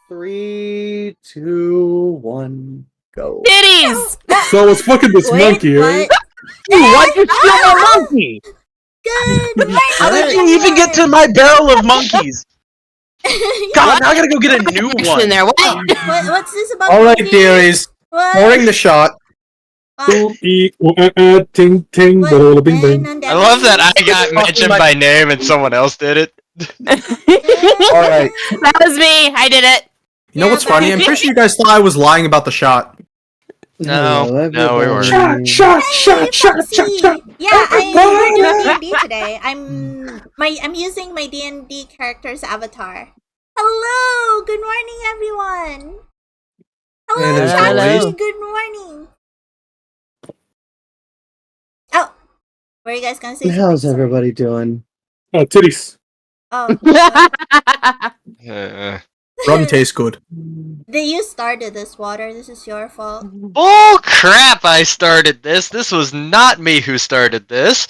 3, 2, 1, go. Titties! So it's fucking this Wait, monkey, right? Why'd you steal my monkey? Good morning, How did you even get to my barrel of monkeys? God, now I gotta go get a new In one. there. What? What's this about? Alright, monkeys? dearies. What? Pouring the shot. Ting ting, What? bada bing And bing. on I love that I got Fucking mentioned my- by name and someone else did it. Alright. That was me. I did it. You know what's funny? I'm pretty sure you guys thought I was lying about the shot. No, no, we weren't. Shot. Foxy. Yeah, we're doing D&D today. I'm using my D&D character's avatar. Hello, good morning, everyone. Hello, Hey there, Chucky. Hello. Good morning. Oh, what are you guys gonna say? How's Sorry. everybody doing? Oh, titties. Oh, Rum tastes good. you started this, Water. This is your fault. Bull crap! I started this. This was not me who started this.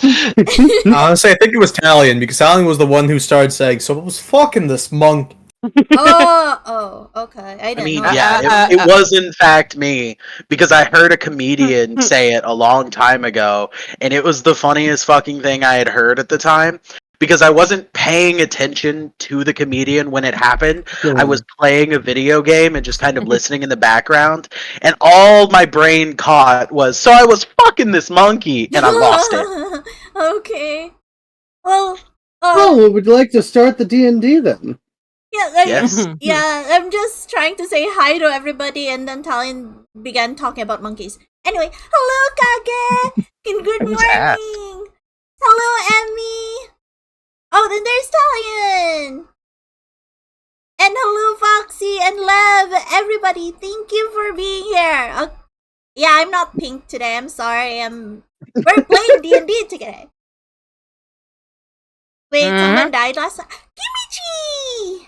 Honestly, I think it was Talion, because Talion was the one who started saying, so it was fucking this monk. Oh, okay. I I didn't mean, know. yeah, it was in fact me, because I heard a comedian say it a long time ago, and it was the funniest fucking thing I had heard at the time, because I wasn't paying attention to the comedian when it happened. I was playing a video game and just kind of listening in the background, and all my brain caught was, so I was fucking this monkey, and I lost it. Okay. Well, Oh, would you like to start the D&D then? yeah, Yes. yeah, I'm just trying to say hi to everybody, and then Talion began talking about monkeys. Anyway, hello, Kage! And good Who's morning! ass? Hello, Emmy! Oh, then there's Talion! And hello, Foxy and Lev! Everybody, thank you for being here! Yeah, I'm not pink today, I'm sorry, we're playing D&D today. Wait, someone died last time? Kimichi!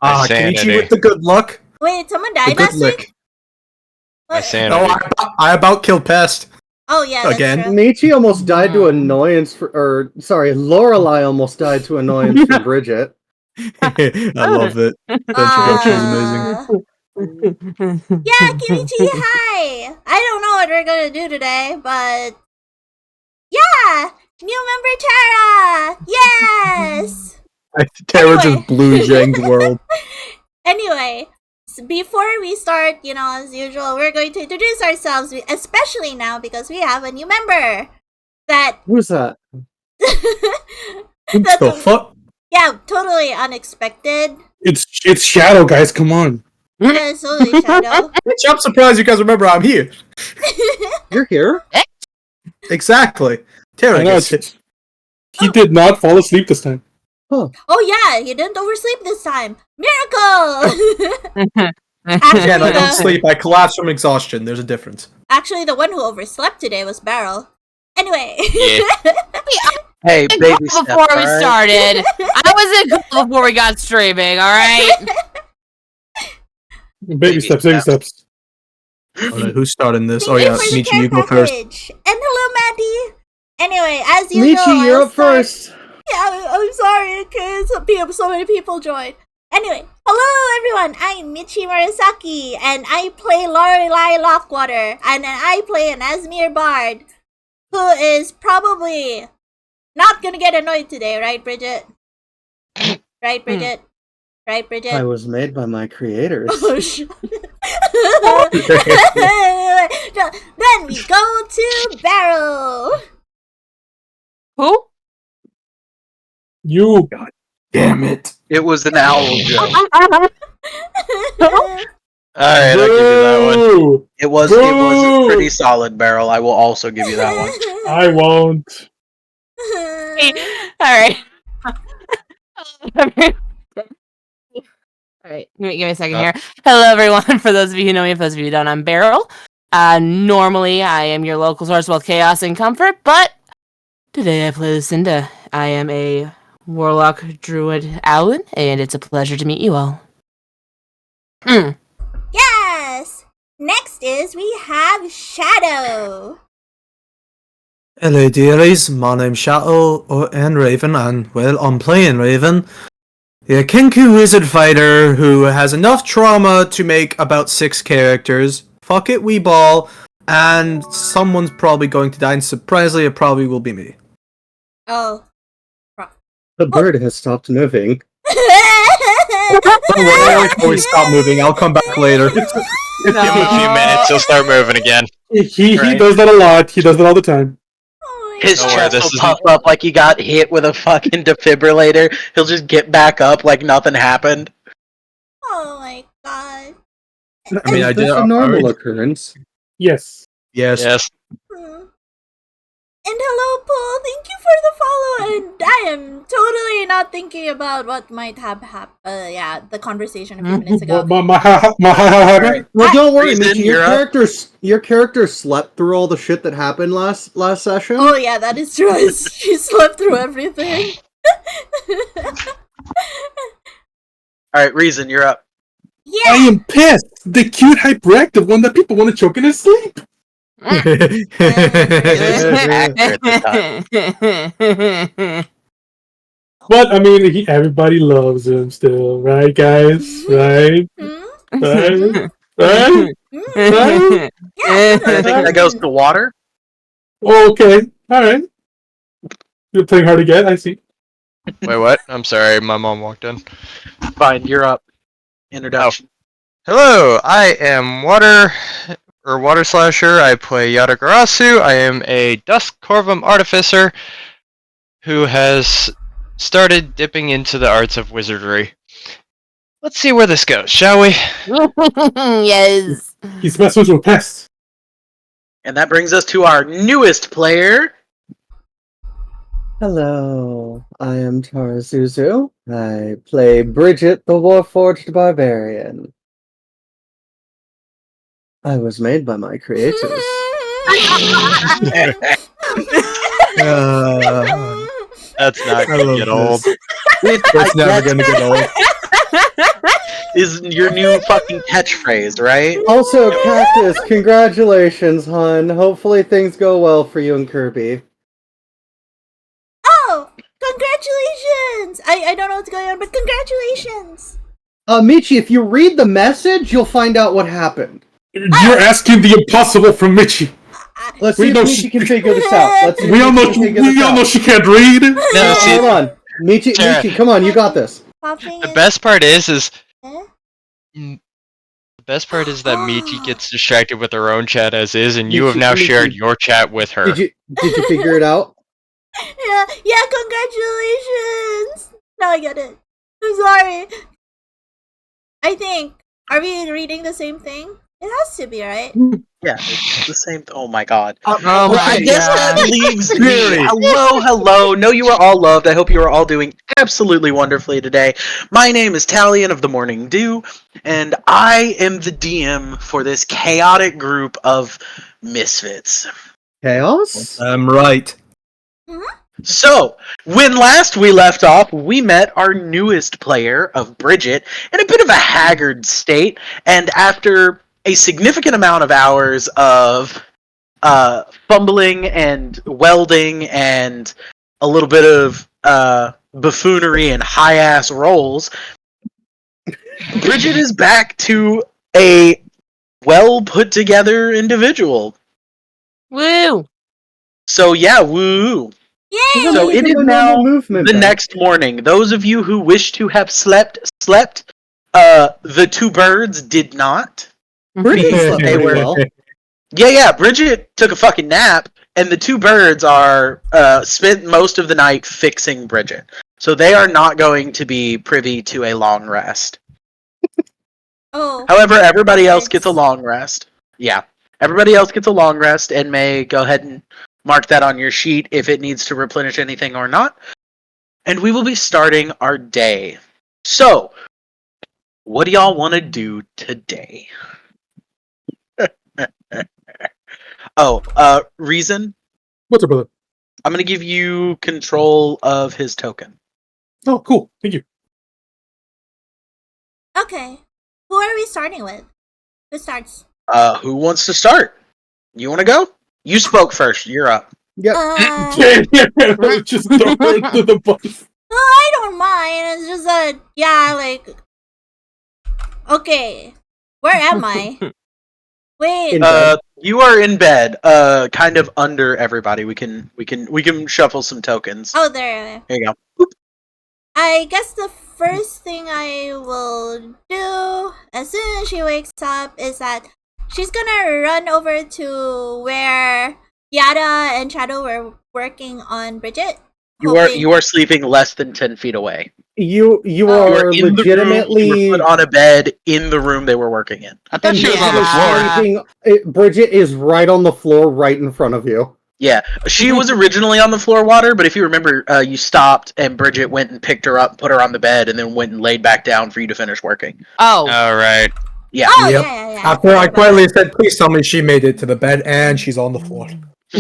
Ah, Insanity. Kenichi with the good luck. Wait, someone The died good last week? lick. My What? sanity. No, I about killed Pest. Oh yeah, that's Again. true. Michi almost died to annoyance Lorelai almost died to annoyance for Bridget. I love it. Introduction is amazing. Yeah, Kimichi, hi! I don't know what we're gonna do today, but yeah! New member Tara! Yes! Tara Anyway. just blew Zhang's world. Anyway, before we start, as usual, we're going to introduce ourselves, especially now because we have a new member. Who's that? What the fuck? Yeah, totally unexpected. It's Shadow, guys. Come on. Yeah, it's totally Shadow. I'm surprised you guys remember I'm here. You're here? Exactly. I Tara know, gets it. he did not fall asleep this time. Oh yeah, you didn't oversleep this time. Miracle! Again, I don't the, sleep. I collapse from exhaustion. There's a difference. actually, the one who overslept today was Beryl. Anyway. Yeah. Hey, A baby couple steps, before we alright? started. I was a couple before we got streaming, alright? Baby steps. Alright, who's starting this? Oh Thank yeah, you for the Michi, care you go first. package. And hello, Maddie. Anyway, as usual, Michi, you're I'll up start- first. Yeah, I'm sorry, okay, so many people joined. Anyway, hello everyone, I'm Michi Murasaki, and I play Lorelai Lockwater, and I play an Asmir Bard, who is probably not gonna get annoyed today, right, Bridget? Right, Bridget? Right, Bridget? I was made by my creators. Oh, shit. Then we go to Barrel. Who? You. Damn it. It was an owl joke. Alright, I'll give you that one. Boo! It was a pretty solid barrel. I will also give you that one. I won't. Alright. Alright, give me a second here. Hello, everyone. For those of you who know me, for those of you who don't, I'm Beryl. Normally, I am your local source of both chaos and comfort, but today I play Lucinda. I am a warlock druid Alan, and it's a pleasure to meet you all. Yes! Next is we have Shadow. Hello dearies, my name's Shadow and Raven, and well, I'm playing Raven. Yeah, Kenku Wizard Fighter who has enough trauma to make about 6 characters. Fuck it, we ball. And someone's probably going to die, and surprisingly, it probably will be me. Oh. The bird has stopped moving. Don't worry, I'll always stop moving. I'll come back later. Give him a few minutes, he'll start moving again. He Right. does that a lot. He does that all the time. Oh my His Don't worry, chest this will isn't- puff up like he got hit with a fucking defibrillator. He'll just get back up like nothing happened. Oh my god. I mean, I Is did. this a normal occurrence? Yes. Yes. Yes. Hmm. And hello, Paul. Thank you for the follow. And I am totally not thinking about what might have happened. Yeah, the conversation a few minutes ago. Well, don't worry, Reason, Michi. you're up. Your character slept through all the shit that happened last session. Oh yeah, that is true. She slept through everything. Alright, Reason, you're up. I Yeah. am pissed. The cute hyperactive one that people want to choke in his sleep. Accurate this time. But I mean, everybody loves him still, right, guys? Right? Hmm? Right? Right? Hmm. Yeah. I think that goes to water. Okay. All right. You're playing hard to get. I see. Wait, what? I'm sorry, my mom walked in. Fine, you're up. Introduction. Hello, I am Water Slasher. I play Yatagarasu. I am a Dusk Corvum Artificer who has started dipping into the arts of wizardry. Let's see where this goes, shall we? Yes. He's messing with pests. And that brings us to our newest player. Hello, I am Tarazuzu. I play Bridget, the Warforged Barbarian. I was made by my creators. That's not I gonna love get old. this. It's never gonna get old. Is your new fucking catchphrase, right? Also, Cactus, congratulations, hon. Hopefully things go well for you and Kirby. Oh, congratulations! I don't know what's going on, but congratulations! Michi, if you read the message, you'll find out what happened. You're asking the impossible from Michi. Let's We see if know Michi she- can figure this out. Let's see if We all know. Michi can figure this We all out. know she can't read. No, see, Hold on. Michi, Tara. Michi, come on, you got this. Popping the in. best part is Eh? the best part is that Michi gets distracted with her own chat as is, and you have Michi- now Michi. shared your chat with her. Did you figure it out? Yeah, congratulations! Now I get it. I'm sorry. I think. Are we reading the same thing? It has to be, right? Yeah, it's the same. Oh my god. Oh I guess that leaves me. Hello. Know you are all loved. I hope you are all doing absolutely wonderfully today. My name is Talion of the Morning Dew, and I am the DM for this chaotic group of misfits. Chaos? I'm right. So, when last we left off, we met our newest player of Bridget in a bit of a haggard state, and after a significant amount of hours of fumbling and welding and a little bit of buffoonery and high-ass rolls, Bridget is back to a well-put-together individual. Woo! So yeah, woo! Yay! So it is now movement. the next morning. Those of you who wish to have slept. The two birds did not. Bridget slept They pretty were- well. Yeah, Bridget took a fucking nap, and the two birds are spent most of the night fixing Bridget. So they are not going to be privy to a long rest. Oh. However, everybody else Thanks. gets a long rest. Yeah. Everybody else gets a long rest and may go ahead and mark that on your sheet if it needs to replenish anything or not. And we will be starting our day. So, what do y'all want to do today? Reason? What's up, brother? I'm going to give you control of his token. Oh, cool. Thank you. Okay. Who are we starting with? Who starts? Who wants to start? You want to go? You spoke first. You're up. Yep. Uh, Just throw her into the bus. I don't mind. It's just that, yeah, like, okay, where am I? Wait, In bed. You are in bed, kind of under everybody. We can shuffle some tokens. oh, there. Here you go. I guess the first thing I will do as soon as she wakes up is that she's gonna run over to where Yada and Shadow were working on Bridget. You are sleeping less than 10 feet away. You You are are in the room. legitimately You were put on a bed in the room they were working in. I thought she was on the Yeah. floor. sleeping. Bridget is right on the floor, right in front of you. Yeah, she was originally on the floor, Water, but if you remember, you stopped and Bridget went and picked her up, put her on the bed, and then went and laid back down for you to finish working. Oh. All right. Yeah. Oh, Yep. yeah. After I forgot about quietly that. said, please tell me she made it to the bed, and she's on the floor.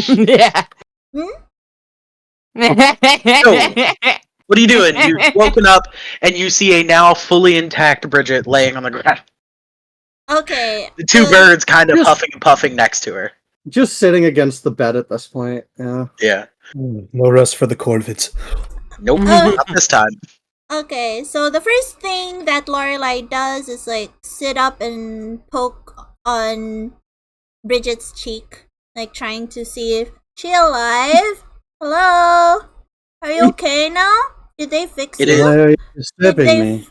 Yeah. What are you doing? You've woken up and you see a now fully intact Bridget laying on the ground. Okay. The two birds kind of just- huffing and puffing next to her. Just sitting against the bed at this point. Yeah. Yeah. No rest for the Corvids. Nope, not this time. Okay, so the first thing that Lorelai does is like sit up and poke on Bridget's cheek, like trying to see if she alive. Hello, are you okay now? Did they fix It you? is. Why are you Did disturbing they me?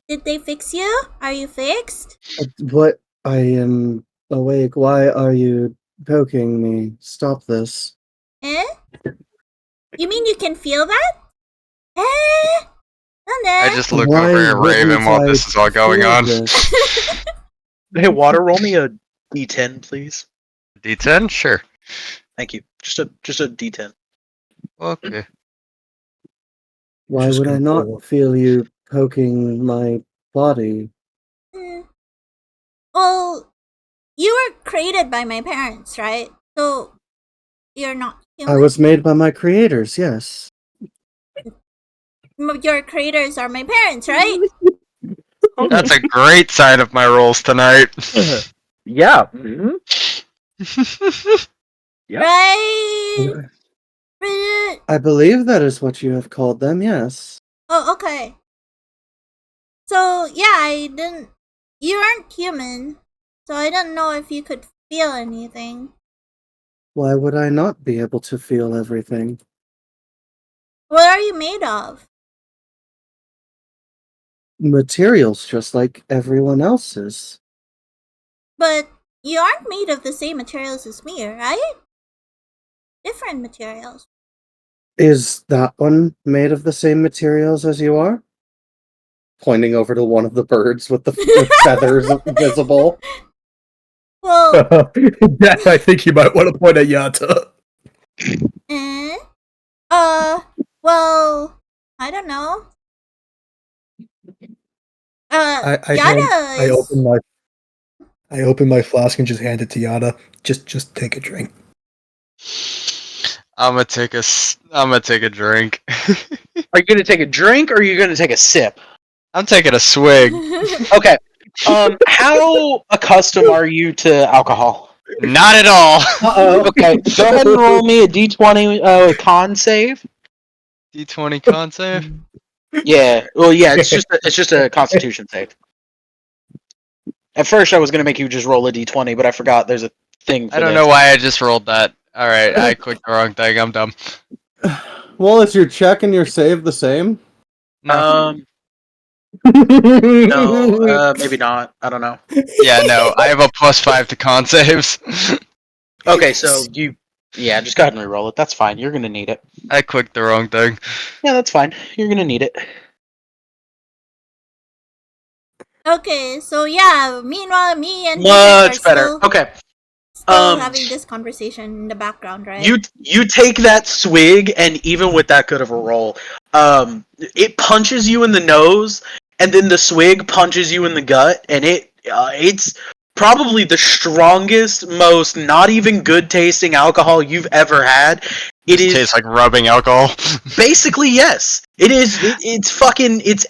did they fix you? Are you fixed? What? I am awake. Why are you poking me? Stop this. Eh? You mean you can feel that? Eh? I just look Why over at Raven wouldn't while I this is all going feel on. this? Hey, Water, roll me a D10, please. D10? Sure. Thank you. Just a D10. Okay. Why Just would I gonna not roll. feel you poking my body? Well, you were created by my parents, right? So you're not human. I was made by my creators, yes. Your creators are my parents, right? That's a great sign of my rolls tonight. Yeah. Mm-hmm. Yep. Right? Bridget? I believe that is what you have called them, yes. Oh, okay. So yeah, I didn't. You aren't human, so I didn't know if you could feel anything. Why would I not be able to feel everything? What are you made of? Materials just like everyone else's. But you aren't made of the same materials as me, right? Different materials. Is that one made of the same materials as you are? Pointing over to one of the birds with the with feathers visible. Well, Yeah, I think you might want to point at Yata. eh? Well, I don't know. Yada I is. open my flask and just hand it to Yada. Just take a drink. I'm gonna take a drink. Are you gonna take a drink or are you gonna take a sip? I'm taking a swig. Okay. How accustomed are you to alcohol? Not at all. Uh-oh. Okay, go ahead and roll me a D20 con save. D20 con save. Yeah. Well, yeah. It's just a Constitution save. At first, I was gonna make you just roll a D20, but I forgot there's a thing. For I don't this. know why I just rolled that. Alright, I clicked the wrong thing. I'm dumb. Well, is your check and your save the same? No. No, maybe not. I don't know. Yeah, no. I have a +5 to con saves. Okay, so yeah, just go ahead and re-roll it. That's fine. You're gonna need it. I clicked the wrong thing. Yeah, that's fine. You're gonna need it. Okay, so yeah. Meanwhile, me and Much better. Okay. Still having this conversation in the background, right? You take that swig, and even with that good of a roll, it punches you in the nose, and then the swig punches you in the gut, and it's probably the strongest, most not even good tasting alcohol you've ever had. It tastes like rubbing alcohol. Basically, yes. It is. It's absinthe. It's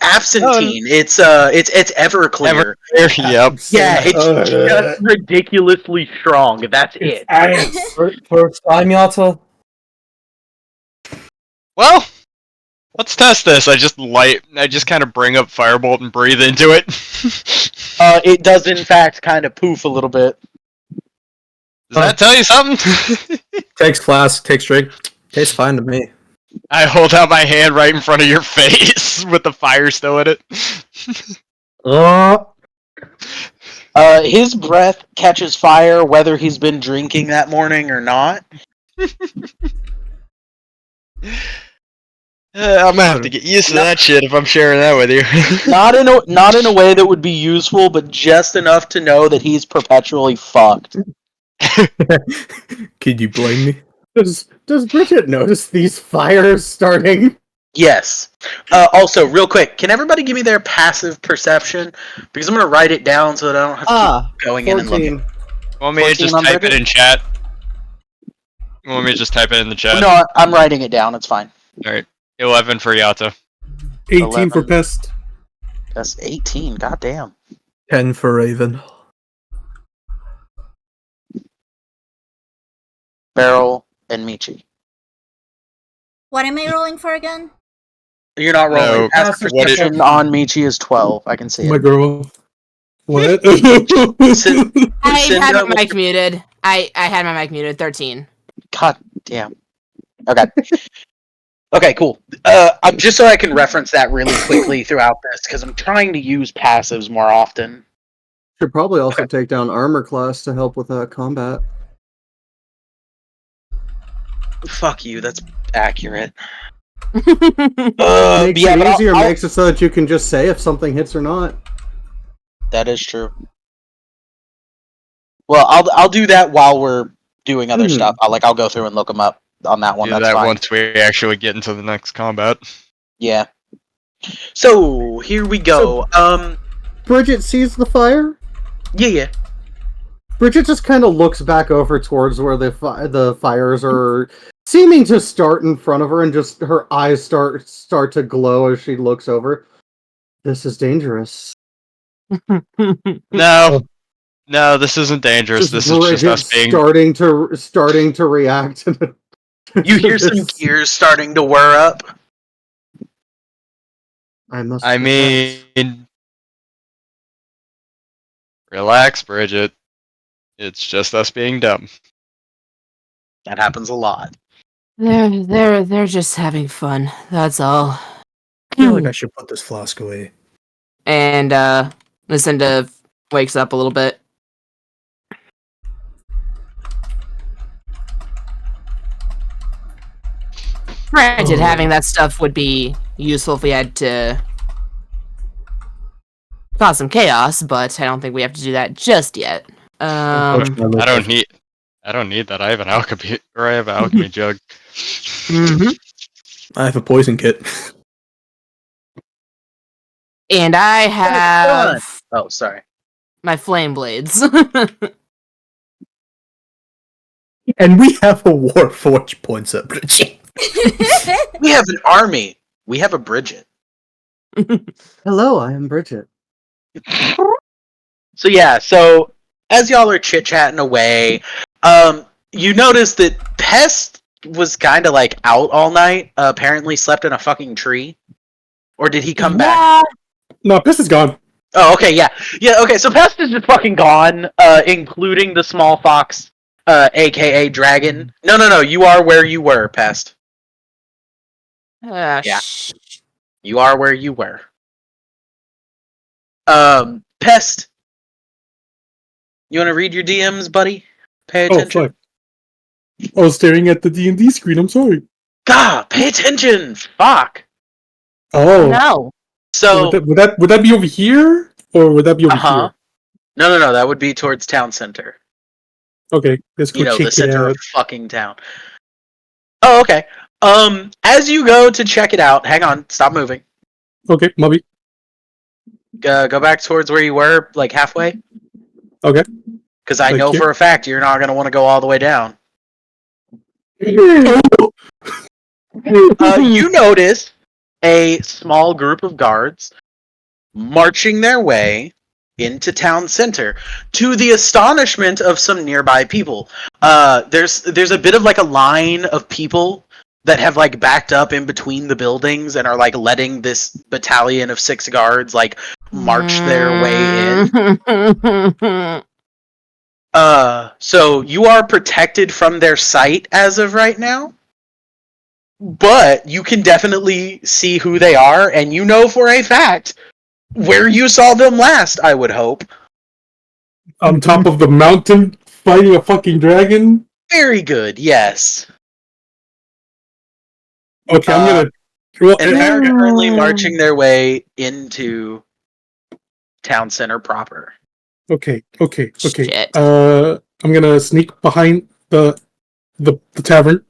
Everclear. Yep. Yeah, it's just ridiculously strong. That's it. First time, Yata. Well, Let's test this. I just kind of bring up Firebolt and breathe into it. It does in fact kind of poof a little bit. Does that tell you something? Takes flask, takes drink. Tastes fine to me. I hold out my hand right in front of your face with the fire still in it. His breath catches fire whether he's been drinking that morning or not. I'm gonna have to get used to that shit if I'm sharing that with you. Not in a way that would be useful, but just enough to know that he's perpetually fucked. Could you blame me? Does Bridget notice these fires starting? Yes. Also, real quick, can everybody give me their passive perception? Because I'm gonna write it down so that I don't have to keep going in and 14. looking. Want me to 14 just on type it Bridget? in chat? Want me to just type it in the chat? No, I'm writing it down. It's fine. Alright. 11 for Yato. 18 for 11. Pest. That's 18. Goddamn. 10 for Raven. Beryl and Michi. What am I rolling for again? You're not rolling. No, Passive what is- perception on Michi is 12. I can see My it. girl. What? I had Cinda, my mic muted. I had my mic muted. 13. God damn. Okay. Okay, cool. I'm just so I can reference that really quickly throughout this because I'm trying to use passives more often. Should probably also take down armor class to help with combat. Fuck you. That's accurate. Makes Yeah, it but easier, I'll- makes it so that you can just say if something hits or not. That is true. Well, I'll do that while we're doing other stuff. I'll go through and look them up on that one. Do That's that fine. once we actually get into the next combat. Yeah. So here we go. Bridget sees the fire. Yeah. Bridget just kind of looks back over towards where the fires are seeming to start in front of her, and just her eyes start to glow as she looks over. This is dangerous. No. No, this isn't dangerous. Just This is just Bridget us being. starting to react. You hear some gears starting to whir up. I must. I mean. Relax, Bridget. It's just us being dumb. That happens a lot. They're just having fun. That's all. I feel like I should put this flask away. And Lucinda wakes up a little bit. Granted, having that stuff would be useful if we had to cause some chaos, but I don't think we have to do that just yet. I don't need that. I have an alchemy jug. Mhm. I have a poison kit. And I have Oh, sorry. my flame blades. And we have a Warforged points at Bridget. We have an army. We have a Bridget. Hello, I am Bridget. So yeah, as y'all are chit-chatting away, you notice that Pest was kind of like out all night, apparently slept in a fucking tree. Or did he come back? No, Pest is gone. Oh, okay, yeah. Yeah, okay, so Pest is just fucking gone, including the small fox, aka Dragon. No, you are where you were, Pest. Yeah. You are where you were. Pest. You want to read your DMs, buddy? Pay Oh, attention. fuck. I was staring at the D&D screen. I'm sorry. God, pay attention. Fuck. Oh. No. So, Would that be over here? Or would that be over uh-huh. No, that would be towards town center. here? Okay, let's go You know, check the it center out. of fucking town. Oh, okay. As you go to check it out, hang on, stop moving. Okay, Mubby. Go back towards where you were, like halfway. Okay. Because I Thank know you. for a fact you're not going to want to go all the way down. You notice a small group of guards marching their way into town center, to the astonishment of some nearby people. There's a bit of like a line of people that have like backed up in between the buildings and are like letting this battalion of 6 guards like march their way in. So you are protected from their sight as of right now. But you can definitely see who they are, and you know for a fact where you saw them last, I would hope. On top of the mountain, fighting a fucking dragon. Very good, yes. Okay, I'm gonna. Well, And they're currently marching their way into town center proper. okay. Shit. I'm gonna sneak behind the tavern.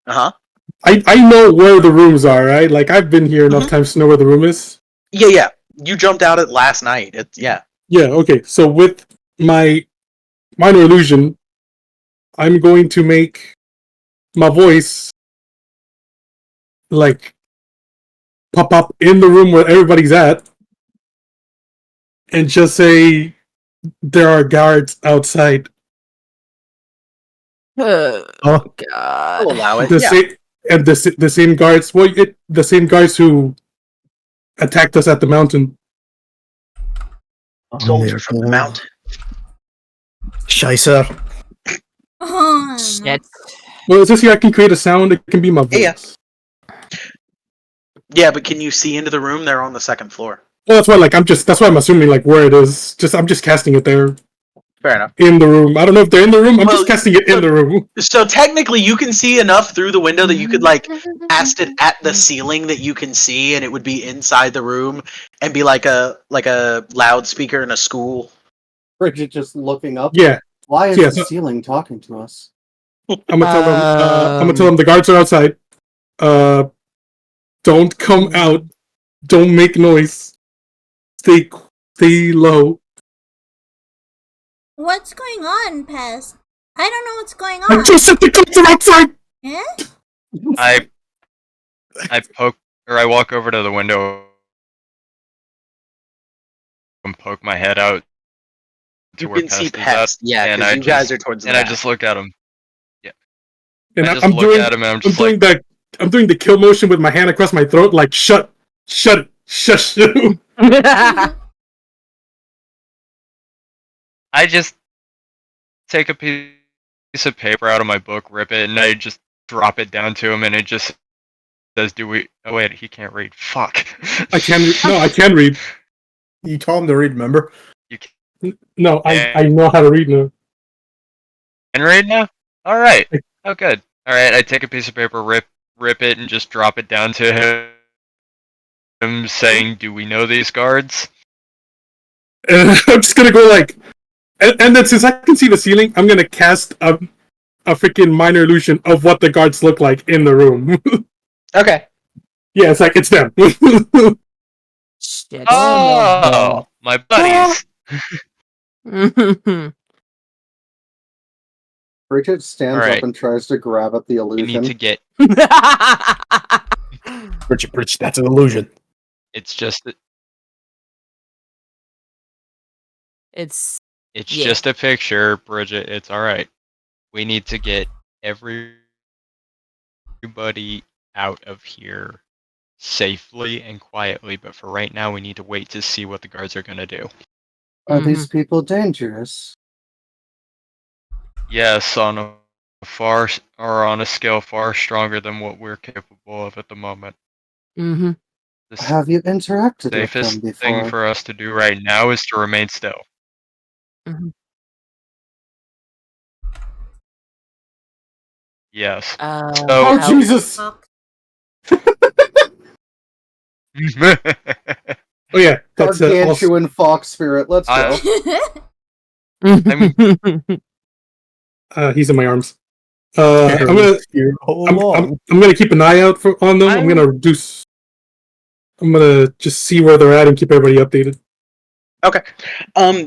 Uh-huh. I know where the rooms are, right? Like I've been here enough Mhm. times to know where the room is. Yeah. You jumped out at last night. Yeah. Yeah, okay. So with my minor illusion, I'm going to make my voice like pop up in the room where everybody's at and just say there are guards outside. Oh, Oh. I'll God. allow it. The Yeah. same and the same guards. Well, the same guards who attacked us at the mountain. Soldier from the mountain. Scheiße. Shit. Well, it's just here I can create a sound. It can be my voice. Yeah. Yeah, but can you see into the room? They're on the 2nd floor. Well, that's why that's why I'm assuming like where it is. I'm just casting it there Fair enough. in the room. I don't know if they're in the room. I'm Well, just casting it in the room. So technically you can see enough through the window that you could like cast it at the ceiling that you can see, and it would be inside the room and be like a loudspeaker in a school. Bridget just looking up. Yeah, Why is Yeah, the so- ceiling talking to us? I'm gonna tell them. I'm gonna tell them the guards are outside. Don't come out. Don't make noise. Stay low. What's going on, Pez? I don't know what's going I on. just said the guards are outside. Eh? I walk over to the window and poke my head out to You where can see Pest is Pest, at, yeah, and because I you guys just- are towards the and I back. just look at him. And I just I'm look doing. at him and I'm I'm just doing like, I'm doing the kill motion with my hand across my throat, like shut it, shush. I just take a piece of paper out of my book, rip it, and I just drop it down to him, and it just says, "Do we?" Oh wait, he can't read. Fuck. I can. No, I can read. You told him to read, remember? You can No, I know how to read now. read now. All right. Oh, good. All right. I take a piece of paper, rip it, and just drop it down to him, saying, "Do we know these guards?" And I'm just gonna go like, and then since I can see the ceiling, I'm gonna cast a freaking minor illusion of what the guards look like in the room. Okay. Yeah, it's like it's them. Shit. Oh, my buddies. Bridget stands Alright. up and tries to grab at the We need illusion. to get. Rich, that's an illusion. It's just. It's It's Yeah. just a picture, Bridget. It's all right. We need to get everybody out of here safely and quietly. But for right now, we need to wait to see what the guards are gonna do. Are these people dangerous? Yes, on a scale far stronger than what we're capable of at the moment. mm-hmm. The Have you interacted with them safest before? thing for us to do right now is to remain still. Mhm. Yes. Oh Oh how- Jesus! Fuck. Oh yeah, that's also, Gargantuan fox spirit. Let's go. he's in my arms. I'm gonna I'm gonna keep an eye out on them. I'm gonna reduce. I'm gonna just see where they're at and keep everybody updated.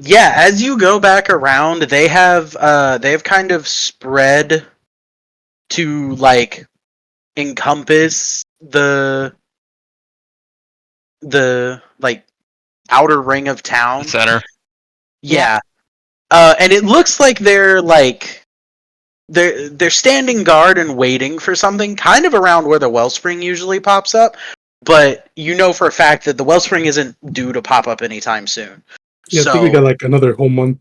Yeah, as you go back around, they've kind of spread to like encompass the like outer ring of town. Center. Yeah. And it looks like they're like they're standing guard and waiting for something, kind of around where the wellspring usually pops up. But you know for a fact that the wellspring isn't due to pop up anytime soon. Yeah, So, I think we got like another whole month.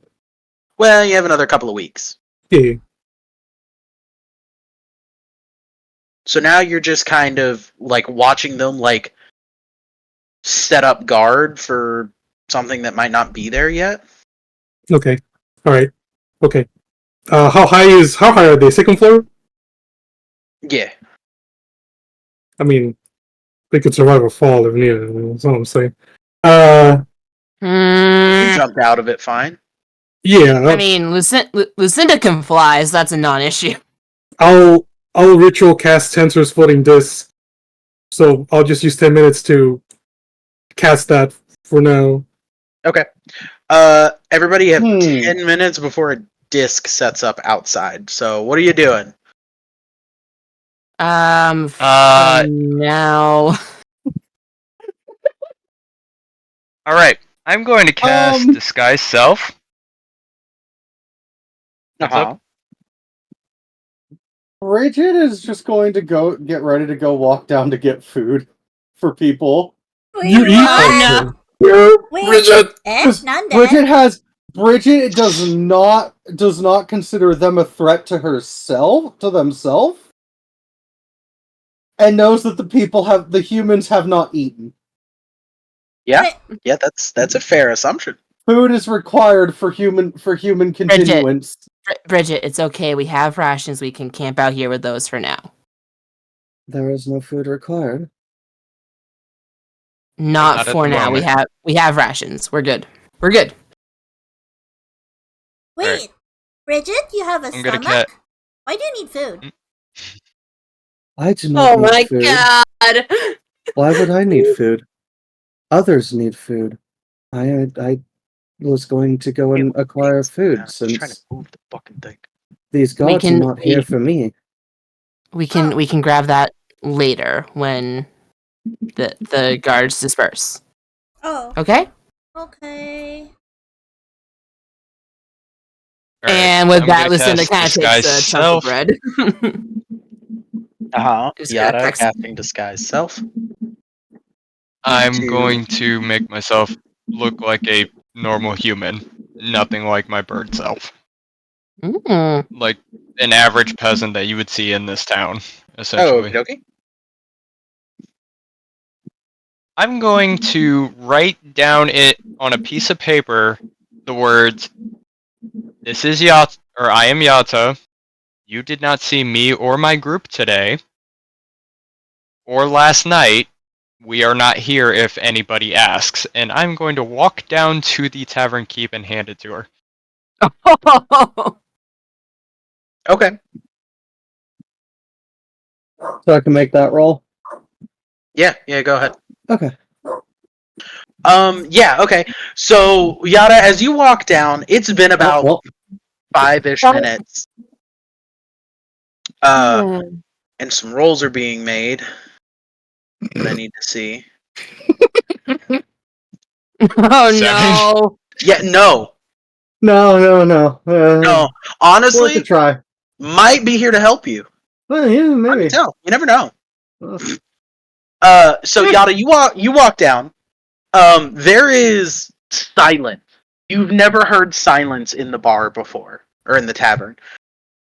well, you have another couple of weeks. Yeah. So now you're just kind of like watching them like set up guard for something that might not be there yet. Okay. All right. Okay. How high are they? Second floor? Yeah. I mean, they could survive a fall if needed. That's what I'm saying. Mm, Jumped out of it fine. Yeah. I mean, Lucinda can fly, so that's a non-issue. I'll ritual cast Tensor's Floating Disc. So I'll just use 10 minutes to cast that for now. Okay. Everybody have Hmm. 10 minutes before a disc sets up outside. So what are you doing? For now. All right, I'm going to cast Um, Disguise Self. What's up? Bridget is just going to go get ready to go walk down to get food for people. Wait, You eat what? Oh, no. Here, Wait, Bridget. Bridget does not consider them a threat to themselves, and knows that the humans have not eaten. Yeah, that's a fair assumption. Food is required for human continuance. Bridget, it's okay. We have rations. We can camp out here with those for now. There is no food required. Not Not at for the now. moment. We have rations. We're good. We're good. Wait, Alright. Bridget, you have a I'm gonna stomach? Why do you need food? I do not Oh need my food. god! Why would I need food? Others need food. I was going to go and acquire food I'm just trying to since move the fucking thing. these gods are not here for me. We can grab that later when the guards disperse. Oh, Okay? okay. All right, And with I'm that, gonna Lucinda cast kind of takes Disguise a chunk of Self. bread. Just gonna Yada text- casting disguise self. I'm Two. going to make myself look like a normal human, nothing like my bird self, Mm. like an average peasant that you would see in this town, Oh, essentially. okay. I'm going to write down it on a piece of paper the words, "This is Yata, or I am Yata. You did not see me or my group today, or last night. We are not here if anybody asks." And I'm going to walk down to the tavern keep and hand it to her. Okay. So I can make that roll? Yeah, go ahead. Okay. Yeah, okay. So, Yada, as you walk down, it's been about Well, 5-ish minutes. And some rolls are being made that I need to see. Oh 7. no! Yeah, no. no. No. Worth a Honestly, try. might be here to help you. Well, yeah, Hard to maybe. tell. You never know. Uh, So Yada, you walk down. There is silence. You've never heard silence in the bar before, or in the tavern.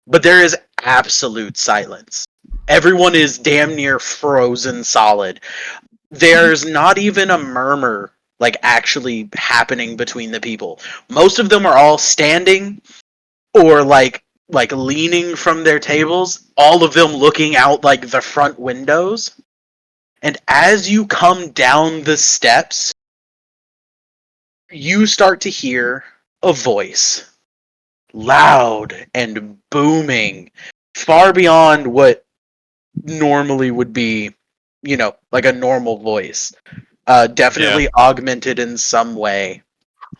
But there is absolute silence. Everyone is damn near frozen solid. There's not even a murmur like actually happening between the people. Most of them are all standing or like leaning from their tables, all of them looking out like the front windows. And as you come down the steps, you start to hear a voice, loud and booming, far beyond what normally would be, like a normal voice. Definitely augmented in some way.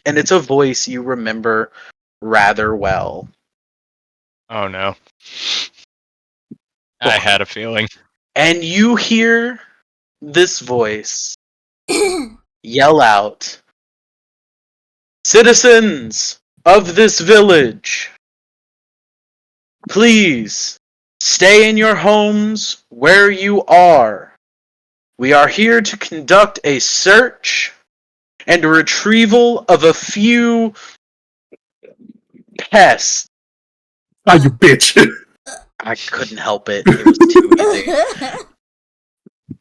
And it's a voice you remember rather well. Oh no. I had a feeling. And you hear this voice yell out, "Citizens of this village, Please stay in your homes where you are. We are here to conduct a search and a retrieval of a few pests. Ah, you bitch. I couldn't help it. It was too easy.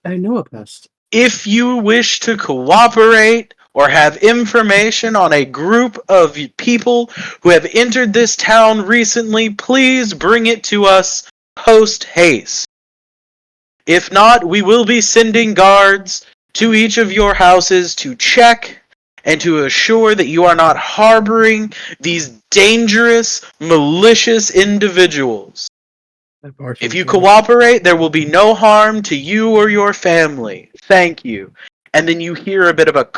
I know a pest. If you wish to cooperate or have information on a group of people who have entered this town recently, please bring it to us post haste. If not, we will be sending guards to each of your houses to check and to assure that you are not harboring these dangerous, malicious individuals. If you cooperate, there will be no harm to you or your family. Thank you. And then you hear a bit of a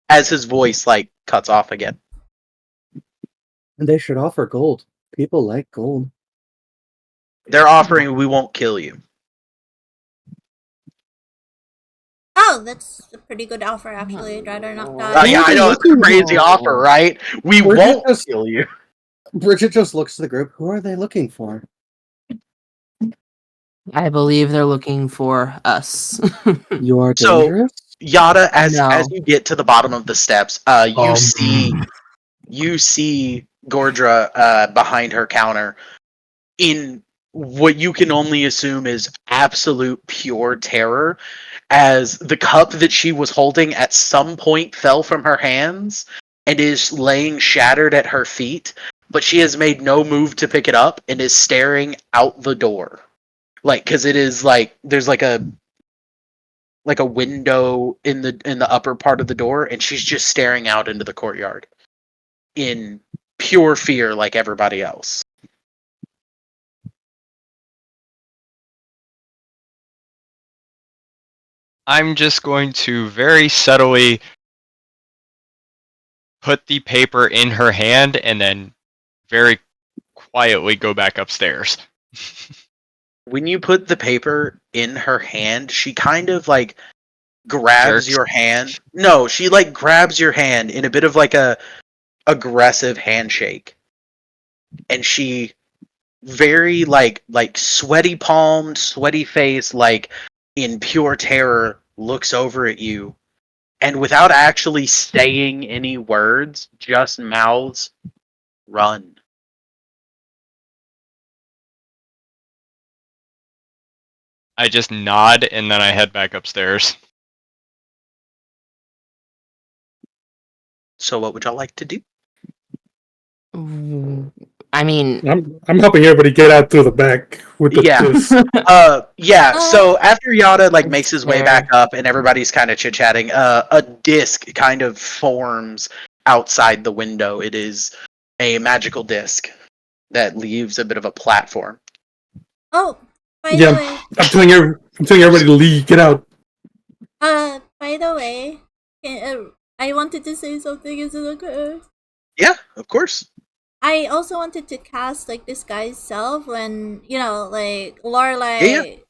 as his voice cuts off again. And they should offer gold. People like gold. They're offering we won't kill you. Oh, that's a pretty good offer, actually. I'd rather not Yeah, die. I know it's a crazy offer, right? We won't kill you. Bridget just looks to the group. Who are they looking for? I believe they're looking for us. You are So- dangerous? Yada, as No. you get to the bottom of the steps, you see Gordra behind her counter in what you can only assume is absolute pure terror, as the cup that she was holding at some point fell from her hands and is laying shattered at her feet, but she has made no move to pick it up and is staring out the door. Because it is there's a window in the upper part of the door, and she's just staring out into the courtyard in pure fear like everybody else. I'm just going to very subtly put the paper in her hand and then very quietly go back upstairs. When you put the paper in her hand, she kind of grabs Jerks. your hand. No, she grabs your hand in a bit of a aggressive handshake. And she very sweaty palmed, sweaty face, in pure terror, looks over at you, and without actually saying any words, just mouths, "Run." I just nod and then I head back upstairs. So what would y'all like to do? I mean, I'm helping everybody get out through the back with the Yeah. disc. So after Yada makes his way scared. back up and everybody's kind of chit-chatting, a disc kind of forms outside the window. It is a magical disc that leaves a bit of a platform. Oh, by Yeah. the way, I'm telling everybody to leave. Get out. by the way, I wanted to say something. Is it okay? Yeah, of course. I also wanted to cast this guy's self when Lorelai.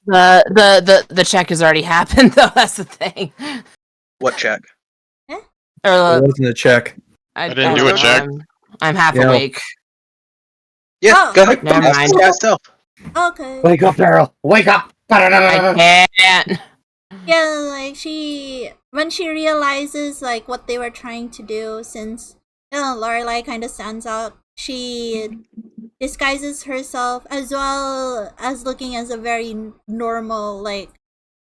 Yeah. the check has already happened, though. That's the thing. What check? Or It wasn't a check. I didn't do a check. I'm half Yeah. awake. Yeah, Oh. go ahead. Never mind. Cast stealth. Okay. Wake up, Daryl! Wake up! I can't. Yeah, when she realizes what they were trying to do, since Lorelai kind of stands out, she disguises herself as well as looking as a very normal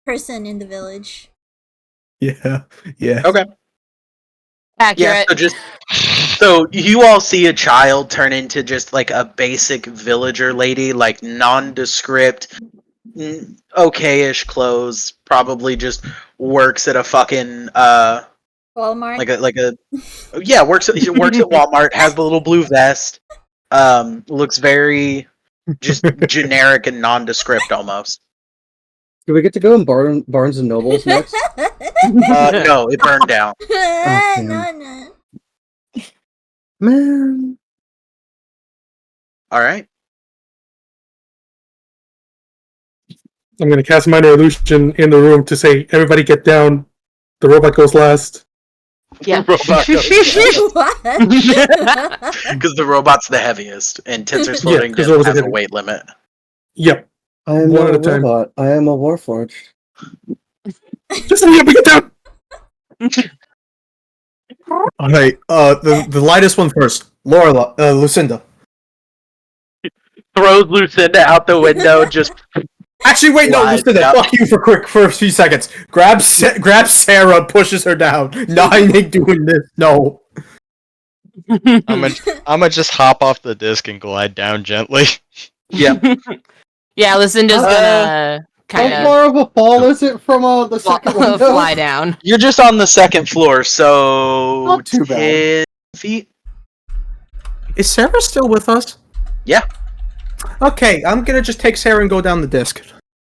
person in the village. Yeah. Yeah. Okay. Accurate. Yeah, so you all see a child turn into just a basic villager lady, nondescript, okay-ish clothes, probably just works at a fucking Walmart. works at Walmart, has the little blue vest, looks very just generic and nondescript almost. Do we get to go in Barnes and Nobles next? No, it burned down. No. Man. All right. I'm going to cast minor illusion in the room to say, everybody get down. The robot goes last. Yeah. Robot goes What? because the robot's the heaviest, and Tensor's Yeah, floating 'cause disc robots are has a heavy. weight limit. Yep. I am One not at a a time. robot. I am a warforged. Just hurry up and get down. Alright, the lightest one first. Lucinda. Throws Lucinda out the window. Just Actually, wait, no, Slides Lucinda, up. fuck you for a few seconds. Grab Sarah, pushes her down. No, I ain't doing this. No. I'm gonna just hop off the disc and glide down gently. yep. Yeah, Lucinda's gonna kind How of far of a fall is it from the second window? fly down. You're just on the second floor, so Not too bad. 10 feet. Is Sarah still with us? Yeah. Okay, I'm gonna just take Sarah and go down the disc.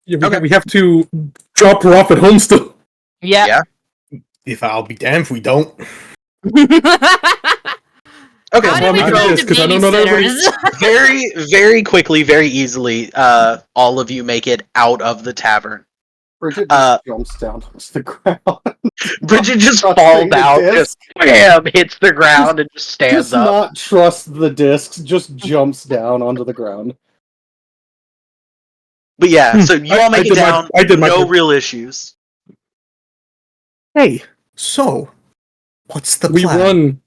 Yeah, we have to drop her off at home still. Yeah. Yeah. If I'll be damned if we don't. Okay, How well, did we I'm go confused, to 'cause I don't know that babysitters? very, very quickly, very easily, all of you make it out of the tavern. Bridget just jumps down to the ground. Bridget just Trusting falls the out, disc. just bam, hits the ground, and just stands Just up. not trust the discs, just jumps down onto the ground. But yeah, so you all make it down. I did my no part. real issues. Hey, so what's the We plan?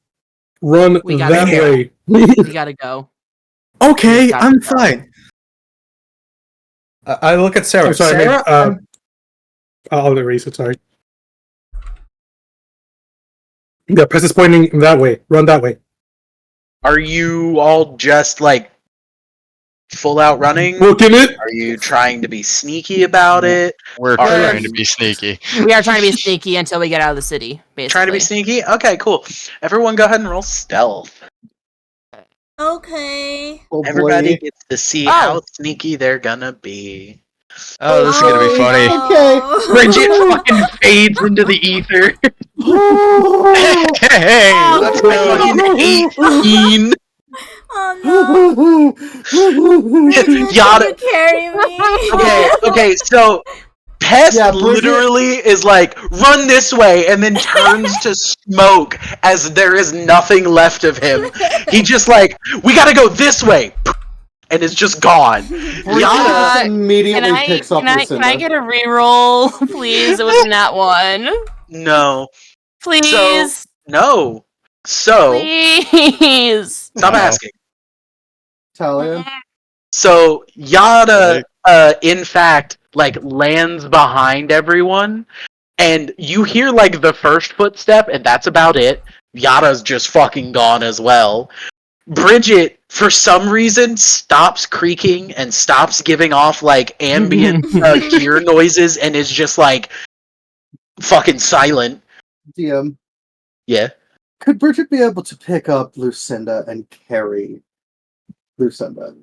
run We gotta that go. way. We gotta go. Okay, We gotta I'm go. fine. I look at Sarah. I'm sorry, Sarah, man. I'll erase it, sorry. Yeah, press is pointing that way. Run that way. Are you all just like full out running? Booking it? Are you trying to be sneaky about it? We're Are trying to you be sneaky. We are trying to be sneaky until we get out of the city, basically. Trying to be sneaky? Okay, cool. Everyone go ahead and roll stealth. Okay. Oh, Everybody boy. gets to see Oh. how sneaky they're gonna be. Oh, this is gonna be funny. Okay. Bridget fucking fades into the ether. Hey, Oh, let's Fucking go. 18. Oh no. Bridget, Yada. can you carry me? Okay, so Pest Yeah, Bridget- literally is like, run this way, and then turns to smoke as there is nothing left of him. He just like, we gotta go this way, and is just gone. Bridget Yada. immediately picks up can Lucinda. I get a reroll, please? It was not one. No. Please. No. So, Please. stop No. asking. Talia? So, Yada, in fact, like, lands behind everyone, and you hear, like, the first footstep, and that's about it. Yada's just fucking gone as well. Bridget, for some reason, stops creaking and stops giving off, like, ambient gear noises and is just, like, fucking silent. DM. Yeah. Could Bridget be able to pick up Lucinda and carry Lucinda?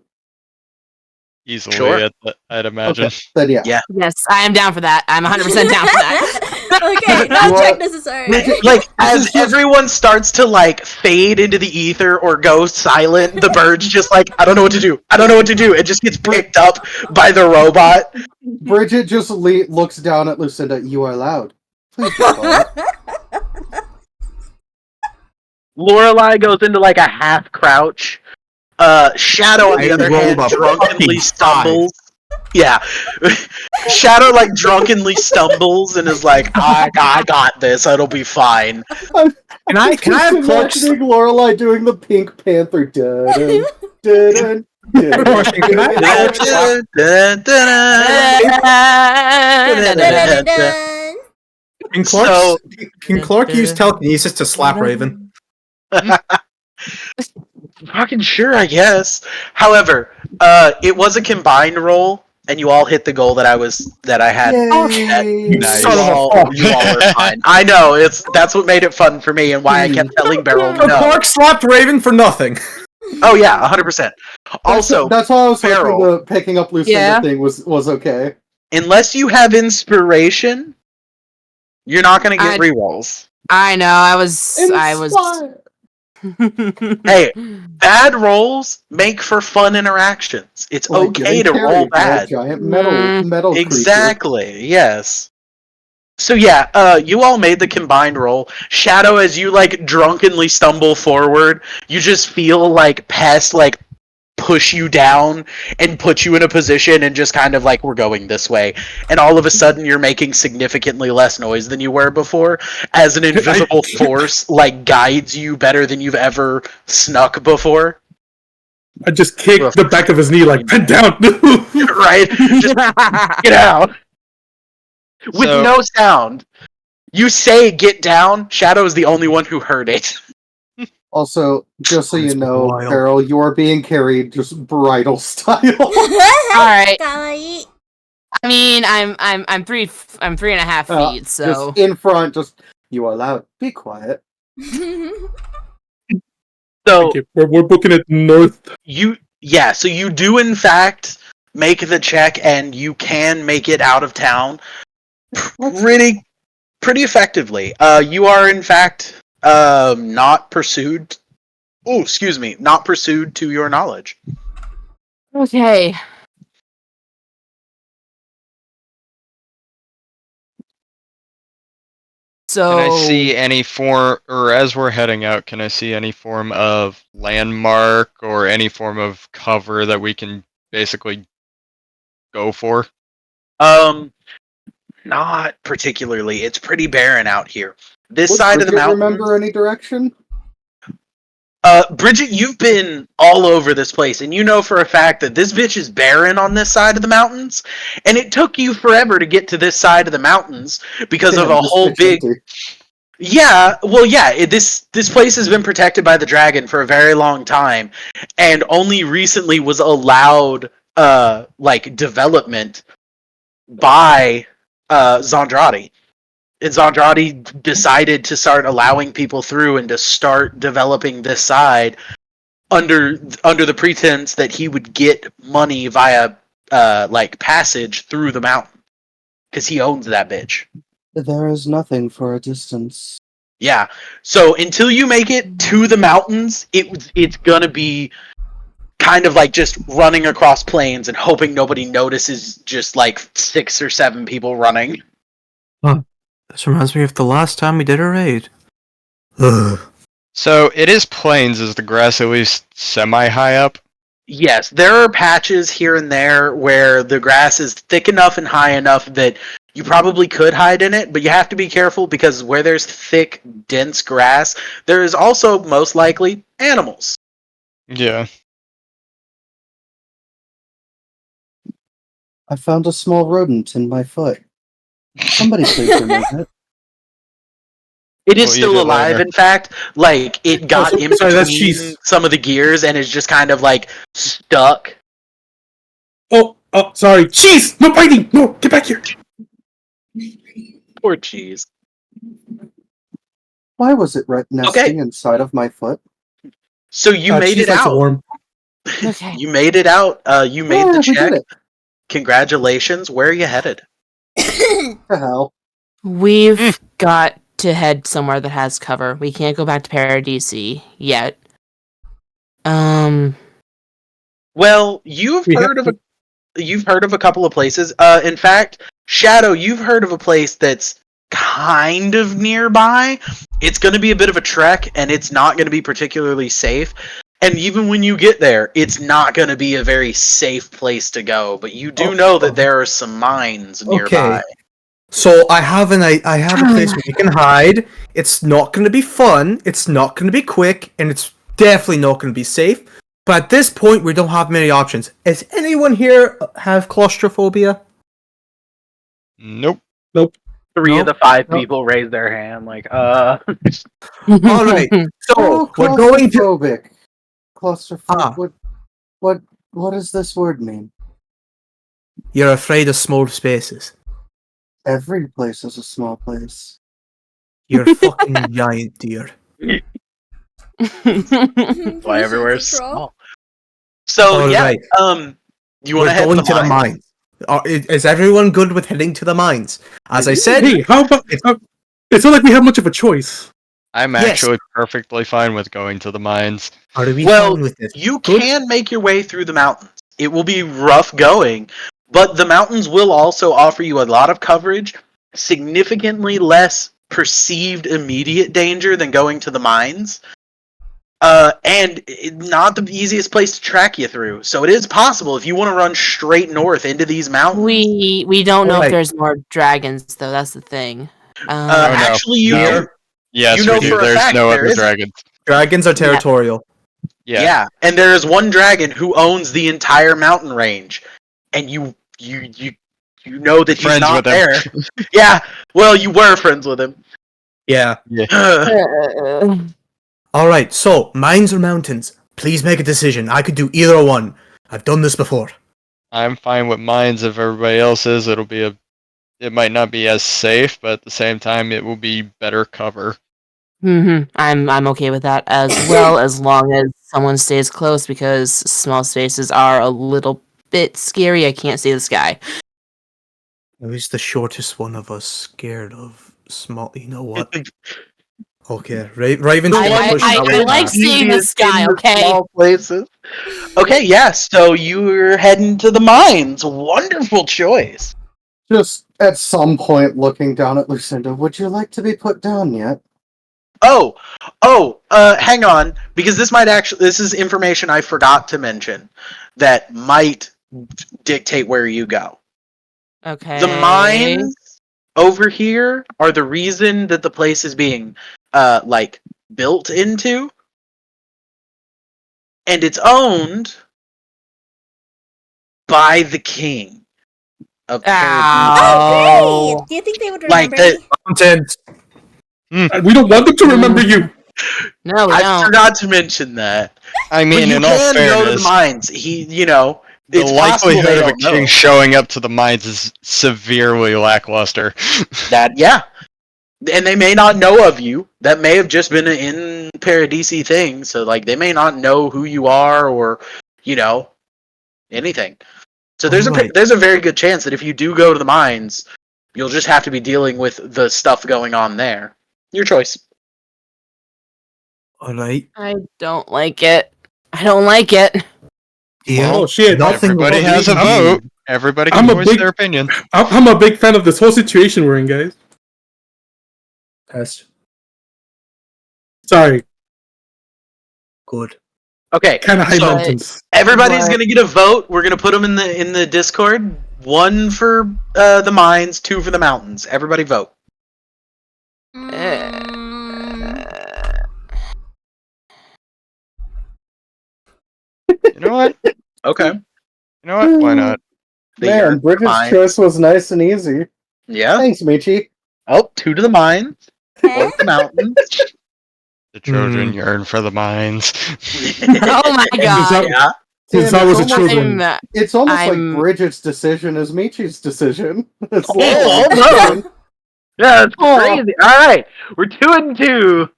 Easily, Sure. I'd imagine. Okay, then yeah. Yeah. Yes, I am down for that. I'm 100% down for that. Okay, no check necessary. Like, as everyone starts to, like, fade into the ether or go silent, the bird's just like, I don't know what to do. I don't know what to do. It just gets picked up by the robot. Bridget just looks down at Lucinda. You are loud. Please be quiet. Lorelai goes into, like, a half crouch. Shadow, on the I other rolled hand, a drunkenly fucking stumbles. Yeah. Shadow, like, drunkenly stumbles and is like, I got this. It'll be fine. Can I have Just Clark's imagining Lorelai doing the Pink Panther. Dun, dun, dun, question? Can I have Clark's Dun-dun-dun-dun. Can Clark use telekinesis to slap Raven? Fucking sure, I guess. However, it was a combined roll, and you all hit the goal that I had. Yay. Nice. Son of a fuck. You all were fine. I know, that's what made it fun for me and why I kept telling Beryl So no. Clark slapped Raven for nothing. Oh yeah, 100%. Also, that's why I was thinking Feral. the picking up Lucinda Yeah. thing was okay. unless you have inspiration, you're not gonna get I- rerolls. I know. I was. Inspire. Hey, bad rolls make for fun interactions. It's Like okay getting to roll carried by a bad. giant metal creature. Exactly. Yes. So yeah, you all made the combined roll. Shadow, as you like drunkenly stumble forward, you just feel like Pest like push you down and put you in a position and just kind of like, we're going this way. And all of a sudden you're making significantly less noise than you were before as an invisible force like guides you better than you've ever snuck before. I just kicked the back of his knee like, bend down. Right? Just get out. With So- no sound. You say get down, Shadow is the only one who heard it. Also, just so you Sounds know, wild. Carol, you are being carried just bridal style. Alright. Kawaii. I mean, I'm 3.5 feet, so Just in front, just you are loud. Be quiet. So Okay, we're booking it north. so you do in fact make the check and you can make it out of town pretty effectively. You are in fact not pursued. Oh, excuse me, not pursued to your knowledge. okay. So Can I see any form, or as we're heading out, can I see any form of landmark or any form of cover that we can basically go for? Not particularly. It's pretty barren out here. This Would side of the Bridget mountain. remember any direction? Bridget, you've been all over this place, and you know for a fact that this bitch is barren on this side of the mountains, and it took you forever to get to this side of the mountains because of Damn, a this whole bitch big. empty. Yeah, well, yeah. This place has been protected by the dragon for a very long time, and only recently was allowed, like development by Zondrati. And Zondrati decided to start allowing people through and to start developing this side under the pretense that he would get money via like passage through the mountain because he owns that bitch. There is nothing for a distance. Yeah. So until you make it to the mountains, it's gonna be kind of like just running across plains and hoping nobody notices just like 6 or 7 people running. This reminds me of the last time we did a raid. Ugh. So it is plains. Is the grass at least semi-high up? Yes, there are patches here and there where the grass is thick enough and high enough that you probably could hide in it, but you have to be careful because where there's thick, dense grass, there is also most likely animals. Yeah. I found a small rodent in my foot. Somebody please remove it. It is We'll eat still it alive, later. in fact. Like, it got in sorry, that's between cheese. some of the gears and is just kind of like stuck. Oh, sorry. Cheese! No biting! No, get back here! Poor cheese. Why was it nesting inside of my foot? So you made Cheese it likes out. warm. okay. You made it out. You made Yeah, the we did check. it. Congratulations. Where are you headed? The hell? We've got to head somewhere that has cover. We can't go back to Paradisi yet. Well, you've We heard have of a couple of places. In fact, Shadow, you've heard of a place that's kind of nearby. It's going to be a bit of a trek, and it's not going to be particularly safe. And even when you get there, it's not going to be a very safe place to go. But you do know that there are some mines nearby. Okay. So I have a place where we can hide. It's not going to be fun. It's not going to be quick, and it's definitely not going to be safe. But at this point, we don't have many options. Does anyone here have claustrophobia? Nope. 3 of Nope. the 5 Nope. people raise their hand, like, All right. So Oh, we're going to. claustrophobic. Claustrophobic. Ah. What does this word mean? You're afraid of small spaces. Every place is a small place. You're a fucking giant, dear. why everywhere's Control. small. So All yeah, right. you want We're to head going to the mines? Is everyone good with heading to the mines? As I said, Hey, how about... it's not like we have much of a choice. I'm Yes. actually perfectly fine with going to the mines. are we Well, fine with this? you Good. can make your way through the mountains. It will be rough going, but the mountains will also offer you a lot of coverage. significantly less perceived immediate danger than going to the mines. And not the easiest place to track you through. So it is possible if you want to run straight north into these mountains. We don't know if Alright. there's more dragons though. That's the thing. Oh, no. Actually, you No. can. Yes, You know we do. for a There's fact no there other isn't. dragons. Dragons are territorial. Yeah. And there is one dragon who owns the entire mountain range, and you know that he's Friends not with him. there. Yeah. Well, you were friends with him. Yeah. Uh, Alright, so, mines or mountains? Please make a decision. I could do either one. I've done this before. I'm fine with mines if everybody else is. It might not be as safe, but at the same time, it will be better cover. I'm okay with that as well, as long as someone stays close, because small spaces are a little bit scary. I can't see the sky. Who's the shortest one of us scared of small? You know what? Okay, Raven's I- gonna I- push I- that I one like back. seeing the sky, in okay? small places. Okay, yeah. So you're heading to the mines. Wonderful choice. Just at some point looking down at Lucinda, would you like to be put down yet? Hang on, because this is information I forgot to mention that might dictate where you go. Okay. The mines over here are the reason that the place is being built into, and it's owned by the king of Paradise. Oh, Ow. great! Do you think they would Like remember the- me? Mountains. We don't want them to remember you. No, we I don't. forgot to mention that. I But mean, you in all can go to the fairness, mines. the It's possible likelihood they of a don't know. king showing up to the mines is severely lackluster. That, yeah. And they may not know of you. That may have just been an in Paradisi thing. So, they may not know who you are or, anything. So Alright. there's a very good chance that if you do go to the mines, you'll just have to be dealing with the stuff going on there. Your choice. Alright. I don't like it. I don't like it. Yeah. Oh shit! Nothing Everybody will has a leave vote. you. Everybody I'm can a voice big- their opinion. I'm a big fan of this whole situation we're in, guys. Test. Sorry, Good. Okay. kind of high so mountains. everybody's What? gonna get a vote. We're gonna put them in the Discord. 1 for the mines, 2 for the mountains. Everybody vote. Mm, You know what? Okay. You know what? Why not? They yearn Man, for Bridget's mines. choice was nice and easy. Yeah. Thanks, Michi. Oh, 2 to the mines, 1 okay. to the mountains. The children yearn for the mines. Oh my god. Yeah. Since Damn, I was a it's almost- children. It's almost I'm- like Bridget's decision is Michi's decision. It's Oh, literally- Yeah, that's Oh. crazy. All right, we're 2 and 2.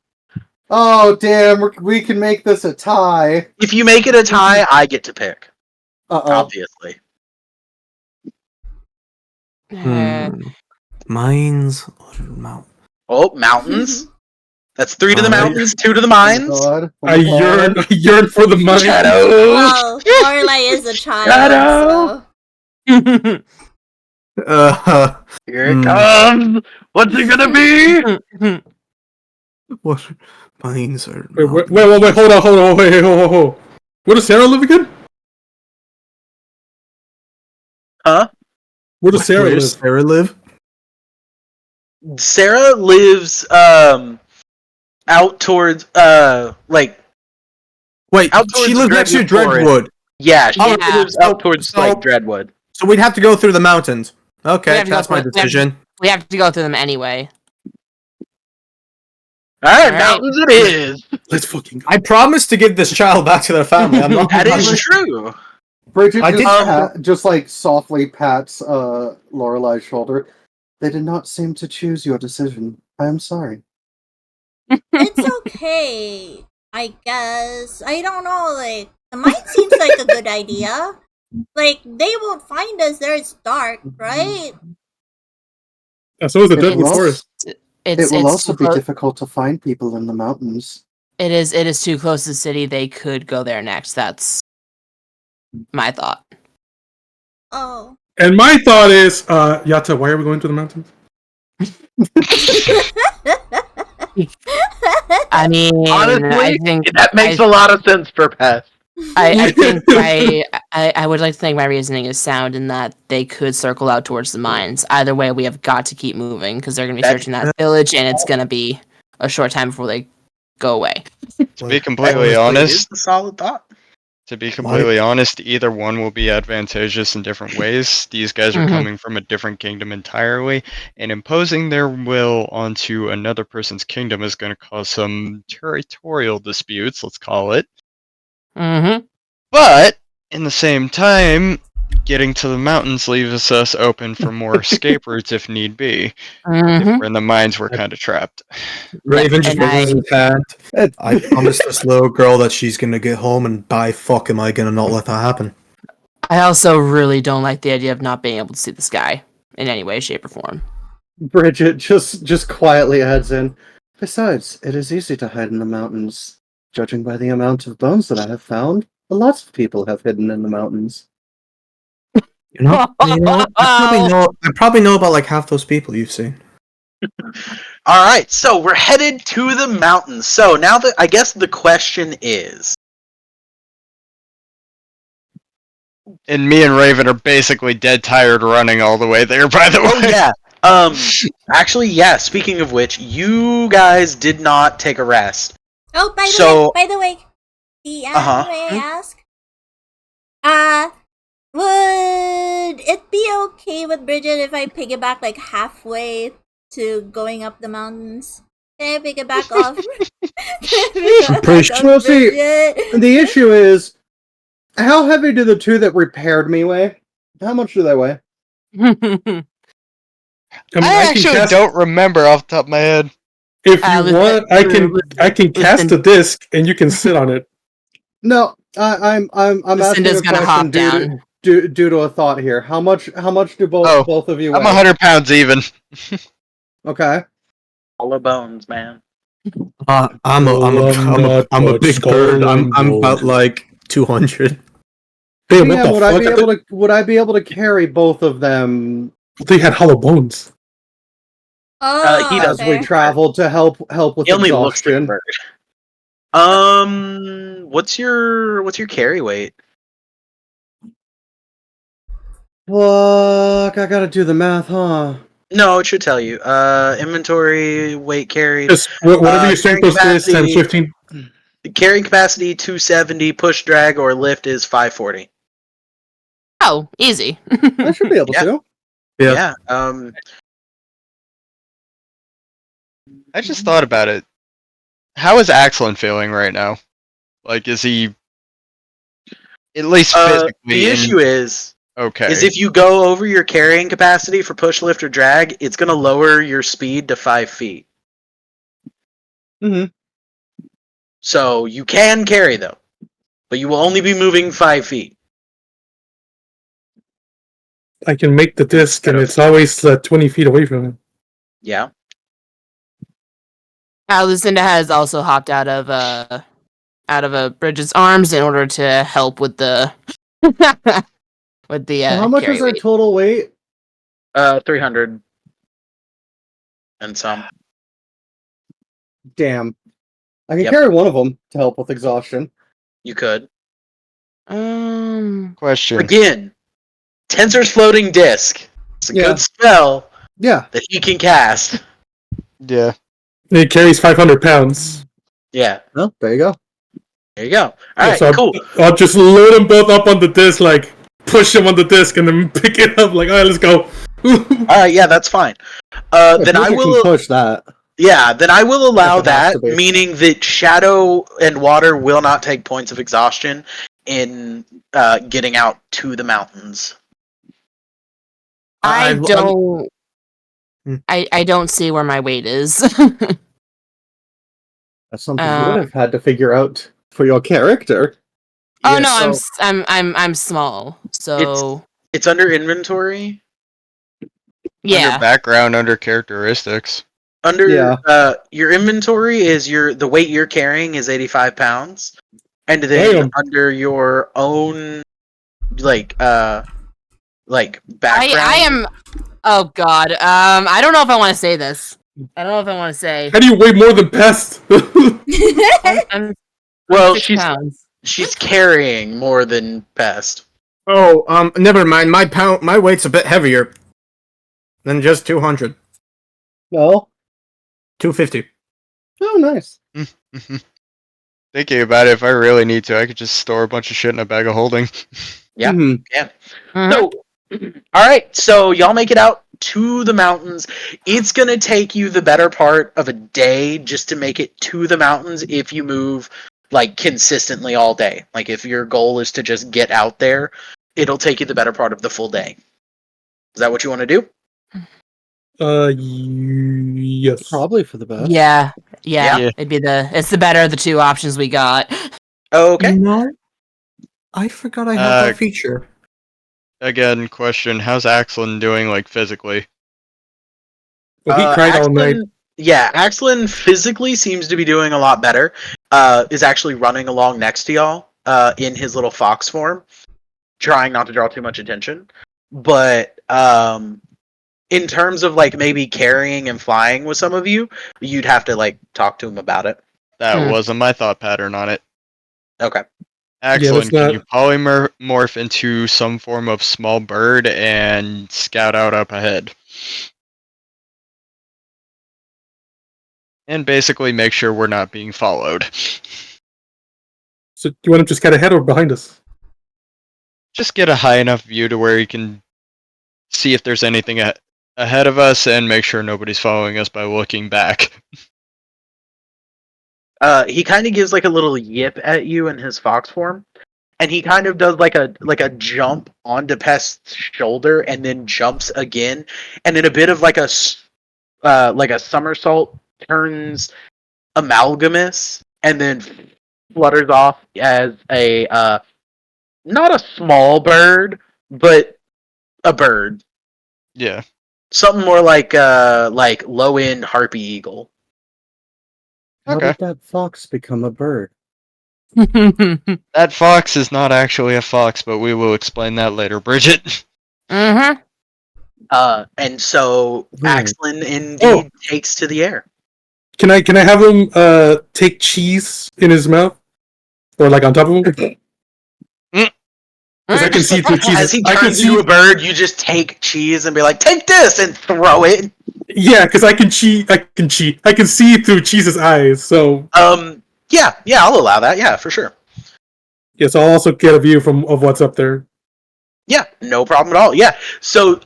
Oh, damn, we can make this a tie. If you make it a tie, I get to pick. Uh-oh. Obviously. Mines or mountains? Oh, mountains. That's 3 to the Alright. mountains, 2 to the Oh mines. my god. Oh I my god. yearn for the money. Shadow. Well, Lorelai is a child, Shadow. so... Here it Hmm. comes. What's it gonna be? What? Mines or Wait, mountains? hold on, wait. Where does Sarah live again? Huh? Where does Sarah Where live? does Sarah live? Sarah lives out towards Wait, Out she towards lives next to Dreadwood Dreadwood. yeah, she Yeah. lives out towards So- Dreadwood. So we'd have to go through the mountains. We Okay, have to go that's my through- we have- decision. We have to go through them anyway. Alright, Alright. mountains it is. Let's fucking go. I promise to give this child back to their family. I'm not. That I'm is just- true. Bridget I just, did- just like softly pats Lorelai's shoulder. They did not seem to choose your decision. I am sorry. It's okay, I guess. I don't know, the mine seems like a good idea. They won't find us there, it's dark, right? So is the It Deadwood will Forest. It's it will it's also too be clo- difficult to find people in the mountains. It is too close to the city. They could go there next. That's my thought. Oh. And my thought is, Yata, why are we going to the mountains? I mean, Honestly, I think that makes a lot of sense for Pest. I think I would like to think my reasoning is sound in that they could circle out towards the mines. Either way, we have got to keep moving because they're going to be searching that village, and it's going to be a short time before they go away. To be completely Honestly, it is honest, a solid thought. either one will be advantageous in different ways. These guys are Mhm. coming from a different kingdom entirely, and imposing their will onto another person's kingdom is going to cause some territorial disputes, let's call it. Mm-hmm. But, in the same time, getting to the mountains leaves us open for more escape routes if need be. If Mm-hmm. we're in the mines, we're kind of trapped. Raven just and raises I- his hand. I promised this little girl that she's gonna get home, and by fuck am I gonna not let that happen? I also really don't like the idea of not being able to see the sky in any way, shape, or form. Bridget just quietly heads in. Besides, it is easy to hide in the mountains. Judging by the amount of bones that I have found, lots of people have hidden in the mountains. You know, I probably know about like half those people you've seen. All right, so we're headed to the mountains. So now that I guess the question is, And me and Raven are basically dead tired running all the way there, by the way. oh yeah, actually yeah. Speaking of which, you guys did not take a rest. Oh, by So- the way, DM, Uh-huh. may I ask? Would it be okay with Bridget if I piggyback like halfway to going up the mountains? Can I piggyback off? I'm pretty sure- Well, see, Bridget? The issue is, how heavy do the two that repaired me weigh? How much do they weigh? I mean, I can actually cast- don't remember off the top of my head. If you Listen, want, I can cast a disc and you can sit on it. No, I'm asking Lucinda's a gonna question hop due down. due to a thought here. How much do both of you I'm weigh? 100 pounds even. Okay. Hollow bones, man. I'm a big bird. I'm about like 200. Hey, what DM, the fuck? would I be able to carry both of them They had hollow bones. Oh, he as does. we travel to help with He only looks like a exhaustion? bird. What's your carry weight? Fuck, I gotta do the math, huh? No, it should tell you. Inventory, weight carried. Just whatever your strength carrying plus is times capacity- 15. Carrying capacity 270, push drag or lift is 540. Oh, easy. I should be able Yeah. to. Yeah. I just thought about it. How is Axelin feeling right now? Like, is he at least physically The issue is okay? if you go over your carrying capacity for push, lift, or drag, it's going to lower your speed to 5 feet. Mhm. So you can carry them, but you will only be moving 5 feet. I can make the disc, and it's always 20 feet away from him. Yeah. Lucinda has also hopped out of Bridget's arms in order to help with the with the So how much carry is their weight. total weight? 300 and some. Damn. I can Yep. carry one of them to help with exhaustion. You could. Question. Again, Tensor's floating disc. It's a Yeah. good spell Yeah. that he can cast. Yeah. It carries 500 pounds. Yeah. Well, there you go. There you go. All right, So cool. I'll just load them both up on the disc, like push them on the disc, and then pick it up. Like, all right, let's go. All right, yeah, that's fine. Then I Bridget will. can push that. Yeah, then I will allow If it has that, to be. meaning that Shadow and Water will not take points of exhaustion in getting out to the mountains. I I'm- don't. Hmm. I don't see where my weight is. That's something you would have had to figure out for your character. Oh Yeah, no, so I'm small. So it's under inventory. yeah. Under background, under characteristics. Under Yeah. your inventory is the weight you're carrying is 85 pounds, and then Damn. under your own like background. I am Oh God. I don't know if I want to say this. I don't know if I want to say. How do you weigh more than Pest? I'm Well, 6 pounds. she's carrying more than Pest. Oh, never mind. My weight's a bit heavier than just 200. Well, 250. oh, nice. Thinking about it, if I really need to, I could just store a bunch of shit in a bag of holding. Yeah. Mhm. Yeah. Mhm. So, all right. So y'all make it out to the mountains. It's gonna take you the better part of a day just to make it to the mountains if you move like consistently all day. Like if your goal is to just get out there, it'll take you the better part of the full day. Is that what you want to do? Yes. Probably for the best. Yeah. Yeah. It's the better of the two options we got. Okay. No, I forgot I had that feature. Again, question: how's Axlin doing, like physically? Well, he cried all night. Yeah, Axlin physically seems to be doing a lot better. Is actually running along next to y'all in his little fox form, trying not to draw too much attention. But in terms of like maybe carrying and flying with some of you, you'd have to like talk to him about it. That wasn't my thought pattern on it. Okay. Axlin, not- can you polymorph into some form of small bird and scout out up ahead? And basically make sure we're not being followed. So you want him to scout ahead or behind us? Just get a high enough view to where you can see if there's anything ahead of us and make sure nobody's following us by looking back. He kind of gives like a little yip at you in his fox form, and he kind of does like a jump onto Pest's shoulder and then jumps again, and in a bit of like a somersault turns amalgamous and then flutters off as a not a small bird, but a bird. Yeah. Something more like low end harpy eagle. How Okay. did that fox become a bird? That fox is not actually a fox, but we will explain that later, Bridget. Mm-hmm. And so Right. Axlin indeed takes to the air. Can I have him take cheese in his mouth, or like on top of him? Because I can see through cheese. As he I can turns see. into a bird, you just take cheese and be like, "Take this," and throw it. Yeah, because I can cheat. I can see through Cheese's eyes. So Yeah, I'll allow that. Yeah, for sure. yes, I'll also get a view of what's up there. Yeah, no problem at all. Yeah. So,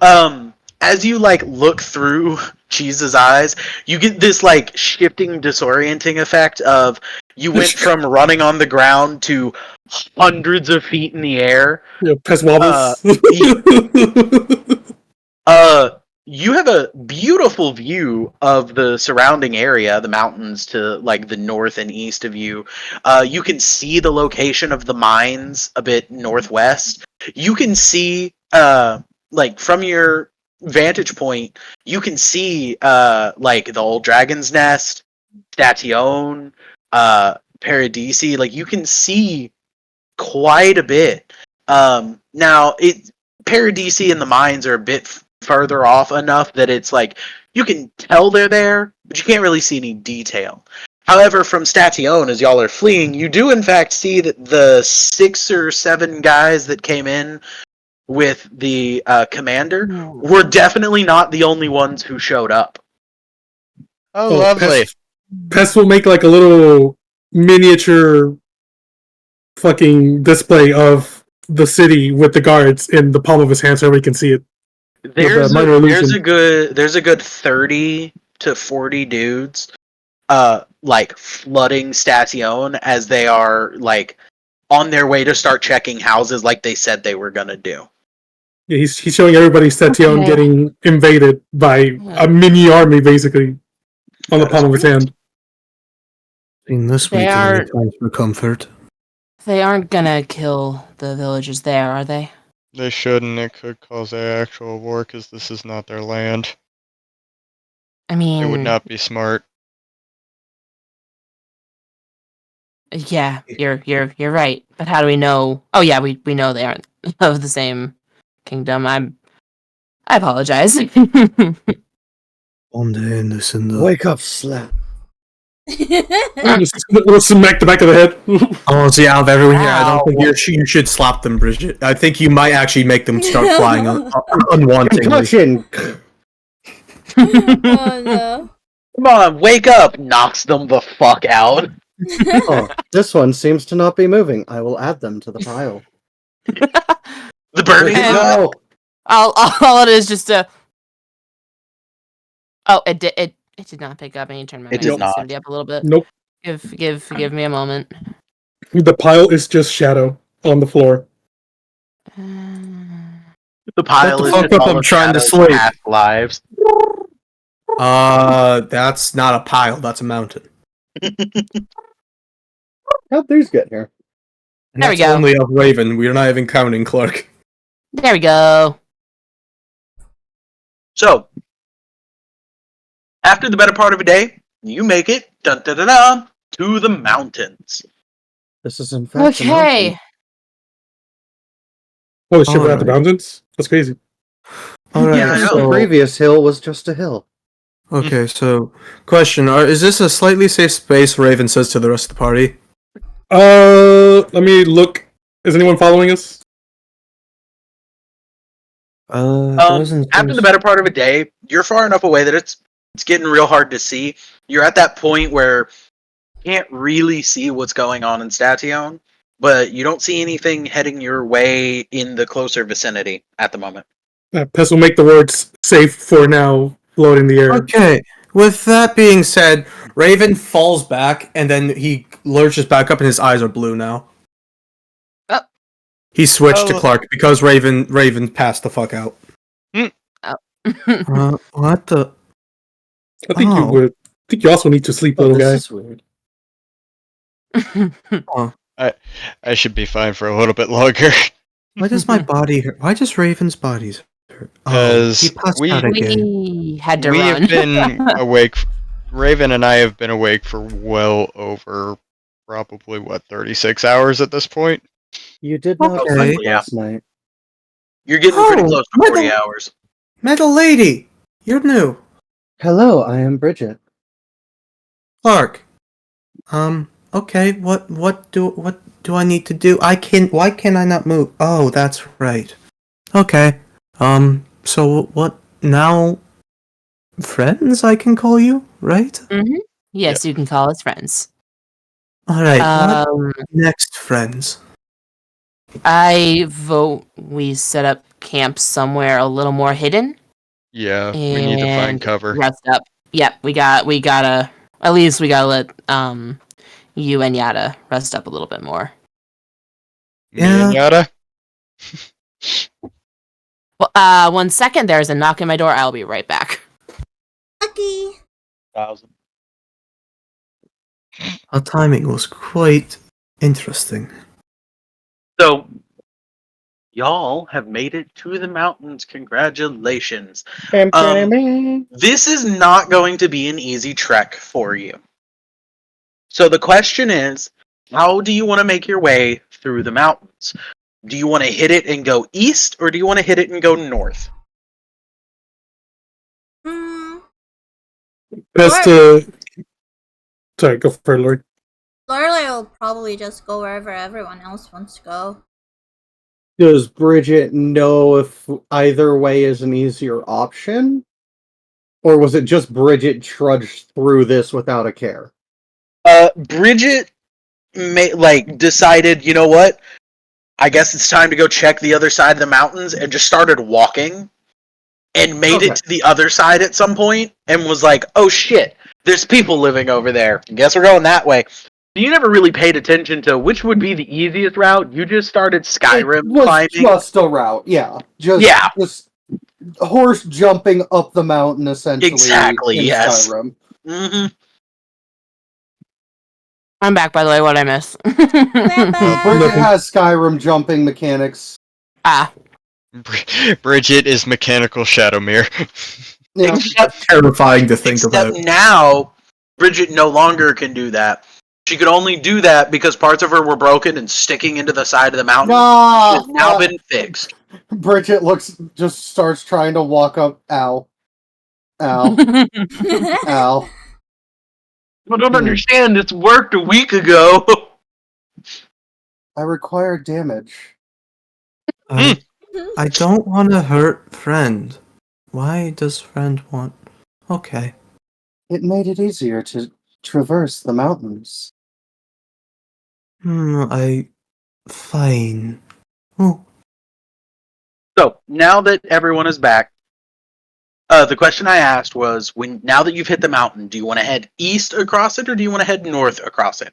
as you like look through Cheese's eyes, you get this like shifting, disorienting effect of you went from running on the ground to hundreds of feet in the air. Yeah, Pest wobbles. You have a beautiful view of the surrounding area, the mountains to like the north and east of you. You can see the location of the mines a bit northwest. You can see, like from your vantage point, you can see like the old dragon's nest, Station, Paradisi. Like you can see quite a bit. Now Paradisi and the mines are a bit further off enough that it's like you can tell they're there, but you can't really see any detail. However, from Station, as y'all are fleeing, you do in fact see that the 6 or 7 guys that came in with the commander were definitely not the only ones who showed up. Oh, lovely. Pest will make like a little miniature fucking display of the city with the guards in the palm of his hand so we can see it. There's minor illusion. a good 30 to 40 dudes like flooding Station as they are like on their way to start checking houses like they said they were gonna do. Yeah, he's showing everybody Station getting invaded by a mini army basically on the palm of his hand. In this They way, too are- many times for comfort. They aren't gonna kill the villagers there, are they? They shouldn't. It could cause an actual war because this is not their land. I It mean, would not be smart. yeah, you're right. But how do we know? Oh yeah, we know they aren't of the same kingdom. I apologize. Wake up, slap. We'll smack the back of the head. Oh, so out of everyone here, I don't think Ow. you should slap them, Bridget. I think you might actually make them start flying unwantingly. Concussion. Oh no. Come on, wake up! Knocks them the fuck out. Oh, this one seems to not be moving. I will add them to the pile. The burning And- one? No. all it is just a. Oh, it did not pick up. I need to turn my It did not. sensitivity up a little bit. Nope. Give me a moment. The pile is just shadow on the floor. The pile Shut the is fuck just up, all I'm of trying to Shadow's sleep. past lives. That's not a pile. That's a mountain. How'd these get here? And There we that's go. only of Raven. We're not even counting Clark. There we go. So, after the better part of a day, you make it to the mountains. This is in fact a mountain. Okay. Holy shit, we're at the Alright. mountains? That's crazy. Alright, Yeah, I know. The previous hill was just a hill. okay, so question: is this a slightly safe space? Raven says to the rest of the party. Let me look. Is anyone following us? After the better part of a day, you're far enough away that it's getting real hard to see. You're at that point where you can't really see what's going on in Station, but you don't see anything heading your way in the closer vicinity at the moment. Pest will make the words safe for now float in the air. Okay, with that being said, Raven falls back and then he lurches back up, and his eyes are blue now. Oh. He switched to Oh. Clark because Raven passed the fuck out. What the? I think you Oh. would. I think you also need to sleep, Oh, little this guy. is weird. I should be fine for a little bit longer. Why does my body hurt? Why does Raven's bodies hurt? Oh, Because he passed we- out again. We had to We run. have been awake. Raven and I have been awake for well over probably 36 hours at this point. You did not Okay. sleep Yeah. last night. You're getting pretty Oh, close to my 40 God. hours. Metal Lady, you're new. Hello, I am Bridget. Clark. Okay. What do I need to do? Why can I not move? Oh, that's right. Okay. So what now? Friends, I can call you, right? Yes, you can call us friends. All right. What Um, next, friends? I vote we set up camp somewhere a little more hidden. Yeah, we need to find and cover. Rest up. Yep, we gotta at least we gotta let you and Yada rest up a little bit more. Me and Yada? Well, 1 second. There's a knock at my door. I'll be right back. Lucky. 1,000. Our timing was quite interesting. So, y'all have made it to the mountains. Congratulations. This is not going to be an easy trek for you. So the question is, how do you want to make your way through the mountains? Do you want to hit it and go east, or do you want to hit it and go north? Best sorry, go for it, Lord. Lorelei will probably just go wherever everyone else wants to go. Does Bridget know if either way is an easier option? Or was it just Bridget trudged through this without a care? Bridget decided, you know what? I guess it's time to go check the other side of the mountains, and just started walking and made Okay. it to the other side at some point and was like, oh shit, there's people living over there. Guess we're going that way. You never really paid attention to which would be the easiest route. You just started Skyrim It was climbing. just a route, yeah. Just horse jumping up the mountain, essentially. Exactly, in yes. Skyrim. Mm-hmm. I'm back, by the way. What I miss? Bye-bye. Bridget has Skyrim jumping mechanics. Ah, Bridget is mechanical Shadowmere. Yeah. That's terrifying to think Except about. now, Bridget no longer can do that. She could only do that because parts of her were broken and sticking into the side of the mountain. No! It's now been fixed. Bridget just starts trying to walk up. Ow. Ow. Ow. I don't understand. It's worked a week ago. I require damage. I don't want to hurt friend. Why does friend want? Okay. It made it easier to traverse the mountains. Fine. Oh, So now that everyone is back, the question I asked was: now that you've hit the mountain, do you want to head east across it, or do you want to head north across it?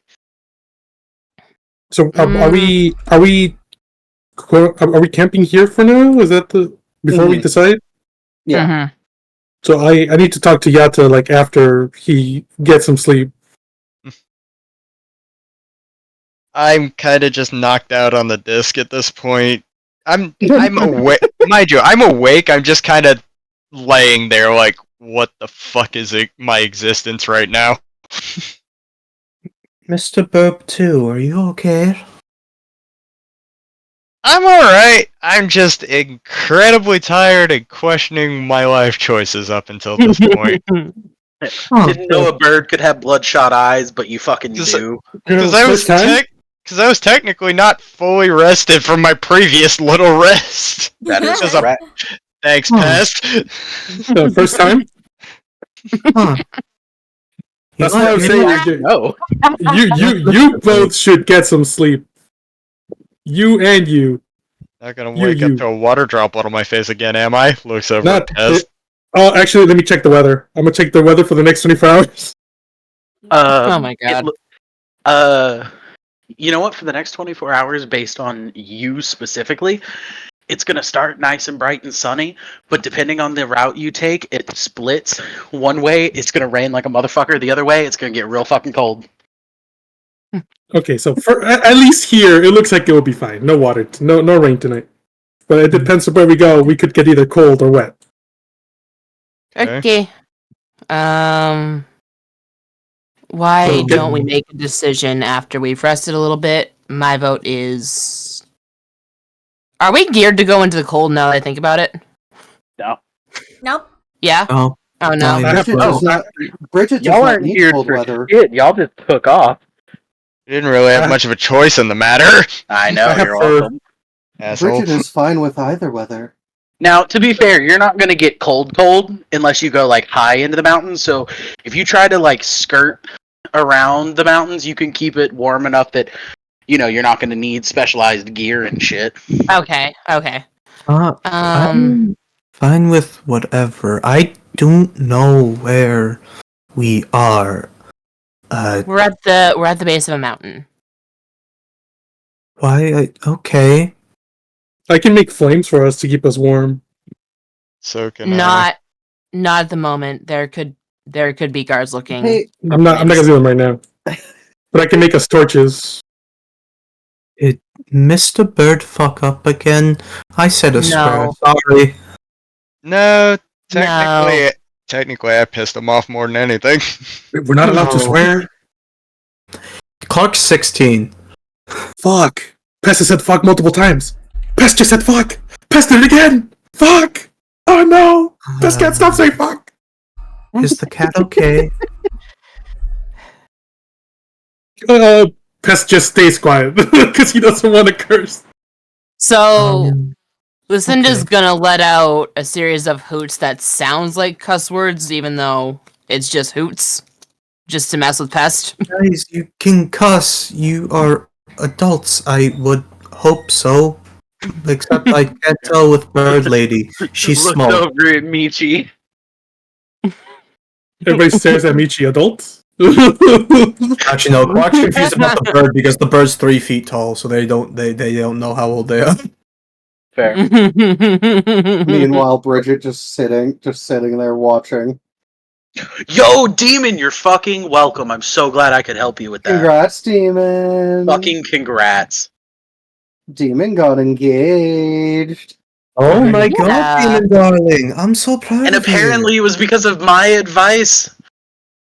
So are we camping here for now? Is that the before we decide? Yeah. Mhm. So I need to talk to Yata like after he gets some sleep. I'm kind of just knocked out on the disc at this point. I'm awake. Mind you, I'm awake. I'm just kind of laying there like, what the fuck is my existence right now? Mr. Burp 2, are you okay? I'm alright. I'm just incredibly tired and questioning my life choices up until this point. Didn't know a bird could have bloodshot eyes, but you fucking do. Because First time? I was technically not fully rested from my previous little rest. That is Just a- correct. Thanks, Huh. Pest. First time? Huh. That's why I'm saying No. you both should get some sleep. You and you. Not gonna wake up to a water droplet on my face again, am I? Looks over Not at Pest. Oh, actually, let me check the weather. I'm gonna check the weather for the next 24 hours. Oh my god. You know what? For the next 24 hours, based on you specifically, it's gonna start nice and bright and sunny. But depending on the route you take, it splits. One way, it's gonna rain like a motherfucker. The other way, it's gonna get real fucking cold. Okay, so at least here, it looks like it will be fine. No water, no rain tonight. But it depends on where we go. We could get either cold or wet. Okay. Why Okay. don't we make a decision after we've rested a little bit? My vote is. Are we geared to go into the cold now that I think about it? No. Nope. Yeah? Oh, Oh no. I have- Bridget does not. Bridget does not need cold weather. shit. Y'all just took off. You didn't really have much of a choice in the matter. I know. I have You're fur. welcome. Asshole. Bridget is fine with either weather. Now, to be fair, you're not gonna get cold unless you go like high into the mountains. So if you try to like skirt around the mountains, you can keep it warm enough that you're not gonna need specialized gear and shit. Okay. I'm fine with whatever. I don't know where we are. We're at the base of a mountain. Okay. I can make flames for us to keep us warm. So can I. Not at the moment. There could be guards looking. Hey, I'm not gonna do them right now. But I can make us torches. Did Mr. Bird fuck up again? I said a swear. No. Sorry. No, technically I pissed him off more than anything. We're not allowed to No. swear. Clark's 16. Fuck. Pest has said fuck multiple times. Pest just said fuck. Pest did it again. Fuck. Oh no. Pest can't stop saying fuck. Is the cat okay? Pest just stays quiet because he doesn't want to curse. So Um, Lucinda's okay. gonna let out a series of hoots that sounds like cuss words, even though it's just hoots, just to mess with Pest. Guys, you can cuss. You are adults. I would hope so. Except I can't tell with Bird Lady. She's Looked small. over at Michi. Everybody stares at Michi. Adults. Actually, no. Clark's confused about the bird because the bird's 3 feet tall, so they don't know how old they are. Fair. meanwhile, Bridget just sitting there watching. Yo, Demon, you're fucking welcome. I'm so glad I could help you with that. Congrats, Demon. Fucking congrats. Demon got engaged. Oh my Yeah. god, Demon darling. I'm so proud And of you. apparently it was because of my advice.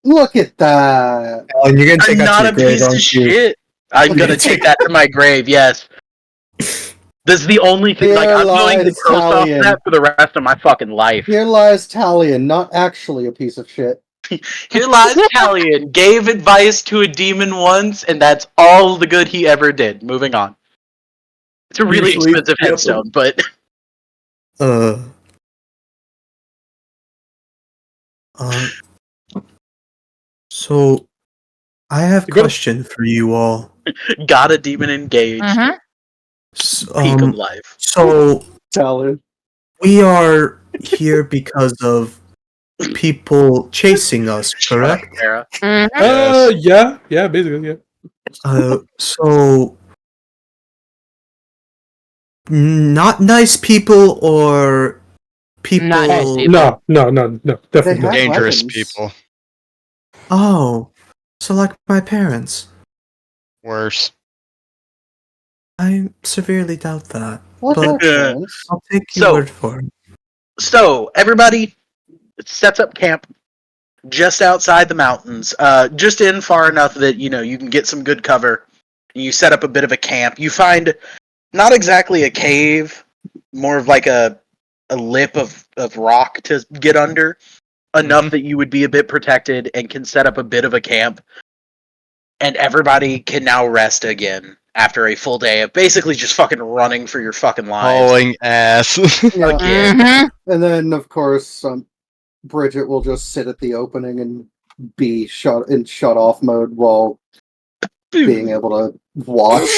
Look at that. Oh, and you're gonna I'm take that not to a your grave, piece of aren't you? shit. I'm gonna take that to my grave. Yes. This is the only thing. Like, Here I'm going to lies post off Talion. that for the rest of my fucking life. Here lies Talion, not actually a piece of shit. Here lies Talion. Gave advice to a demon once, and that's all the good he ever did. Moving on. It's a really Usually- expensive headstone, but Uh. So, I have a You go. question for you all. got a demon engaged. Mhm. S- Peak of life. So Talion. we are here because of people chasing us, correct? Sarah. Mhm. Yeah, basically, yeah. So not nice people or people. Not nice people. No, They definitely have not. Dangerous weapons. people. Oh, so like my parents. Worse. I severely doubt that. What's But our chance? I'll take your So- word for it. So everybody sets up camp just outside the mountains, just in far enough that you can get some good cover. You set up a bit of a camp. You find not exactly a cave, more of like a lip of rock to get under, enough that you would be a bit protected and can set up a bit of a camp. And everybody can now rest again after a full day of basically just fucking running for your fucking lives. Hauling ass. Yeah. Again. Mhm. And then, of course, Bridget will just sit at the opening and be shut off mode while being able to watch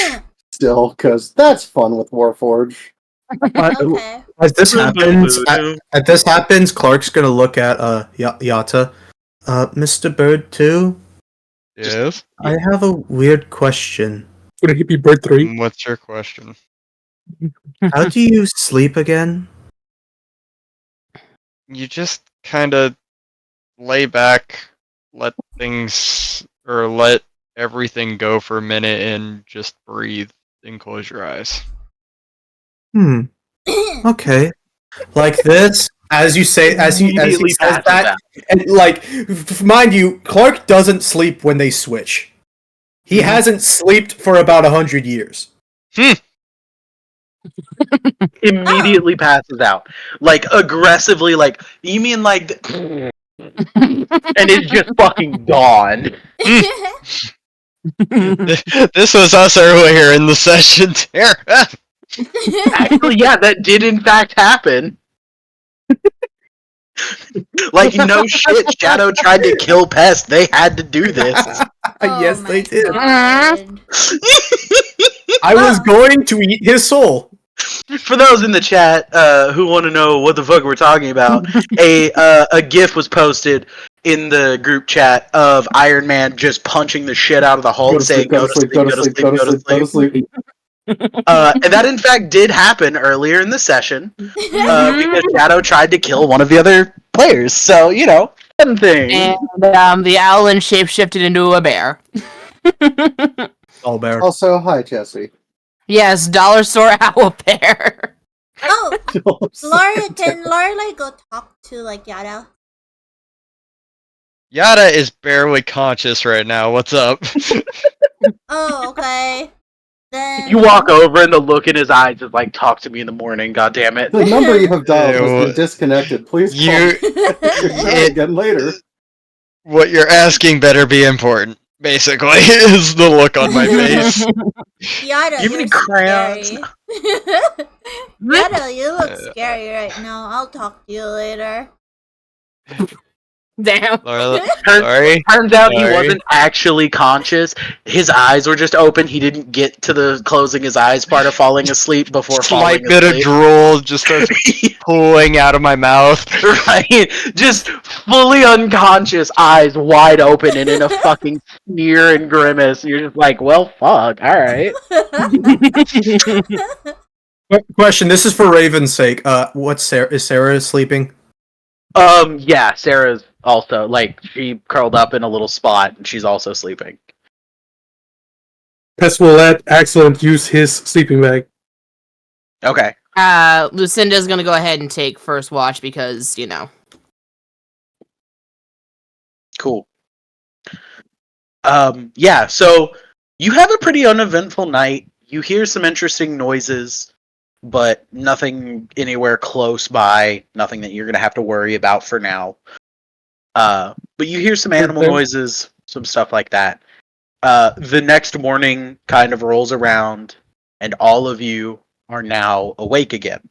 still, because that's fun with Warforge. Okay. As this happens, Clark's gonna look at Yata. Mr. Bird too. Yes. I have a weird question. Would it be bird 3? What's your question? How do you sleep again? You just kind of lay back, let everything go for a minute, and just breathe and close your eyes. Okay. Like this, as he Immediately says passes that, out. and like, mind you, Clark doesn't sleep when they switch. He hasn't slept for about 100 years. Immediately passes out. Like, aggressively, like, you mean like, and it's just fucking gone. This was us earlier in the session, Tara. Actually, yeah, that did in fact happen. Like, no shit, Shadow tried to kill Pest. They had to do this. Yes, they did. God. I was going to eat his soul. For those in the chat who want to know what the fuck we're talking about, a GIF was posted in the group chat of Iron Man just punching the shit out of the Hulk, saying, "Go to sleep, go to sleep, go to sleep." And that in fact did happen earlier in the session because Shadow tried to kill one of the other players. So fun thing. And the owl shapeshifted into a bear. All bear. Also, hi, Jesse. Yes, dollar store owl bear. Oh, Laura, can Laura go talk to Yada? Yada is barely conscious right now. What's up? Oh, okay. Then You walk over and the look in his eyes is like, "Talk to me in the morning, God damn it." The number you have dialed has Ew. been disconnected. Please call You, again later. what you're asking better be important. Basically, is the look on my face. Yada, You have any you're crayons? scary. Yada, you look scary right now. I'll talk to you later. Damn. Laura, sorry. Turns out he Sorry. wasn't actually conscious. His eyes were just open. He didn't get to the closing his eyes part of falling asleep before Slight falling bit of asleep. drool just starts pooling out of my mouth. Right? Just fully unconscious, eyes wide open and in a fucking sneer and grimace. You're just like, well, fuck, alright. Question. This is for Raven's sake. What's Sarah? Is Sarah sleeping? Yeah, Sarah's also, she curled up in a little spot and she's also sleeping. Pest will let Excellent use his sleeping bag. Okay. Lucinda's gonna go ahead and take first watch because, Cool. Yeah, so you have a pretty uneventful night. You hear some interesting noises, but nothing anywhere close by. Nothing that you're gonna have to worry about for now. But you hear some animal Okay. noises, some stuff like that. The next morning kind of rolls around, and all of you are now awake again.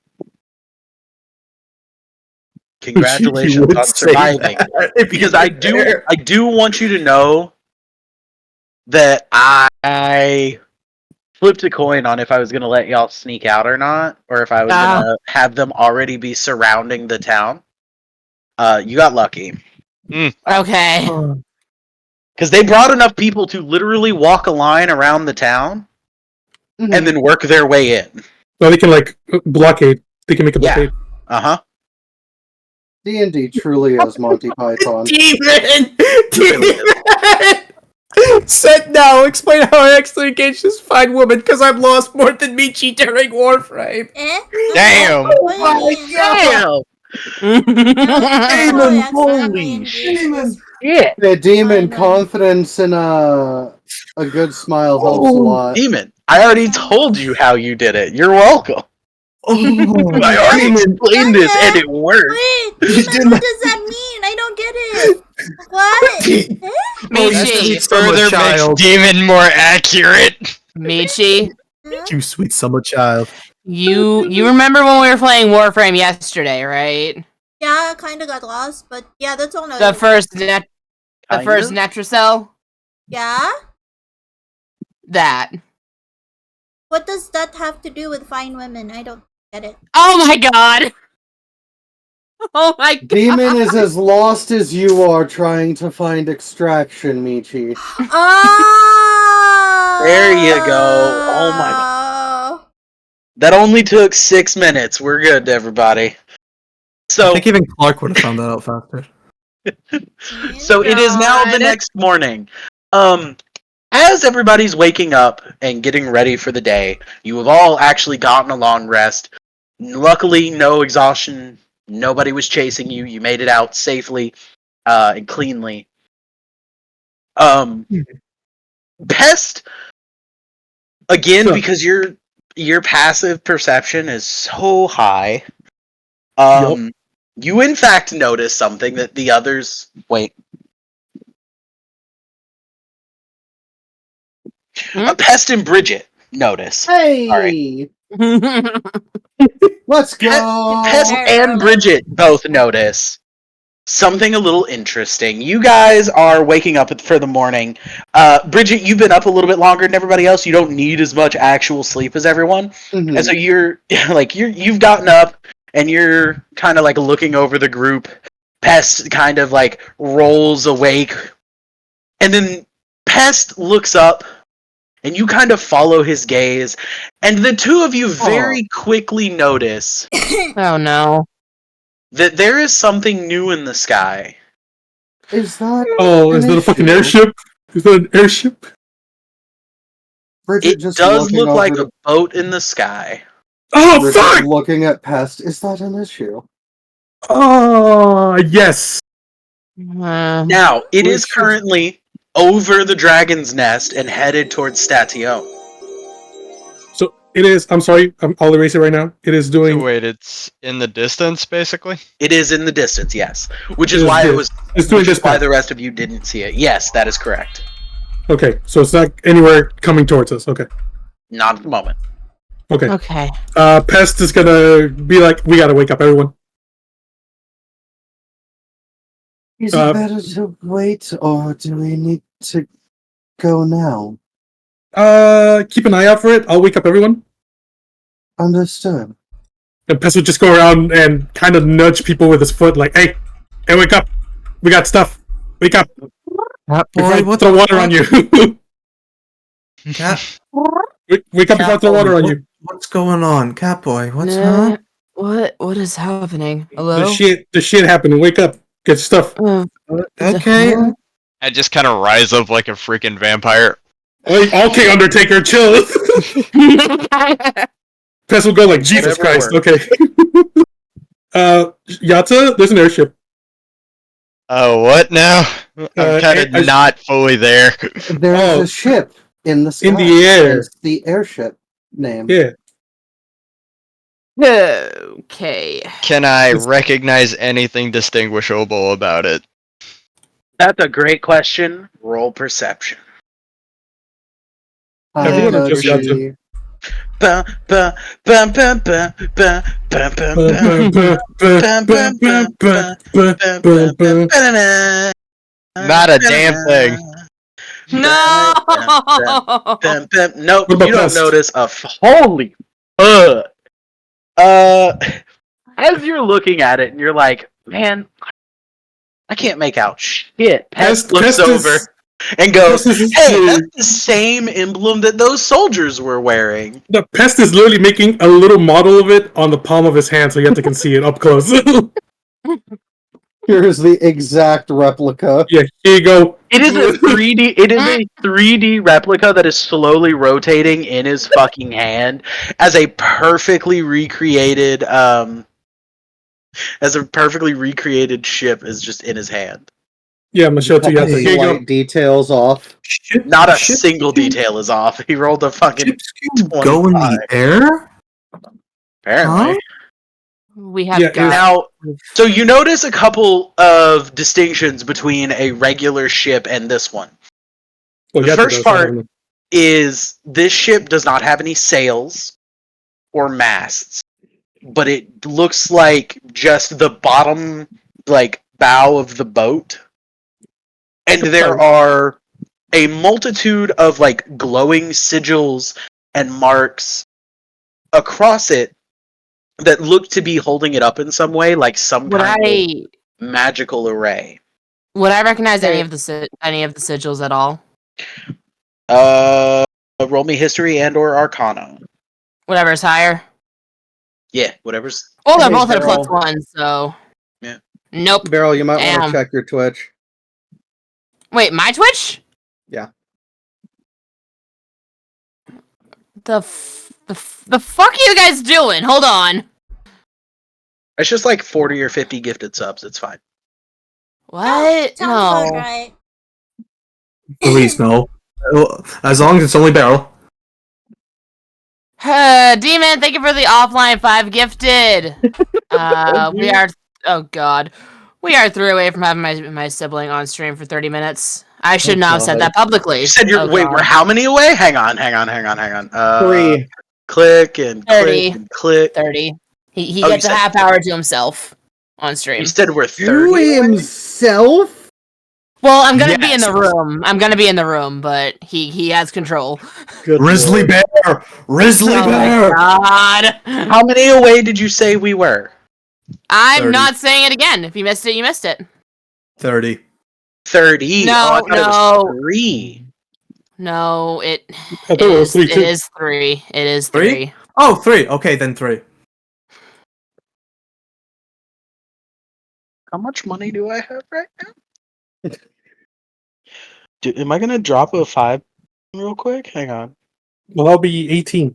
You Congratulations would on say surviving. that if you Because were I do there. I do want you to know that I flipped a coin on if I was gonna let y'all sneak out or not, or if I was gonna have them already be surrounding the town. You got lucky. Okay. Because they brought enough people to literally walk a line around the town and then work their way in. No, they can like blockade. They can make a Yeah. blockade. Uh-huh. D&D truly is Monty Python. Demon! Really Demon! Sit now, explain how I actually engaged this fine woman because I've lost more than Michi during Warframe. Eh? Damn. What do you mean? Damn! Demon, accidentally holy engaged this Shit! The demon Fine, confidence and a good smile helps a lot. Demon, I already told you how you did it. You're welcome. Oh, I already demon. explained it and it worked. Wait, demon, what does that mean? I don't get it. What? Eh? Oh, you Michi. sweet summer Further makes child. demon more accurate. Michi, Huh? You sweet summer child. you remember when we were playing Warframe yesterday, right? Yeah, I kind of got lost, but yeah, that's all. The first Netracell? Yeah? That. What does that have to do with fine women? I don't get it. Oh my god! Oh my god! Demon is as lost as you are trying to find extraction, Michi. Oh! There you go. Oh my god. That only took 6 minutes. We're good, everybody. I So, think even Clark would have found that out faster. so it is now the God. next morning. As everybody's waking up and getting ready for the day, you have all actually gotten a long rest. Luckily, no exhaustion. Nobody was chasing you. You made it out safely and cleanly. Pest, again, Sure. because your passive perception is so high. You in fact notice something that the others wait. Pest and Bridget notice. Hey! Let's go! Pest and Bridget both notice something a little interesting. You guys are waking up for the morning. Bridget, you've been up a little bit longer than everybody else. You don't need as much actual sleep as everyone, and so you're you've gotten up and you're kind of like looking over the group. Pest kind of like rolls awake, and then Pest looks up. And you kind of follow his gaze, and the two of you very quickly notice Oh no. that there is something new in the sky. Is that Oh, is that a fucking airship? Is that an airship? Bridget It just does looking look over like to- a boat in the sky. Oh, Bridget fuck! looking at Pest. Is that an issue? Oh, yes. Now, it is currently over the dragon's nest and headed towards Statio. So it is. I'm sorry. I'll erase it right now. It is So doing. wait, it's in the distance, basically? It is in the distance, yes. Which is It is why this. it was. It's doing Which this is why path. the rest of you didn't see it. Yes, that is correct. Okay, so it's not anywhere coming towards us. Okay. Not at the moment. Okay. Okay. Pest is gonna be like, we gotta wake up, everyone. Is it better to wait, or do we need to go now? Keep an eye out for it. I'll wake up everyone. Understood. And Pest will just go around and kind of nudge people with his foot, like, hey, wake up. We got stuff. Wake up. Cat Before boy, I what throw the water on you. Cat, Wake up before I throw water on you. what's going on? Cat boy, what's up? What is happening? Hello? The shit happened. Wake up. Get stuff. Okay. I just kind of rise up like a freaking vampire. Okay, Undertaker, chill. Pest will go like, Jesus Whatever Christ. Okay. Yata, there's an airship. Oh, what now? I'm kind of not fully there. There's a ship in the sky. In the air. It's the airship name. Yeah. Okay. Can I recognize anything distinguishable about it? That's a great question. Roll perception. Everyone Let's just got to- see. Ba, ba, ba, ba, ba, ba, ba, ba, ba. Not a damn thing. No. Nope, What about you don't pest? notice a holy fuck. As you're looking at it and you're like, man, I can't make out shit. Pest looks over and goes, hey, that's the same emblem that those soldiers were wearing. The pest is literally making a little model of it on the palm of his hand, so you have to see it up close. Here's the exact replica. Yeah, here you go. It is a 3D. It is a 3D replica that is slowly rotating in his fucking hand as a perfectly recreated ship is just in his hand. Yeah, I'm gonna show it to you. The Here you go. slight details off. Not a single detail is off. He rolled a fucking Ships can go in the 25. air? Apparently. Huh? We have Yeah, got. Now, so you notice a couple of distinctions between a regular ship and this one. Well, The yeah, first it does. part is this ship does not have any sails or masts, but it looks like just the bottom, like, bow of the boat. And there are a multitude of, like, glowing sigils and marks across it that look to be holding it up in some way, like some Would kind I of magical array. recognize any of the sigils at all? Roll me history and or arcana. Whatever's higher. Yeah, whatever's. Oh, they're Hey, both at a Beryl. +1, so. Yeah. Nope. Beryl, you might want Damn. to check your Twitch. Wait, my Twitch? Yeah. The fuck are you guys doing? Hold on. It's just like 40 or 50 gifted subs. It's fine. What? Sounds about No. right. Please, no. As long as it's only Beryl. Demon, thank you for the offline 5 gifted. We are. Oh god. We are 3 away from having my sibling on stream for 30 minutes. I should not have said that publicly. You said you're. Oh, wait, God. we're how many away? Hang on. 3. Click and 30. click and click. 30. He Oh, you gets a said- half hour to himself on stream. You said we're To 30 away? himself? Well, I'm gonna be in Yes. the room. I'm gonna be in the room, but he has control. Good Grizzly lord. Bear! Grizzly Oh my Bear! god. How many away did you say we were? I'm 30. not saying it again. If you missed it, you missed it. 30. 30. No, I thought it was no. 3. No, I thought it was 3 it too. is 3. It is 3? 3. Oh, 3. Okay, then 3. How much money do I have right now? Am I gonna drop a 5 real quick? Hang on. Well, I'll be 18.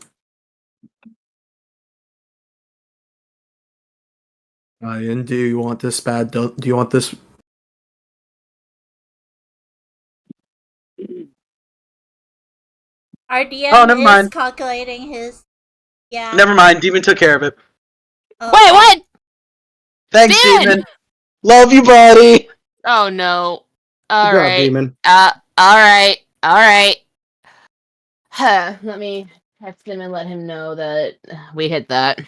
Ryan, do you want this bad? Do you want this? Our DM Oh, never is mind. calculating his. Yeah. Never mind. Demon took care of it. Oh. Wait, what? Thanks, Demon! Demon. Love you, buddy. Oh no. Good job, Alright. Demon. Alright. Let me text him and let him know that we hit that.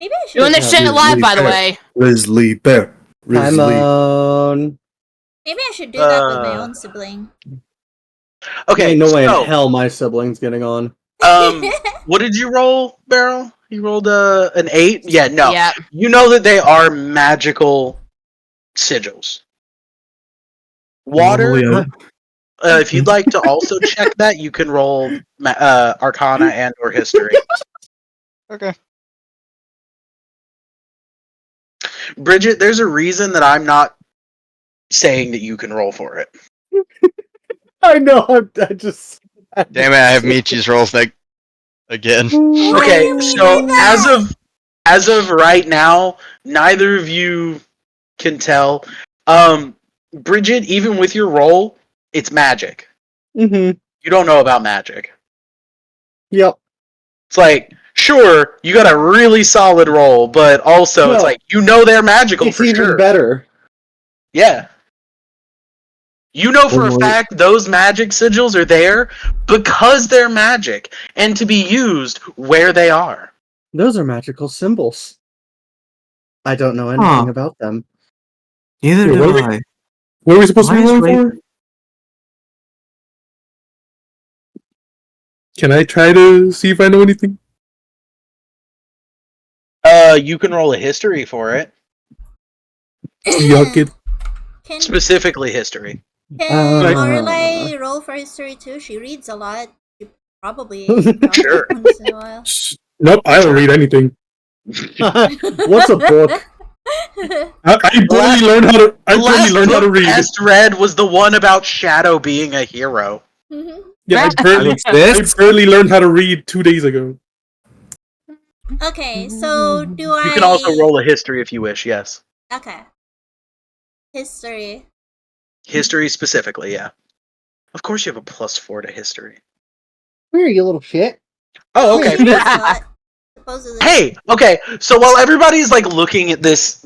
Maybe I should. Doing this Yeah, shit live, Grizzly by the Bear. way. Grizzly Bear. I'm Grizzly. Maybe I should do that with my own sibling. Okay, Ain't no way so, in hell my sibling's getting on. what did you roll, Beryl? You rolled an 8? Yeah, no. Yeah. You know that they are magical sigils. Water, Normally, if you'd like to also check that, you can roll Arcana and or History. Okay. Bridget, there's a reason that I'm not saying that you can roll for it. I know, I just... Damn it, I have Michi's rolls again. Okay, Why so do that? as of right now, neither of you can tell. Bridget, even with your roll, it's magic. Mm-hmm. You don't know about magic. Yep. It's like, sure, you got a really solid roll, but also it's No. like, you know they're magical It's for even sure. better. Yeah. You know for a Well, fact those magic sigils are there because they're magic and to be used where they are. those are magical symbols. I don't know anything Huh. about them. Neither Yeah, do what are I. What are we supposed to be Why is rolling Ray- for? Can I try to see if I know anything? You can roll a history for it. Yuck it. Can Specifically history. Right. Lorelai roll for history too? She reads a lot. She probably know Sure. once in a while. Nope, I don't read anything. What's a book? I barely learned how to. I The barely last learned how to book read. Best read was the one about Shadow being a hero. Yeah, That I exists? barely learned how to read 2 days ago. Okay, so do You I? can also roll a history if you wish. Yes, Okay. History. history specifically. Yeah. Of course, you have a +4 to history. Where are you, little shit? Oh, okay. She reads a lot. Supposedly. Hey, okay. So while everybody's like looking at this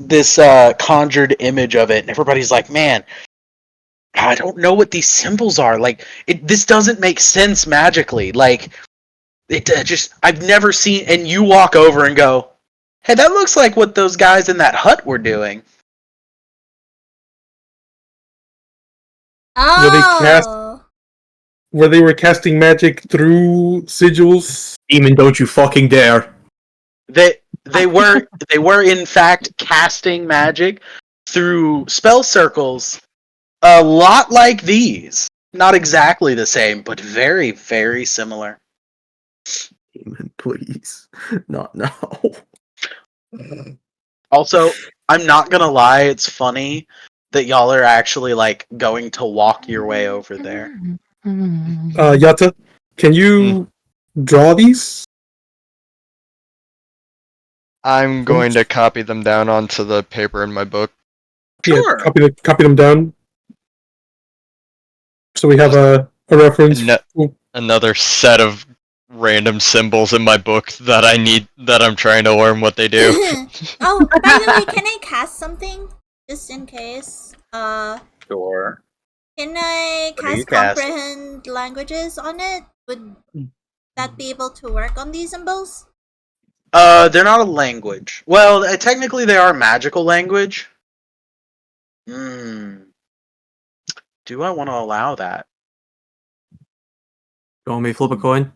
conjured image of it, and everybody's like, "Man, I don't know what these symbols are. Like, this doesn't make sense magically. Like, it just I've never seen." And you walk over and go, "Hey, that looks like what those guys in that hut were doing." Where they cast- Oh. Where they were casting magic through sigils. Demon, don't you fucking dare. They were in fact casting magic through spell circles, a lot like these. Not exactly the same, but very very similar. Demon, please. Not now. Also, I'm not gonna lie, it's funny that y'all are actually like going to walk your way over there. Yata, can you draw these? I'm going to copy them down onto the paper in my book. Sure. Yeah, copy them down. So we have a reference. Another set of random symbols in my book that I'm trying to learn what they do. Oh, by the way, can I cast something? Just in case. Sure. Can I What do you cast cast? comprehend languages on it? Would that be able to work on these symbols? They're not a language. Well, technically they are a magical language. Hmm. Do I want to allow that? You want me to flip a coin?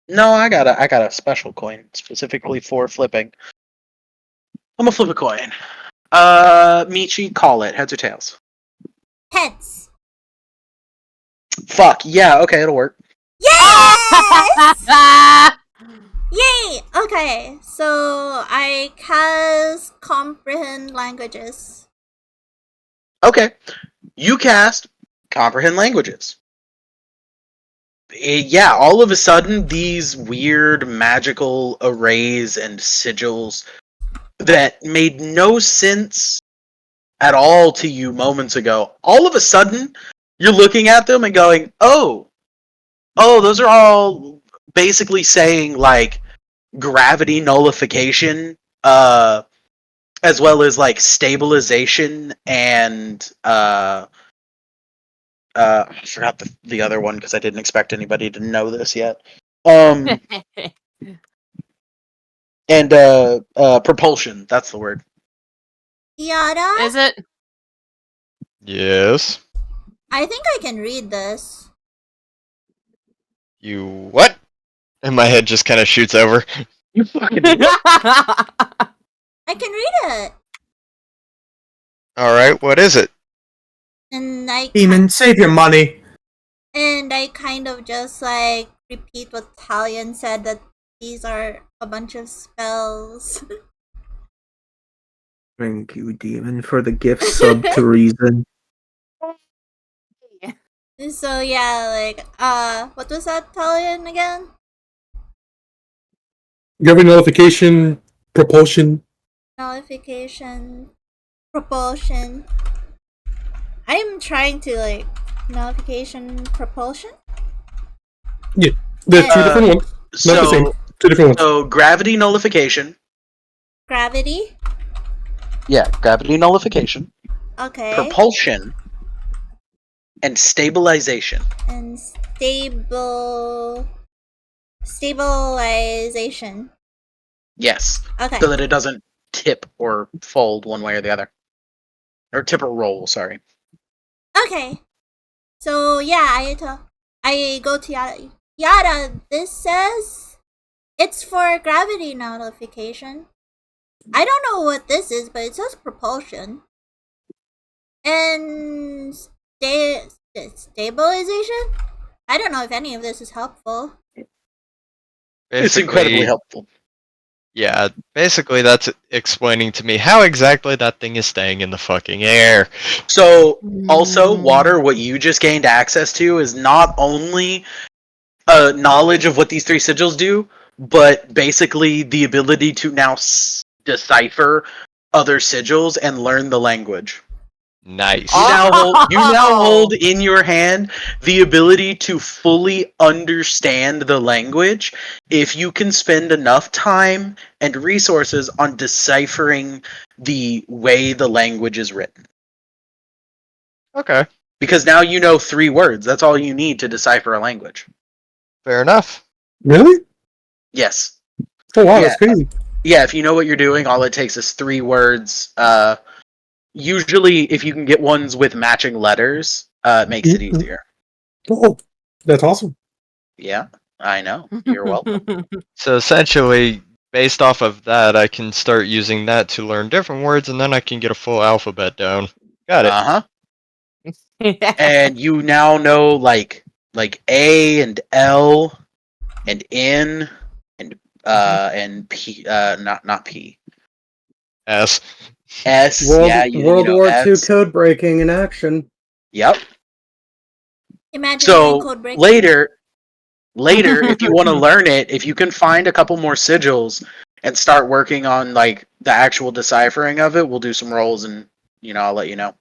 No, I got a special coin specifically for flipping. I'm gonna flip a coin. Michi, call it. Heads or tails? Heads. Fuck, yeah, okay, it'll work. Yes! Yay! Okay, so I cast comprehend languages. Okay. You cast comprehend languages. Yeah, all of a sudden, these weird magical arrays and sigils that made no sense at all to you moments ago, all of a sudden, you're looking at them and going, oh, those are all basically saying, like, gravity nullification, as well as, like, stabilization and, I forgot the other one because I didn't expect anybody to know this yet. And propulsion. That's the word. Yada? Is it? Yes. I think I can read this. You what? And my head just kind of shoots over. You fucking. I can read it. All right, what is it? And I Demon, save your money. And I kind of just like repeat what Talion said, that these are a bunch of spells. Thank you, Demon, for the gift sub to reason. So yeah, like what was that, Talion, again? Gravity nullification, propulsion. Nullification, propulsion. I'm trying to like nullification propulsion. There's two different ones. Not the same. So, Two different ones. so gravity nullification. Gravity. Yeah, gravity nullification. Okay. Propulsion. And stabilization. And stabilization. Yes. Okay. So that it doesn't tip or fold one way or the other. Or tip or roll, sorry. Okay. So yeah, I go to Yada. Yada, this says it's for gravity nullification. I don't know what this is, but it says propulsion. And stabilization? I don't know if any of this is helpful. It's incredibly helpful. Yeah, basically that's explaining to me how exactly that thing is staying in the fucking air. So, also, Water, what you just gained access to is not only knowledge of what these three sigils do, but basically the ability to now decipher other sigils and learn the language. Nice. You now hold in your hand the ability to fully understand the language if you can spend enough time and resources on deciphering the way the language is written. Okay, Because now you know 3 words. That's all you need to decipher a language. fair enough. Really? Yes. Oh wow, Yeah. that's crazy. Yeah, if you know what you're doing, all it takes is 3 words. Usually, if you can get ones with matching letters, it makes it easier. Oh, that's awesome. Yeah, I know. You're welcome. So essentially, based off of that, I can start using that to learn different words, and then I can get a full alphabet down. Got it. Uh-huh. And you now know like A and L and N and P not P. S. S. World You World know, War II S. code breaking in action. Yep. Imagine So doing code breaking. later, if you want to learn it, if you can find a couple more sigils and start working on like the actual deciphering of it, we'll do some rolls and I'll let you know.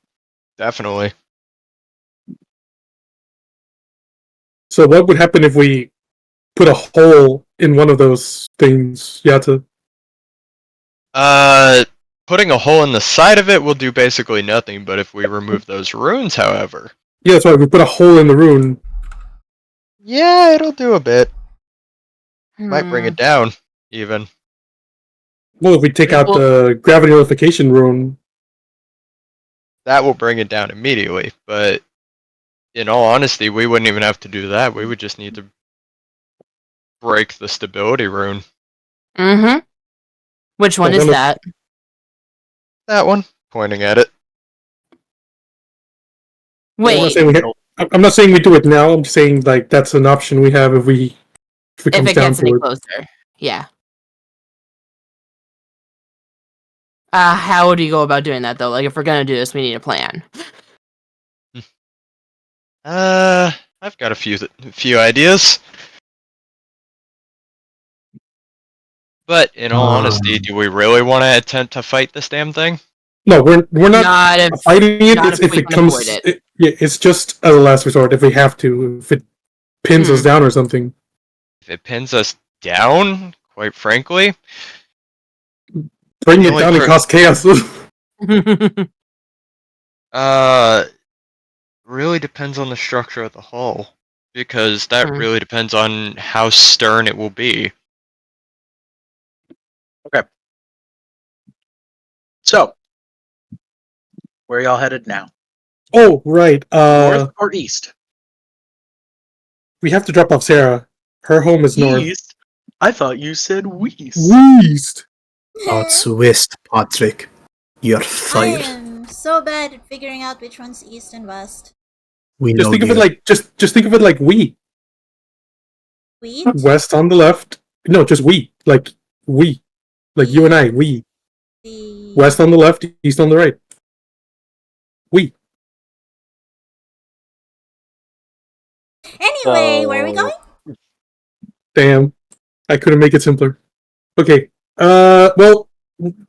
Definitely. So what would happen if we put a hole in one of those things, Yata? Putting a hole in the side of it will do basically nothing, but if we remove those runes, however... Yeah, that's right. We put a hole in the rune. Yeah, it'll do a bit. Might bring it down, even. Well, if we take out the gravity nullification rune. That will bring it down immediately, but in all honesty, we wouldn't even have to do that. We would just need to break the stability rune. Mm-hmm. Which one is that? That one. Pointing at it. Wait. I'm not saying we do it now. I'm saying like that's an option we have if it comes if it down gets to any it. closer. Yeah. How would you go about doing that though? Like, if we're gonna do this, we need a plan. I've got a few ideas. But in all honesty, do we really want to attempt to fight this damn thing? No, we're not fighting it. Not It's if if we it can comes. avoid it. Yeah, it's just as a last resort if we have to. If it pins us down or something. If it pins us down, quite frankly, bring it down and cause chaos. Really depends on the structure of the hull, because that really depends on how stern it will be. Okay. So, where are y'all headed now? Oh, right. North or east? We have to drop off Sarah. Her home is north. East? I thought you said west. West. That's west, Patrick. You're I fired. am so bad at figuring out which one's east and west. We Just know think of you. it like just think of it like we. Wheat? West on the left. No, just we. Like we. Like you and I. We. West on the left, east on the right. We. Anyway, where are we going? Damn. I couldn't make it simpler. Okay. Well,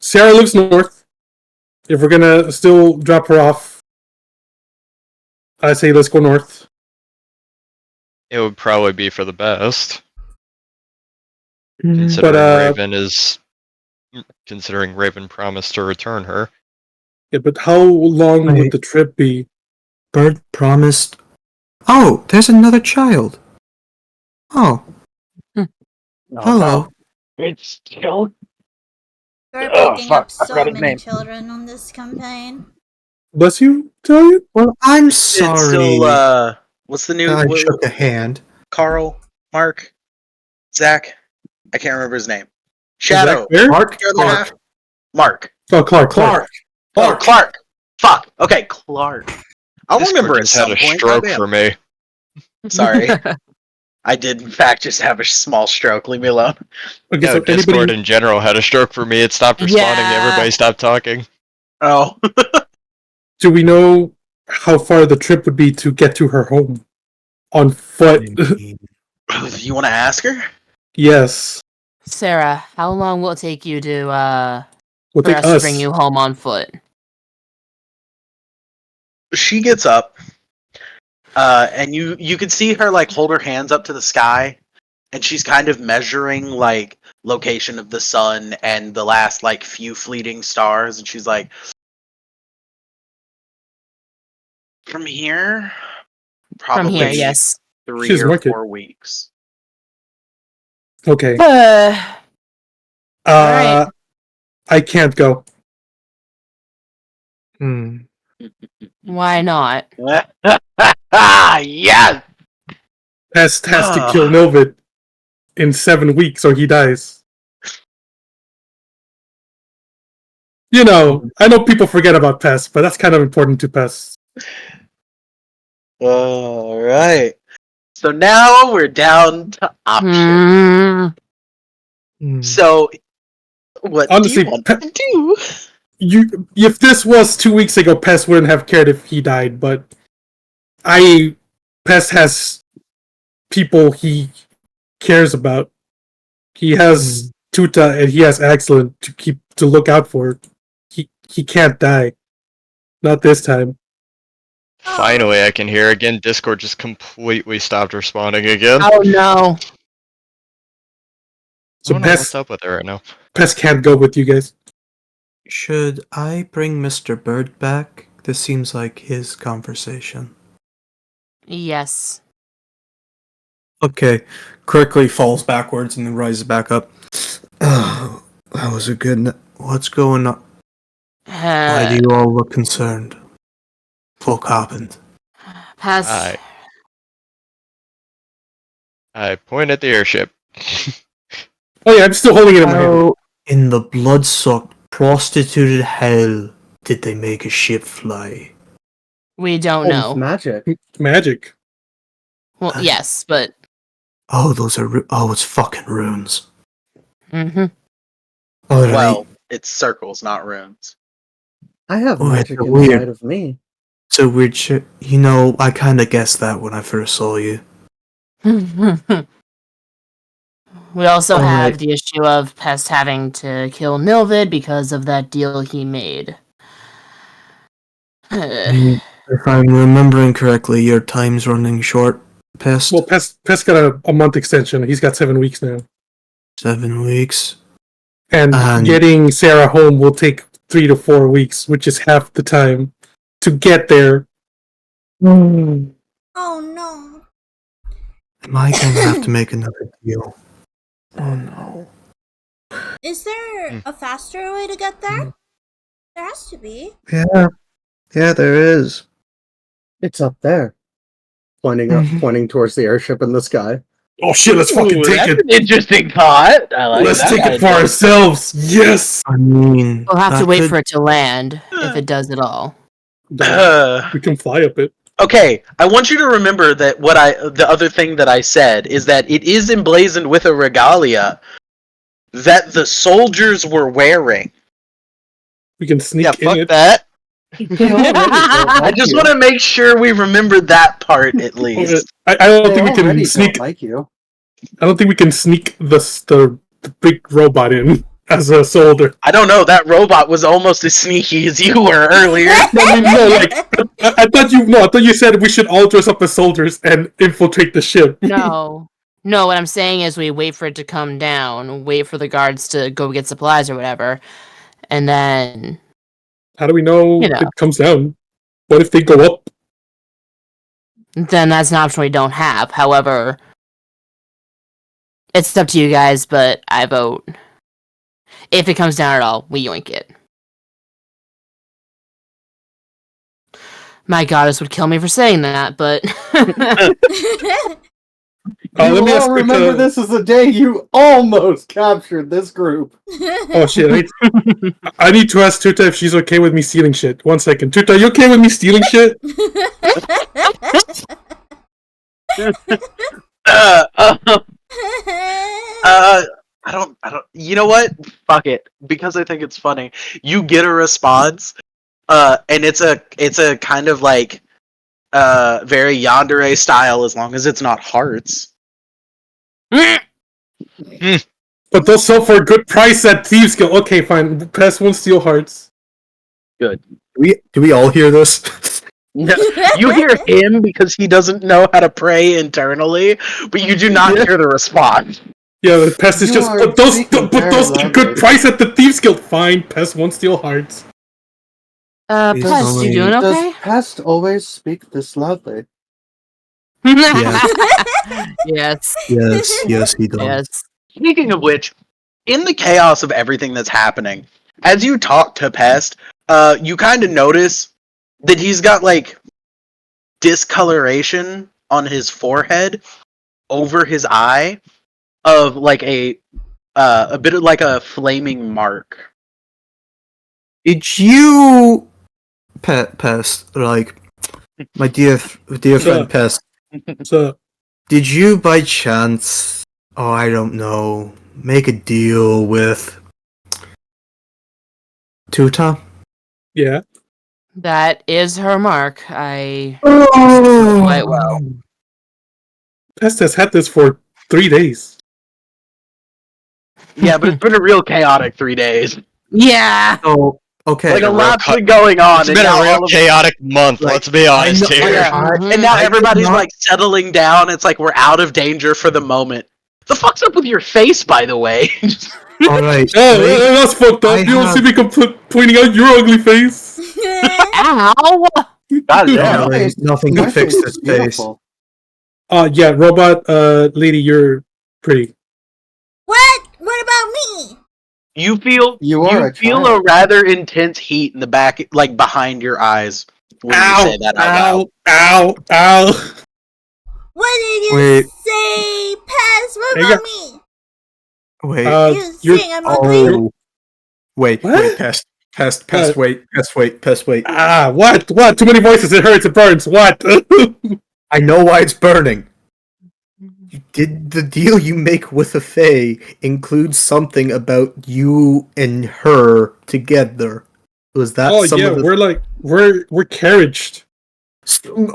Sarah lives north. If we're gonna still drop her off I say let's go north. It would probably be for the best, Mm, considering But considering Raven promised to return her. yeah, but how long would Wait. the trip be? Bird promised. Oh, there's another child. Oh, hello. It's still. We're Oh, picking fuck, up I so forgot his many name. children on this campaign. Bless you, Italian? Well, I'm It's sorry still. What's the new? that I shook a hand. Carl, Mark, Zach. I can't remember his name. Zach Shadow. Bear? Mark, You're the half. Mark. Oh, Clark. Clark. Oh, Clark. Fuck. Okay, Clark. I'll Discord remember at just had some a point. stroke Goddamn. for me. Sorry. I did, in fact, just have a small stroke. Leave me alone. Okay, No, so Discord anybody... in general had a stroke for me. It stopped responding. Yeah. Everybody stopped talking. Oh. Do we know how far the trip would be to get to her home? On foot? You want to ask her? Yes. Sarah, how long will it take you to We'll for take us to us. bring you home on foot? She gets up, and you can see her like hold her hands up to the sky, and she's kind of measuring like location of the sun and the last like few fleeting stars, and she's like, from here, From here, probably yes. 3 She's or wicked. 4 weeks. Okay. Alright. I can't go. Hmm. Why not? Yes. Pest has to kill Nilvid in 7 weeks or he dies. You know, I know people forget about Pest, but that's kind of important to Pest. All right. So now we're down to options. Hmm. So, what Honestly, do you want to do? If this was 2 weeks ago, Pest wouldn't have cared if he died, but Pest has people he cares about. He has Tuta and he has Excellent to look out for. He can't die. Not this time. Finally, I can hear again. Discord just completely stopped responding again. Oh no. So I don't know what's up with her right now. Pest can't go with you guys. Should I bring Mr. Bird back? This seems like his conversation. Yes. Okay. Quickly falls backwards and then rises back up. Oh, that was a good. What's going on? Why do you all look concerned? What happened? Pass. I point at the airship. Oh yeah, I'm still holding it in my hand. How in the blood-sucked, prostituted hell did they make a ship fly? We don't Oh, know. magic. Magic. Well, yes, but Oh, those are. It's fucking runes. mm-hmm. Alright. Well, it's circles, not runes. I have Oh, magic it's inside weird. of me. So weird shit. You know, I kind of guessed that when I first saw you. We also All have right. the issue of Pest having to kill Nilvid because of that deal he made. If I'm remembering correctly, your time's running short. Pest. Well, Pest got a month extension. He's got 7 weeks now. 7 weeks. And getting Sarah home will take 3 to 4 weeks, which is half the time to get there. Oh no. Am I gonna have to make another deal? Oh no. Is there a faster way to get there? There has to be. Yeah, there is. It's up there. Pointing towards the airship in the sky. Oh shit, let's fucking take it. An interesting thought. I like Let's that take it for idea. ourselves. Yes. I mean, We'll have to that wait could- for it to land, if it does at all. We can fly up it. Okay, I want you to remember that the other thing that I said is that it is emblazoned with a regalia that the soldiers were wearing. We can sneak Yeah, in fuck it. that. I just want to make sure we remember that part at least. I don't They think we already can sneak. don't like you. I don't think we can sneak the big robot in. as a soldier. I don't know. That robot was almost as sneaky as you were earlier. I thought you said we should all dress up as soldiers and infiltrate the ship. No. No, what I'm saying is we wait for it to come down, wait for the guards to go get supplies or whatever, and then... How do we know You know. it comes down? What if they go up? Then that's an option we don't have. However, it's up to you guys, but I vote. If it comes down at all, we yoink it. My goddess would kill me for saying that, but... Let me ask all remember this is the day you almost captured this group. Oh shit! I need to ask Tuta if she's okay with me stealing shit. 1 second, Tuta, you okay with me stealing shit? I don't. You know what? Fuck it. Because I think it's funny. You get a response, and it's a kind of like, very yandere style. As long as it's not hearts. But they'll sell for a good price at Thieves Guild. Okay, fine. Pest won't steal hearts. Do we all hear this? No, you hear him because he doesn't know how to pray internally, but you do not hear the response. Yeah, the Pest is You just are put those speaking get very good loudly. price at the Thieves Guild. Fine, Pest won't steal hearts. He's Pest, you doing only- okay? Does Pest always speak this loudly? Yes. Yes, he does. Yes. Speaking of which, in the chaos of everything that's happening, as you talk to Pest, you kind of notice that he's got like discoloration on his forehead over his eye of like a bit of like a flaming mark. Did you, Pest, like, my dear friend Pest, So did you by chance, I don't know, make a deal with Tuta? yeah. That is her mark. I Oh, quite well. Pest has had this for 3 days. Yeah, but it's been a real chaotic 3 days. Yeah. Oh, okay. Like a real lot's cut- been going on. It's and been now a real all of- chaotic month, Like, let's be honest I know- here. Yeah. Mhm. And now I did everybody's not- like settling down. It's like we're out of danger for the moment. The fuck's up with your face, by the way? All right. Oh, wait. that's fucked up. I You don't have- see me pointing out your ugly face. Ow. God Yeah, damn. like, nothing My can fix face this is face. beautiful. Yeah, robot lady, you're pretty. What? What about me? You feel You are a feel child. a rather intense heat in the back, like behind your eyes when you say that out loud. Ow. What did you Wait. say? Pass. What Hey, about me? Wait. You you're saying I'm ugly? Oh. Wait, What? Pest, Uh, wait. what? Too many voices. It hurts. It burns. What? I know why it's burning. Did the deal you make with the Fae include something about you and her together? Was that Oh some yeah, of the... we're carriaged.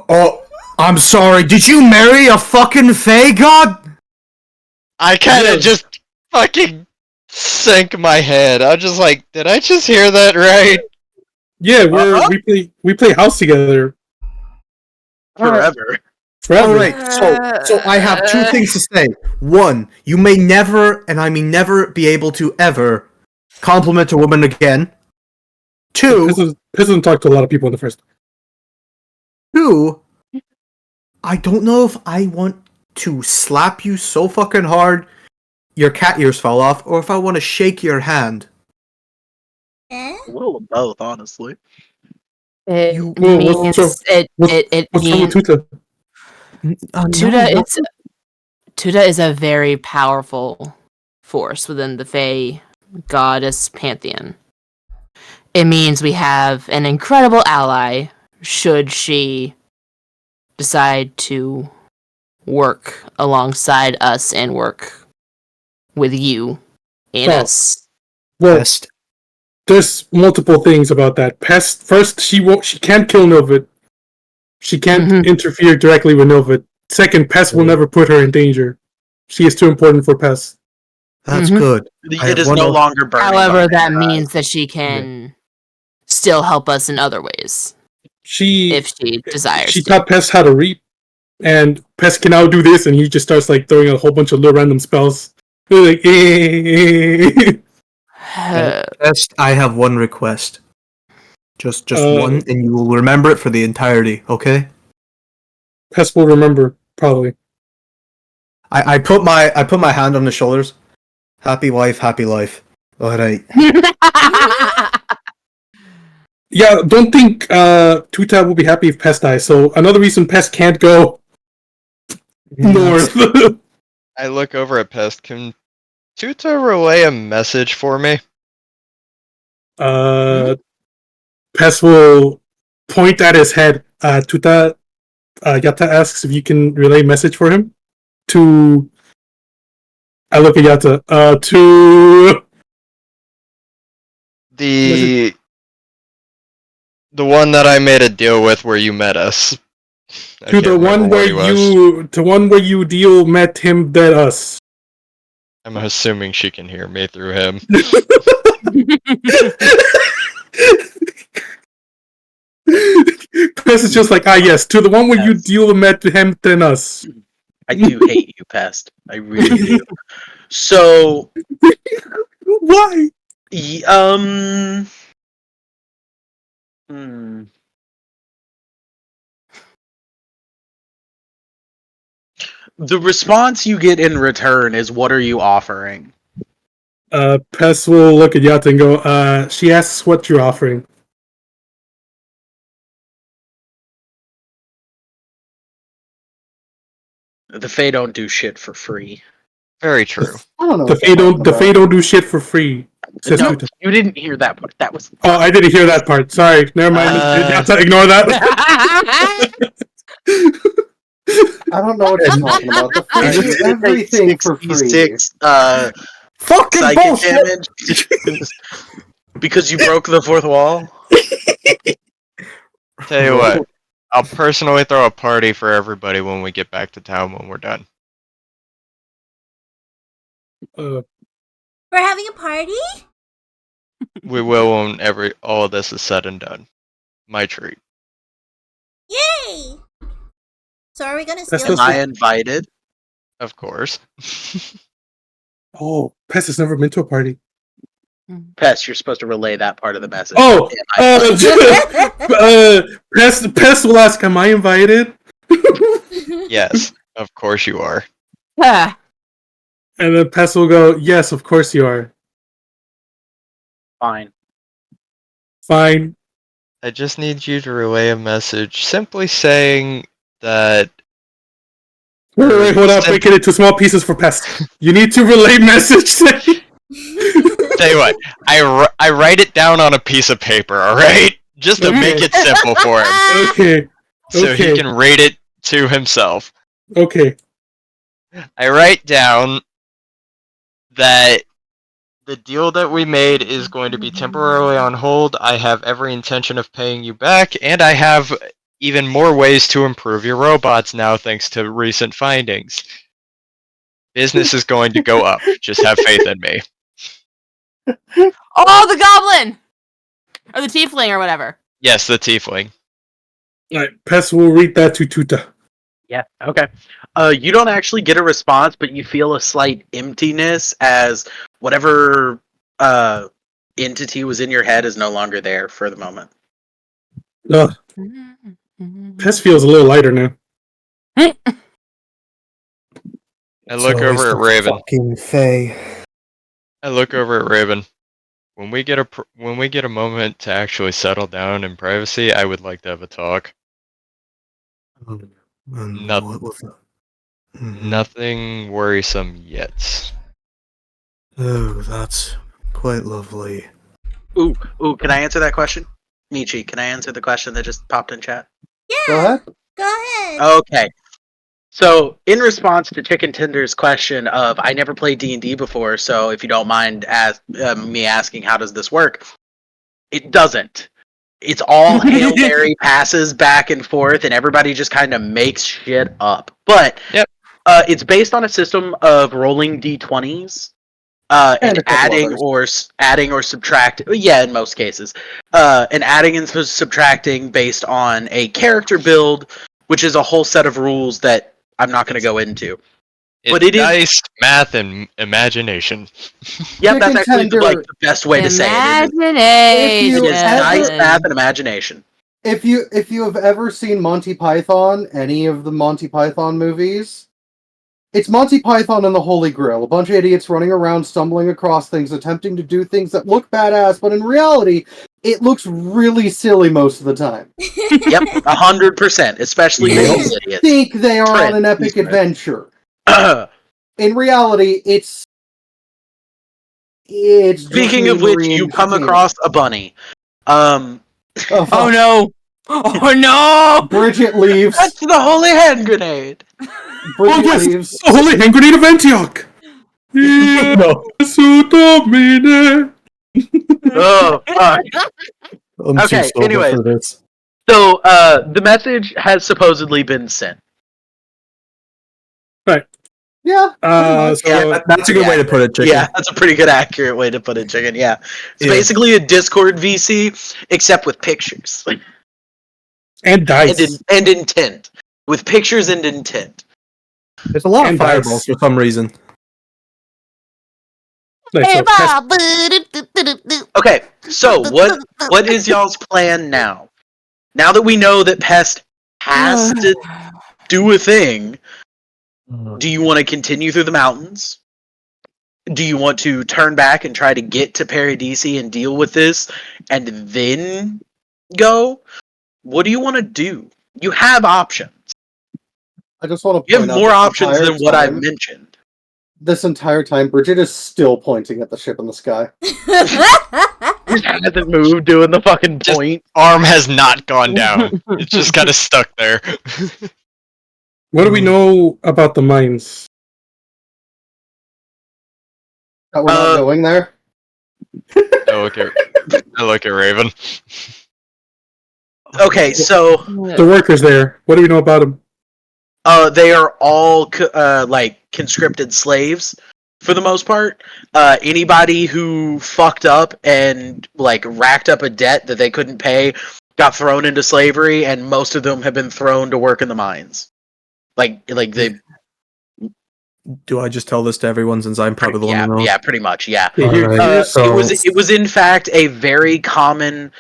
Oh, I'm sorry. Did you marry a fucking Fae god? I kind Yeah. of just fucking sank my head. I'm just like, did I just hear that right? Yeah, Uh-huh. we play house together Forever. forever. All right. So I have two things to say. One, you may never, and I mean never, be able to ever compliment a woman again. Two, Doesn't talk to a lot of people in the first. I don't know if I want to slap you so fucking hard your cat ears fall off, or if I want to shake your hand. Eh? A little of both, honestly. It You- Whoa, means what's wrong- it What's wrong with means Tuta? Tuda is a very powerful force within the Fae goddess pantheon. It means we have an incredible ally should she decide to work alongside us and work with you and Oh. us. Well, Best. there's multiple things about that. Pest first, she can't kill Novid. She can't Mhm. interfere directly with Novid. Second, Pest will never put her in danger. She is too important for Pest. That's Mhm. good. I It have is one no o- longer burning. However, behind that her eyes. means that she can still help us in other ways She if she desires she to. taught Pest how to read, and Pest can now do this, and he just starts like throwing a whole bunch of little random spells. They're like, Best, I have one request. Just one, and you will remember it for the entirety. Okay. Pest will remember probably. I put my hand on his shoulders. Happy wife, happy life. All right. Yeah, don't think Tuta will be happy if Pest dies. So another reason Pest can't go north. I look over at Pest. Can Tuta relay a message for me? Pest will point at his head. Tuta Yata asks if you can relay a message for him. To I look at Yata. To The one that I made a deal with where you met us. I to can't the remember one what where he was. you deal met him that us. I'm assuming she can hear me through him. Pest is just like, yes, to the one where you Yes. deal met him than us. I do hate you, Pest. I really do. So, Why? Hmm. The response you get in return is, "What are you offering?" Pest will look at Yata and go, she asks what you're offering. The Fae don't do shit for free. Very true. I don't know. The Fae don't do shit for free. Says No, Tuta. you didn't hear that part. That was. Oh, I didn't hear that part. Sorry. Never mind. Yata, ignore that. I don't know what you're talking about. The Fae do everything for free. 66 Fucking psychic bullshit. damage because you broke the fourth wall. Tell you what, I'll personally throw a party for everybody when we get back to town when we're done. We're having a party? We will when all of this is said and done. My treat. Yay! So are we gonna That's steal Am just- I invited? Of course. Oh, Pest has never been to a party. Pest, you're supposed to relay that part of the message. Oh, Am I Pest will ask, am I invited? Yes, of course you are. Ah, And then Pest will go, yes, of course you are. fine? Fine. I just need you to relay a message simply saying that Wait, hold up. Break it into small pieces for Pest. You need to relay message. Tell you what, I write it down on a piece of paper, alright? Just to make it simple for him. Okay. So he Okay. can rate it to himself. Okay. I write down that the deal that we made is going to be temporarily on hold. I have every intention of paying you back, and I have even more ways to improve your robots now thanks to recent findings. Business is going to go up. Just have faith in me. oh, the goblin! Or the tiefling or whatever. Yes, the tiefling. Alright, Pest will read that to Tuta. Yeah. Okay. You don't actually get a response, but you feel a slight emptiness as whatever entity was in your head is no longer there for the moment. Ugh, Pest feels a little lighter now. I look over at Raven. Fucking Faye. I look over at Raven. When we get a moment to actually settle down in privacy, I would like to have a talk. What was that? Nothing worrisome yet. Oh, that's quite lovely. Ooh, can I answer that question? Michi, can I answer the question that just popped in chat? Go ahead. Go ahead. Okay. So, in response to Chicken Tender's question of, I never played D&D before, so if you don't mind me asking how does this work, it doesn't. It's all Hail Mary passes back and forth, and everybody just kind of makes shit up. But Yep. It's based on a system of rolling d20s and And a couple others. adding or subtract. Yeah, in most cases, and adding and subtracting based on a character build, which is a whole set of rules that I'm not going to go into. But It's it is. dice, math, and imagination. Yeah, that's Chicken actually tender. the best way to say it. Imagination. If It you is dice, ever- math, and imagination. If you have ever seen Monty Python, any of the Monty Python movies, it's Monty Python and the Holy Grail. A bunch of idiots running around, stumbling across things, attempting to do things that look badass, but in reality, it looks really silly most of the time. Yep, 100%. Especially Yep. these They idiots. think they are Trent, on an epic please, Trent. adventure. In reality, it's Speaking of which, you come across a bunny. Oh, Oh fuck. no! Oh no! Bridget leaves. That's the holy hand grenade. Bridget yes! leaves. The Holy Hand Grenade of Antioch! No. Su domine. Oh, fuck. I'm Okay, too sober anyways. for this. So, the message has supposedly been sent. Yeah. So Yeah, that's a good way to put it, Chicken. Yeah, that's a pretty good, accurate way to put it, Chicken. Yeah, it's Yeah. basically a Discord VC, except with pictures and dice. and intent, with pictures and intent. There's a lot of And fireballs dice. for some reason. Nice, Hey, so test- Bob. Okay, so what is y'all's plan now? Now that we know that Pest has to do a thing, do you want to continue through the mountains? Do you want to turn back and try to get to Paradisi and deal with this, and then go? What do you want to do? You have options. I just want to You point have out more this options entire than what I've time- mentioned. This entire time, Bridget is still pointing at the ship in the sky. Hasn't moved, doing the fucking Just- point. Arm has not gone down. It's just kind of stuck there. What do we know about the mines? That we're not going there. I look at Raven. Okay, so The workers there. What do we know about them? they are all like conscripted slaves for the most part. Anybody who fucked up and like racked up a debt that they couldn't pay got thrown into slavery, and most of them have been thrown to work in the mines. Like they. Do I just tell this to everyone since I'm probably the one Yeah, who knows? yeah, pretty much, yeah. Alright, so- It was in fact a very common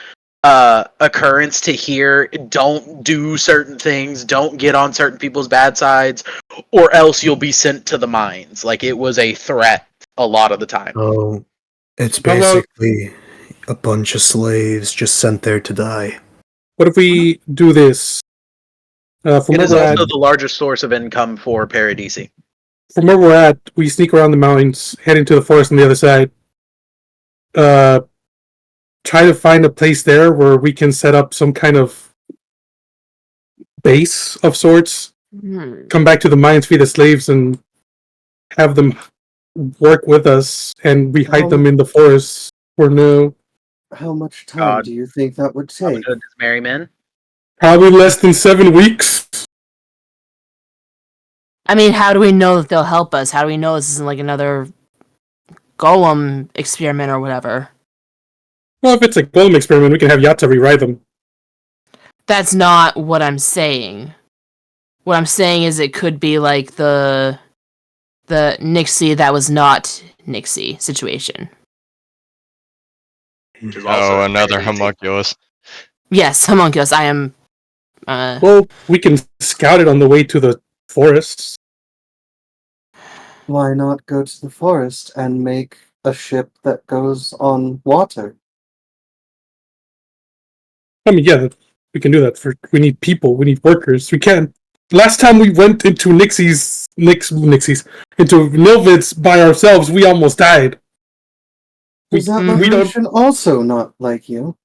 occurrence to hear. Don't do certain things, don't get on certain people's bad sides, or else you'll be sent to the mines. Like, it was a threat a lot of the time. Oh, it's How about- basically a bunch of slaves just sent there to die. What if we do this? From It where is we're also at, the largest source of income for Paradisi. from where we're at, we sneak around the mountains, head into the forest on the other side. Try to find a place there where we can set up some kind of base of sorts. Come back to the mines, feed the slaves, and have them work with us, and we hide them in the forest for now. How much time God. do you think that would take? Good as merry men. Probably less than 7 weeks. I mean, how do we know that they'll help us? How do we know this isn't like another golem experiment or whatever? Well, if it's a golem experiment, we can have Yata rewrite them. That's not what I'm saying. What I'm saying is it could be like the Nixie that was not Nixie situation. Which is also Oh, another Paradisi. homunculus. Yes, homunculus. I am. Well, we can scout it on the way to the forests. Why not go to the forest and make a ship that goes on water? I mean, yeah, we can do that. We need people. We need workers. We can't. Last time we went into Nixies, into Nilvid's by ourselves, we almost died. Is that we don't. location also not like you?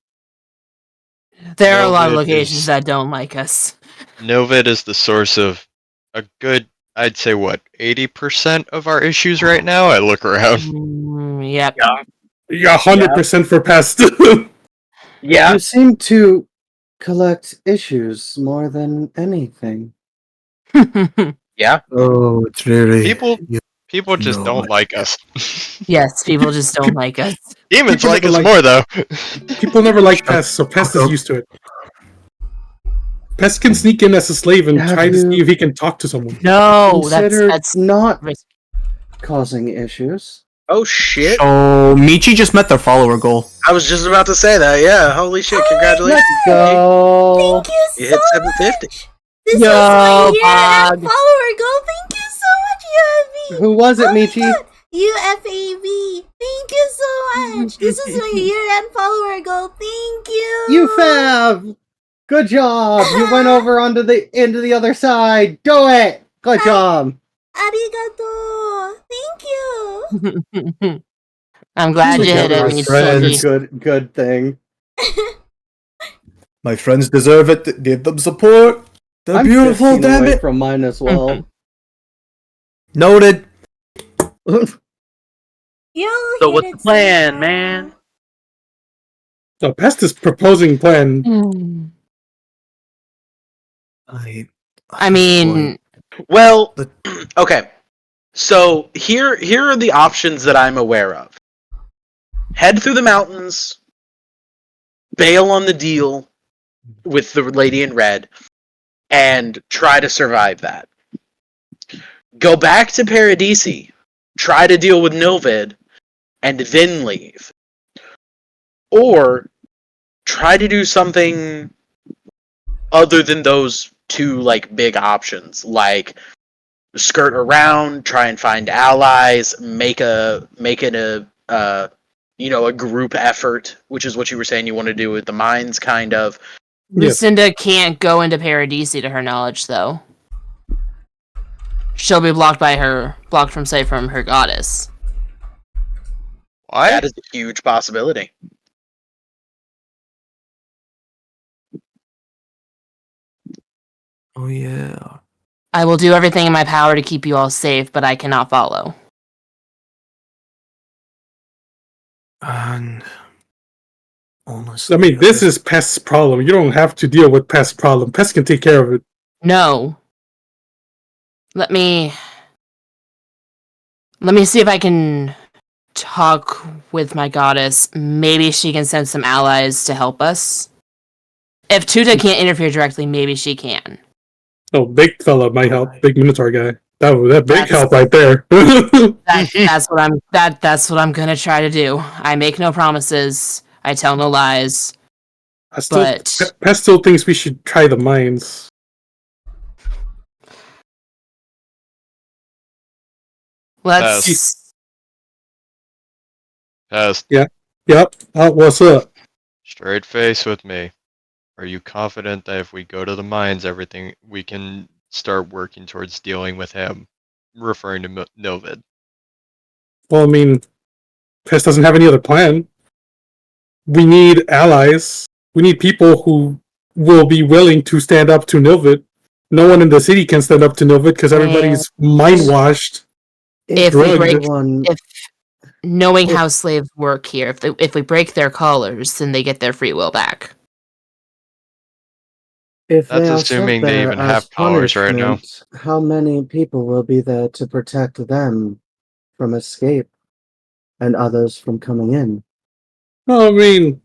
There are a lot of Nilvid locations is- that don't like us. Novid is the source of a good, I'd say, 80% of our issues right now? I look around. Yep. Yeah, 100% for pest. Yeah. You seem to collect issues more than anything. Yeah. Oh, it's really People People just No, don't like us. Yes, people just don't like us. Demons People like never us like- more though. People never like Pest, so Pest is used to it. Pest can sneak in as a slave and Have try to see you if he can talk to someone. No, considered that's not risk. causing issues? Oh shit! So Michi just met their follower goal. I was just about to say that. Yeah, holy shit! Congratulations. Let's go. Thank you You so hit 750. much. This Yo, is my year Bog. follower goal. Thank you so much, UFV. Who was it, Oh my Michi? God. UFAV. Thank you so much. This is my year-end follower goal. Thank you. You Fav! Good job! You went over onto the other side. Do it! Good job. Arigato. Thank you. I'm glad you hit it, My Such a friends. good thing. My friends deserve it. Give them support. They're I'm beautiful, 15 damn away it. from mine as well. Noted. You'll So hit what's it the plan, somehow. man? So Pest is proposing plan. I mean, Well, The- okay. So here are the options that I'm aware of. Head through the mountains, bail on the deal with the lady in red, and try to survive that. Go back to Paradisi, try to deal with Nilvid, and then leave. Or try to do something other than those two like big options, like skirt around, try and find allies, make it a group effort, which is what you were saying you want to do with the mines, kind of. Yes. Lucinda can't go into Paradisi to her knowledge, though. She'll be blocked from sight from her goddess. Why? That is a huge possibility. Oh yeah. I will do everything in my power to keep you all safe, but I cannot follow. And honestly, I mean, this is Pest's problem. You don't have to deal with Pest's problem. Pest can take care of it. No. Let me see if I can talk with my goddess. Maybe she can send some allies to help us. If Tuta can't interfere directly, maybe she can. Oh, big fella might help. Big Minotaur guy. That big That's- help right there. That's what I'm gonna try to do. I make no promises. I tell no lies. But- Pest still thinks we should try the mines. Let's. Pest, Yep. What's up? straight face with me. Are you confident that if we go to the mines, everything we can start working towards dealing with him? Referring to Nilvid. Well, I mean, Pest doesn't have any other plan. We need allies. We need people who will be willing to stand up to Nilvid. No one in the city can stand up to Nilvid because everybody's mind washed. If we break- Everyone- Knowing how slaves work here, if we break their collars, then they get their free will back. If That's they are assuming sent they there even as have collars right now. punishment, how many people will be there to protect them from escape and others from coming in? Well, I mean,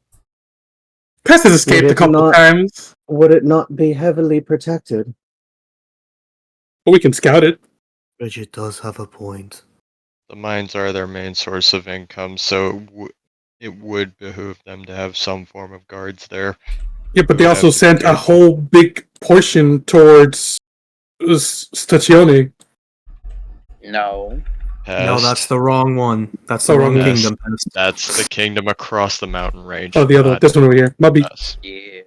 Pest has escaped Would a it couple not- times, Would it not be heavily protected? but we can scout it. Bridget does have a point. The mines are their main source of income, so it would behoove them to have some form of guards there. Yeah, but We they would also have to sent a get- whole big portion towards Stazione. No. No, Pest. that's the wrong one. That's The the wrong wrong one. kingdom. That's the kingdom across the mountain range. Oh, the other one. not This one over here. Might be. us. Yeah.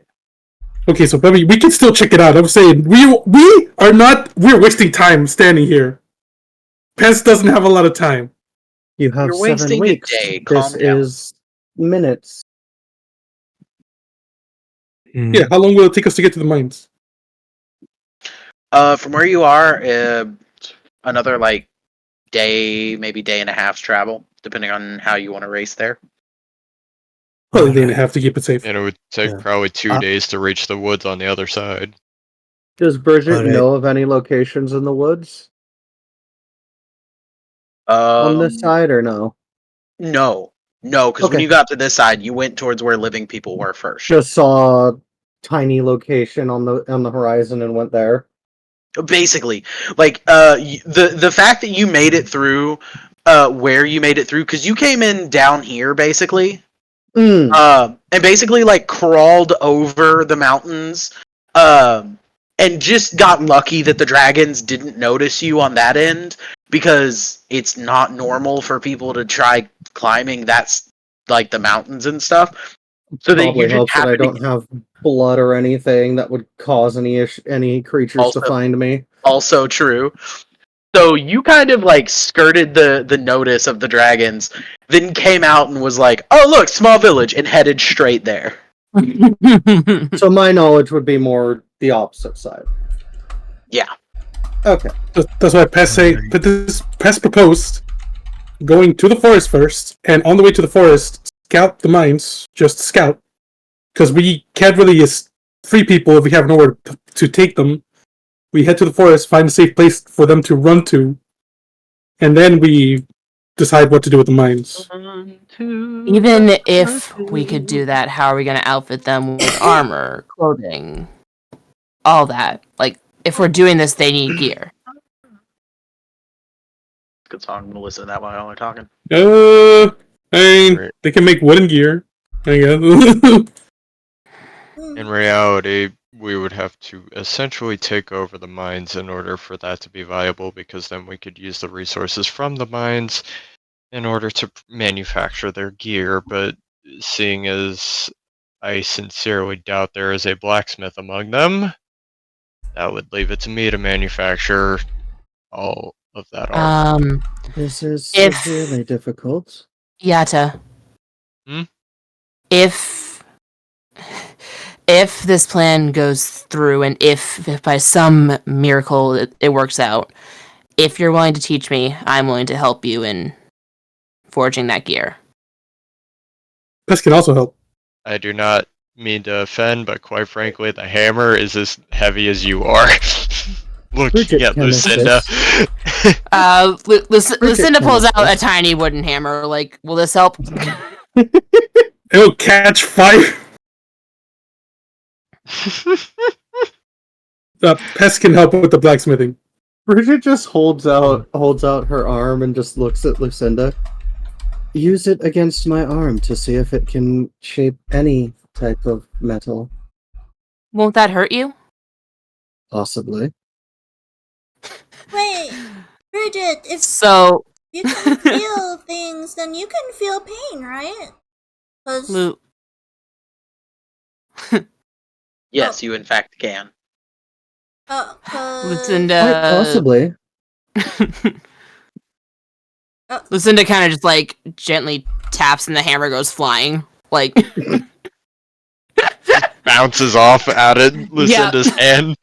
Okay, so Bubby, we can still check it out. I'm saying we're wasting time standing here. Pest doesn't have a lot of time. You have You're 7 wasting a weeks. day. This Calm down. is minutes. Yeah, how long will it take us to get to the mines? From where you are, another like day, maybe day and a half's travel, depending on how you want to race there. Probably a day and a half to keep it safe. And it would take Yeah. probably 2 days to reach the woods on the other side. Does Bridget Alright. know of any locations in the woods? On this side or no? No, because when Okay. you got to this side, you went towards where living people were first. Just saw tiny location on the horizon and went there. Basically, like the fact that you made it through, where you made it through, because you came in down here basically, and basically like crawled over the mountains, and just got lucky that the dragons didn't notice you on that end, because it's not normal for people to try climbing that's like the mountains and stuff. So that you Probably just hopes that I happen to don't have blood or anything that would cause any creatures Also- to find me. also true. So you kind of like skirted the notice of the dragons, then came out and was like, "Oh look, small village," and headed straight there. So my knowledge would be more the opposite side. Yeah. Okay. That's why Pest proposed going to the forest first, and on the way to the forest, scout the mines. Just scout, because we can't really free people if we have nowhere to take them. We head to the forest, find a safe place for them to run to, and then we decide what to do with the mines. Even if we could do that, how are we going to outfit them with armor, clothing, all that? Like, if we're doing this, they need gear. Good song. I'm gonna listen to that while we're talking. I mean, they can make wooden gear, I guess. In reality, we would have to essentially take over the mines in order for that to be viable, because then we could use the resources from the mines in order to manufacture their gear. But seeing as I sincerely doubt there is a blacksmith among them, that would leave it to me to manufacture all of that armor. This is If- severely difficult. Yata. Hmm? If this plan goes through, and if by some miracle it works out, if you're willing to teach me, I'm willing to help you in forging that gear. Pest can also help. I do not mean to offend, but quite frankly, the hammer is as heavy as you are. Looking Bridget at can Lucinda. Lucinda pulls out a tiny wooden hammer. Like, will this help? It'll catch fire. Pest can help with the blacksmithing. Bridget just holds out her arm and just looks at Lucinda. Use it against my arm to see if it can shape any type of metal. Won't that hurt you? Possibly. Wait, Bridget, if So, you can feel things, then you can feel pain, right? 'Cause- Lu- Yes, you in fact can. 'cause- Lucinda. Quite possibly. Lucinda kind of just like gently taps, and the hammer goes flying. Like, Bounces off at it, Lucinda's hand.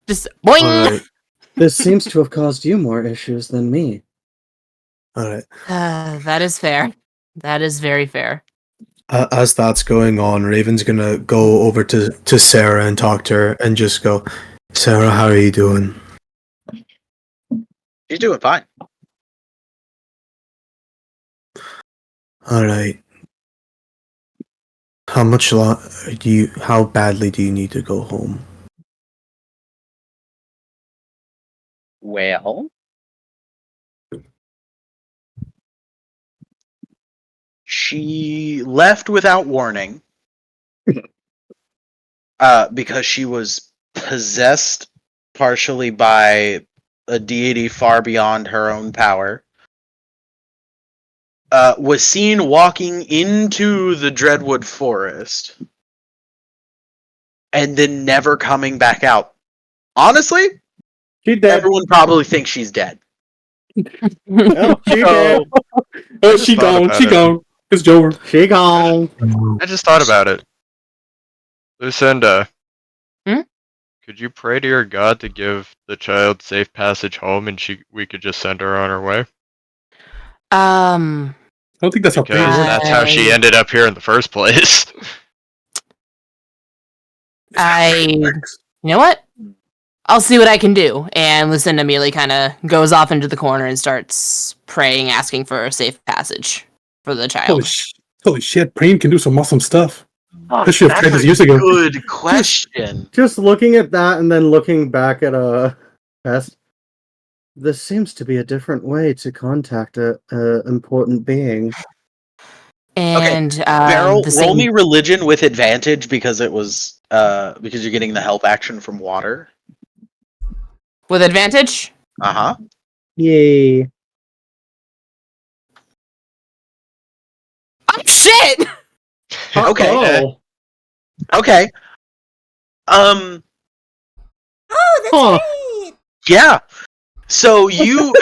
just boing. Alright. This seems to have caused you more issues than me. Alright. That is fair. That is very fair. As that's going on, Raven's gonna go over to Sarah and talk to her and just go, Sarah, how are you doing? She's doing fine. Alright. How badly do you need to go home? Well, she left without warning, because she was possessed partially by a deity far beyond her own power. Was seen walking into the Dreadwood Forest and then never coming back out. Honestly, She dead. everyone probably thinks she's dead. Oh, she dead. Oh, she Thought gone. about She it. gone. It's Jover. She gone. I just thought about it. Lucinda. Hmm? Could you pray to your god to give the child safe passage home, and we could just send her on her way? I don't think that's how Because prayer works. that's how she ended up here in the first place. You know what? I'll see what I can do. And Lucinda immediately kind of goes off into the corner and starts praying, asking for a safe passage for the child. Holy shit, Preen can do some awesome stuff. Oh, I should have tried that's this a years ago. good question. Just looking at that and then looking back at Pest. This seems to be a different way to contact a important being. And Barrel, the roll same me religion with advantage because it was because you're getting the help action from water. with advantage. Uh-huh. Yay. Oh shit! Okay. Oh. Okay. Oh, that's Huh. great. Yeah. So you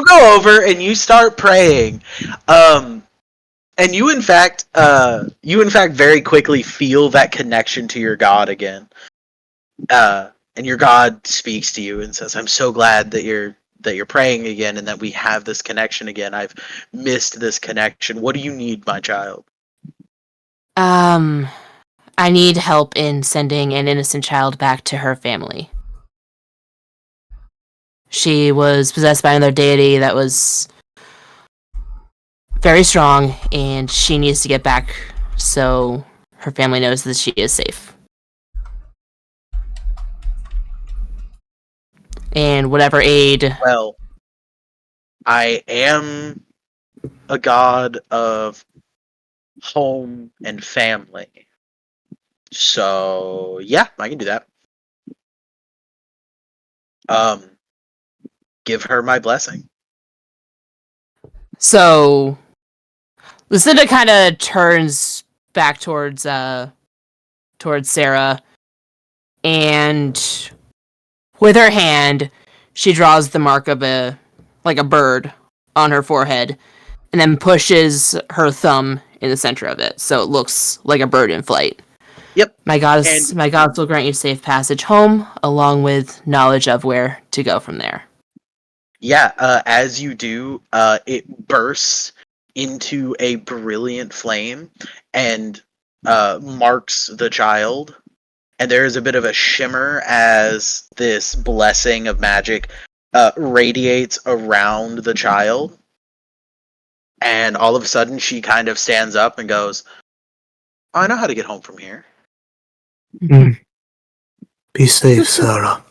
go over and you start praying. And you in fact very quickly feel that connection to your God again. And your God speaks to you and says, "I'm so glad that you're praying again and that we have this connection again. I've missed this connection. What do you need, my child?" I need help in sending an innocent child back to her family. She was possessed by another deity that was very strong, and she needs to get back so her family knows that she is safe. And whatever aid. Well, I am a god of home and family. So, yeah, I can do that. Give her my blessing. So Lucinda kind of turns back towards Sarah, and with her hand, she draws the mark of a bird on her forehead, and then pushes her thumb in the center of it, so it looks like a bird in flight. Yep. My goddess will grant you safe passage home, along with knowledge of where to go from there. Yeah, as you do, it bursts into a brilliant flame and marks the child. And there is a bit of a shimmer as this blessing of magic radiates around the child. And all of a sudden, she kind of stands up and goes, "Oh, I know how to get home from here." Be safe, Sarah.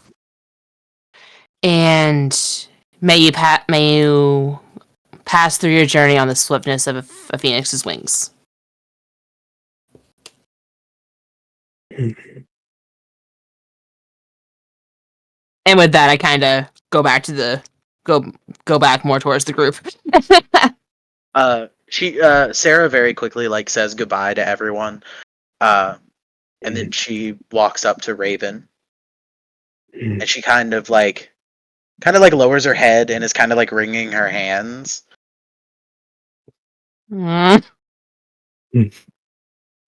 And may you pass through your journey on the swiftness of a phoenix's wings. And with that, I kind of go back to go back more towards the group. Sarah very quickly says goodbye to everyone, and then she walks up to Raven, and she kind of lowers her head and is kind of wringing her hands. Mm.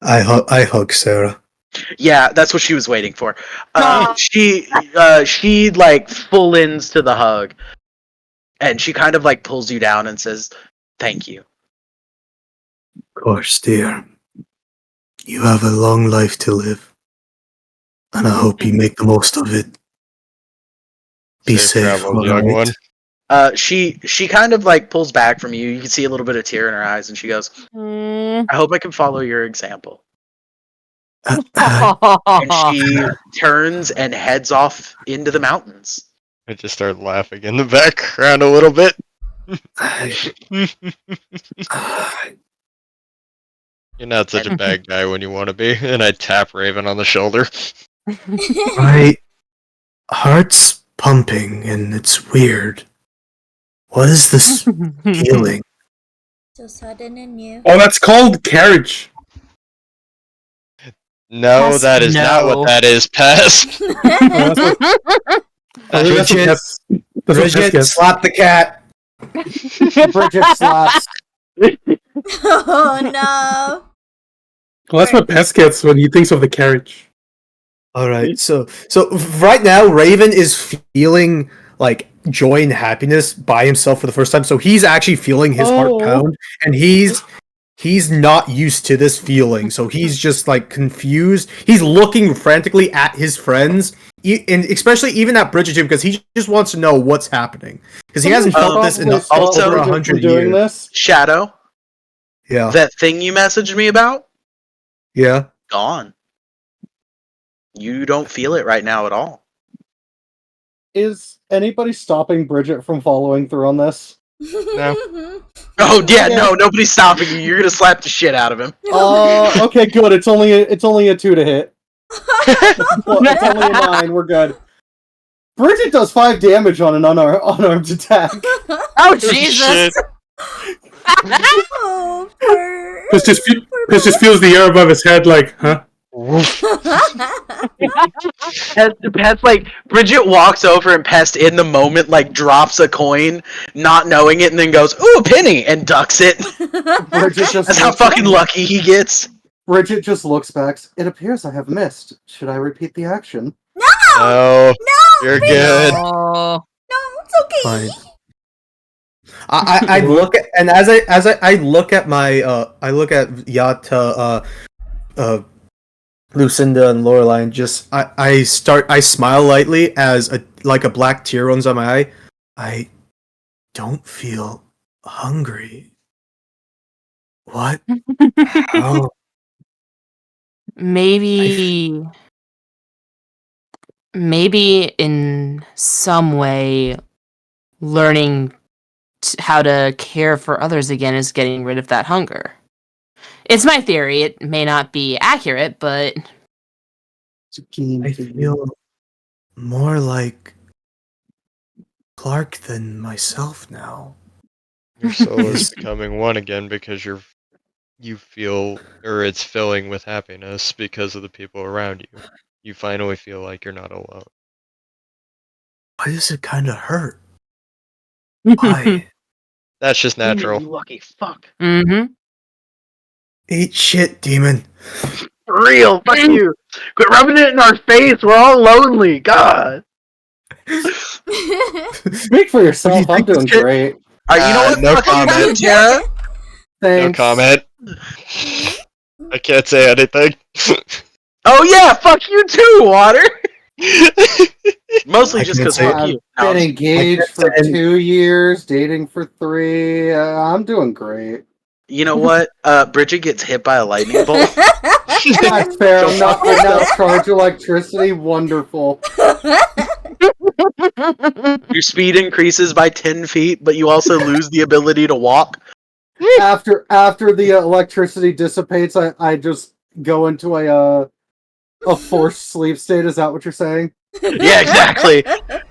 I hug Sarah. Yeah, that's what she was waiting for. She full ins to the hug, and she kind of pulls you down and says, "Thank you." Of course, dear. You have a long life to live, and I hope you make the most of it. Be safe, travels, young alright? one. She kind of pulls back from you. You can see a little bit of tear in her eyes, and she goes, Mm. "I hope I can follow your example." Uh, And she turns and heads off into the mountains. I just start laughing in the background a little bit. You're not such a bad guy when you want to be. And I tap Raven on the shoulder. my heart's pumping, and it's weird. What is this feeling? So sudden and new. Oh, that's called carriage. No, Pest, that is not no. what that is, Pest. Oh, that's what Bridget, Pest- that's what Pest Bridget, gets. slap the cat. Bridget slaps. Oh no. Well, that's what Pest gets when he thinks of the carriage. All right, so right now Raven is feeling joy and happiness by himself for the first time. So he's actually feeling his heart pound, and he's he's not used to this feeling, so he's just like confused. He's looking frantically at his friends, and especially even at Bridget too, because he just wants to know what's happening because he hasn't felt this in Probably stop also over Bridget 100 from doing years. this. Shadow, Yeah, that thing you messaged me about, yeah. gone. You don't feel it right now at all. Is anybody stopping Bridget from following through on this? Oh yeah, no, nobody's stopping you. You're gonna slap the shit out of him. Okay, good. It's only a 2 to hit. Well, it's only a 9. We're good. Bridget does 5 damage on an unarmed attack. Oh Jesus! Shit. Oh, poor. Piss just feels the air above his head like, huh? Pest, like, Bridget walks over and Pest in the moment, like, drops a coin, not knowing it, and then goes, "Ooh, a penny," and ducks it. Bridget just That's how looks- fucking lucky he gets. Bridget just looks back. It appears I have missed. Should I repeat the action? No, you're good. Oh. No, it's okay. Fine. I look at, and as I look at my I look at Yata, Lucinda and Lorelai, and just I smile lightly as a black tear runs on my eye. I don't feel hungry. What? Oh, Maybe in some way learning how to care for others again is getting rid of that hunger. It's my theory. It may not be accurate, but I feel more like Clark than myself now. Your soul is becoming one again because you feel, or it's filling with happiness because of the people around you. You finally feel like you're not alone. Why does it kind of hurt? Why? That's just Damn it, natural. you lucky fuck. mm-hmm. Eat shit, demon. For real, fuck you. Quit rubbing it in our face. We're all lonely. God. Speak for yourself. I'm doing Shit. great. You know what? No Fuck you, comment. Tara. No Thanks. comment. I can't say anything. Oh yeah, fuck you too, Water. Mostly I just can't because say- fuck I've you. No, been engaged I for can't say- 2 years, dating for 3. I'm doing great. you know what? Bridget gets hit by a lightning bolt. That's fair. I'm now charged electricity. Wonderful. Your speed increases by 10 feet, but you also lose the ability to walk. After the electricity dissipates, I just go into a forced sleep state. Is that what you're saying? Yeah, exactly.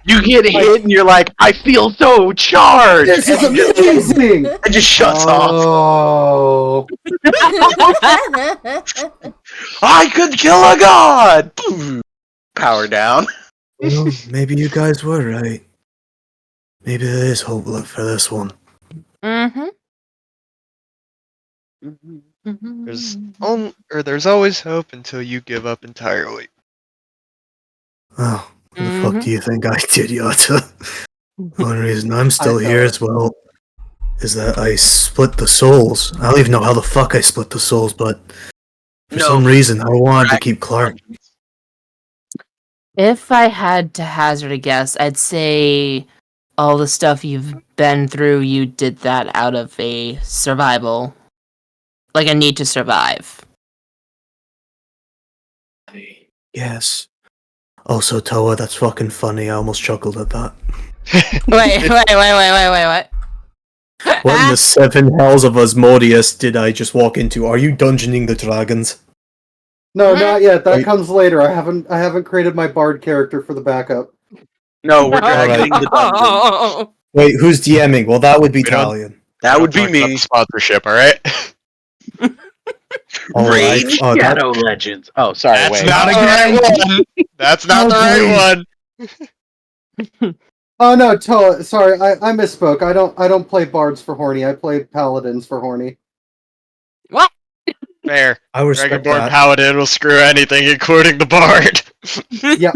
You get hit and you're like, I feel so charged. This is and it amazing. just shuts off. Oh, I could kill a god. Boom. Power down. Well, maybe you guys were right. Maybe there is hope left for this one. Mm-hmm. There's always hope until you give up entirely. Oh, what the fuck do you think I did, Yata? The only reason I'm still I here know. as well is that I split the souls. I don't even know how the fuck I split the souls, but for some reason I wanted to keep Clark. If I had to hazard a guess, I'd say all the stuff you've been through, you did that out of a survival, like a need to survive. Yes. Also, Toa, that's fucking funny. I almost chuckled at that. Wait, what? What in the seven hells of Asmodeus did I just walk into? Are you dungeoning the dragons? no, not yet. That Wait. comes later. I haven't created my bard character for the backup. No, we're dragging the dungeon. Wait, who's DMing? Well, that would be We don't- Talion. That would be Talk about me. the sponsorship, alright? Oh, Rage that- Shadow Legends. Oh, sorry, That's wait. not a great one! That's not the right one! Oh no, Toa. Sorry, I misspoke. I don't play bards for horny. I play paladins for horny. What? Fair. I respect Dragonborn that. Paladin will screw anything, including the Bard. Yeah.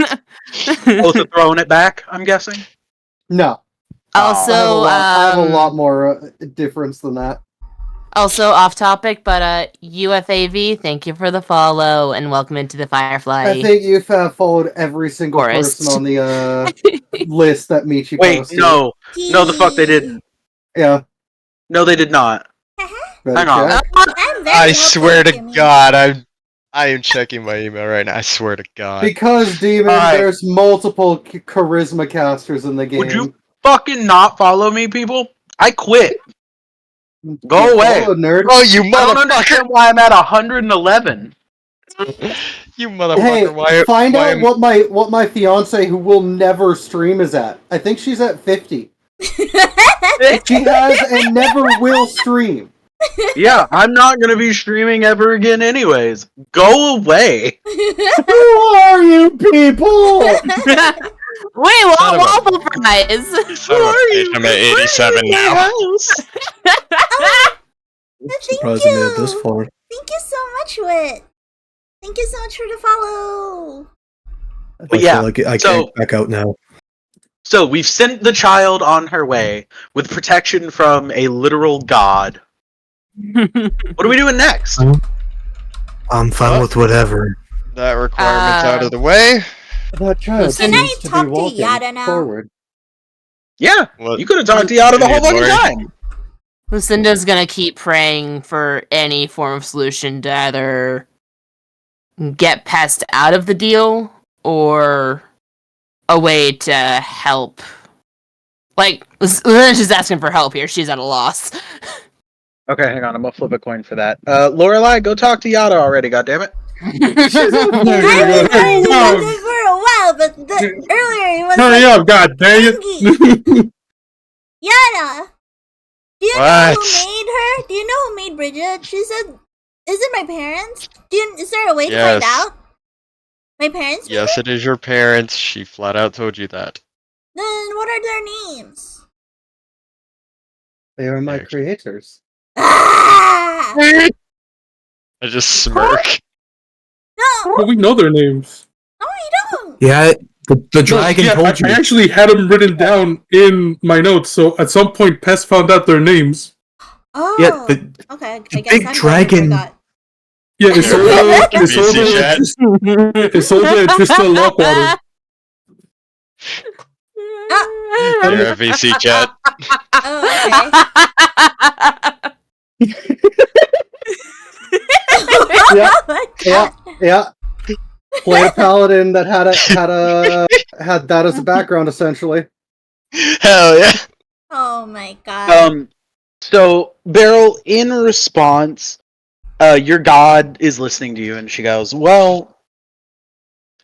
Oh, so throwing it back, I'm guessing? No. Also, I have a lot more difference than that. Also off topic, but UFAV, thank you for the follow and welcome into the Firefly. I think you've followed every single Forest. person on the list that Michi Wait, posted. no, the fuck they didn't. Yeah. No, they did not. Better Hang on. check. I'm very I swear to Kimmy. God, I am checking my email right now. I swear to God. Because, Demon, Alright. there's multiple charisma casters in the game. Would you fucking not follow me, people? I quit. Go You away. follow, nerd. Oh, you I don't motherfucker! understand why I'm at 111. You motherfucker! Hey, why? find why out what my fiance, who will never stream, is at. I think she's at 50. She has and never will stream. Yeah, I'm not gonna be streaming ever again anyways. Go away. Who are you people? Wait, Son of a- waffle fries! Son of a bitch, I'm at 87 now. Thank Surprised I made it this you. far. Thank you so much, Wit. Thank you so much for the follow. But I yeah, feel like I so- can't back out now. So we've sent the child on her way with protection from a literal god. What are we doing next? I'm fine with whatever. That requirement's out of the way. That child Can I seems to talk be to walking Yada now? forward. Yeah, What? you could have talked to Yada the whole fucking Lori. time. Lucinda's gonna keep praying for any form of solution to either get Pest out of the deal or a way to help. Like, Lucinda's just asking for help here. She's at a loss. Okay, hang on. I'm gonna flip a coin for that. Lorelai, go talk to Yada already. Goddammit. I've been trying to talk to him for a while, but earlier he was Hurry like, up, god dang it! Yada! Do you know What? who made her? Do you know who made Bridget? She said, is it my parents? Is there a way to Yes. find out? My parents? made Yes, her? it is your parents. She flat out told you that. Then what are their names? They are my Actually. creators. Ah! I just smirk. No! Well, we know their names. No, you don't! Yeah, the dragon No, yeah, told you. I actually had them written down in my notes, so at some point Pest found out their names. Oh! Yeah, the Okay, I the guess big I'm dragon- forgot. Yeah, You're welcome, BC chat. Isolde and Trista Lockwater. You're a VC chat. Oh, okay. Yeah, Oh my yeah, God. yeah. Played a paladin that had that as a background, essentially. Hell yeah. Oh my God. So Beryl, in response, your god is listening to you, and she goes, "Well,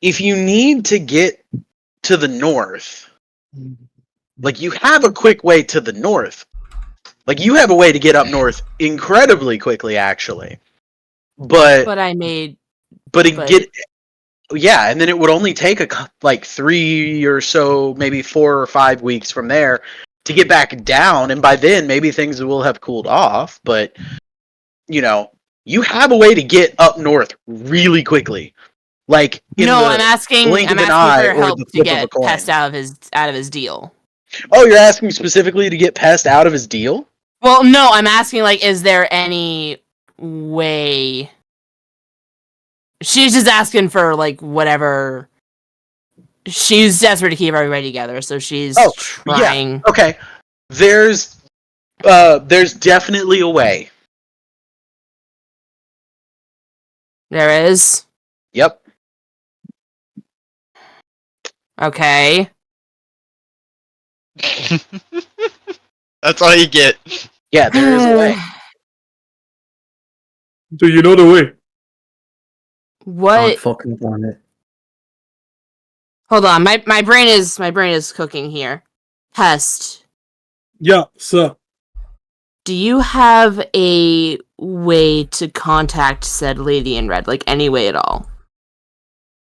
if you need to get to the north, like you have a quick way to the north. Like you have a way to get up north incredibly quickly, actually. But yeah, and then it would only take like 3 or so, maybe 4 or 5 weeks from there to get back down, and by then maybe things will have cooled off. But you know, you have a way to get up north really quickly. Like I'm asking blink of an for eye her or help the to flip of a get coin. Pest out of his deal. Oh, you're asking specifically to get Pest out of his deal? Well, no, I'm asking, like, is there any way... She's just asking for, like, whatever... She's desperate to keep everybody together, so she's trying... Yeah. Okay. There's definitely a way. There is? Yep. Okay. That's all you get. Yeah, there is a way. Do you know the way? What? Fucking darn it. Hold on, my brain is cooking here. Pest, Yeah, so. do you have a way to contact said lady in red? Like, any way at all?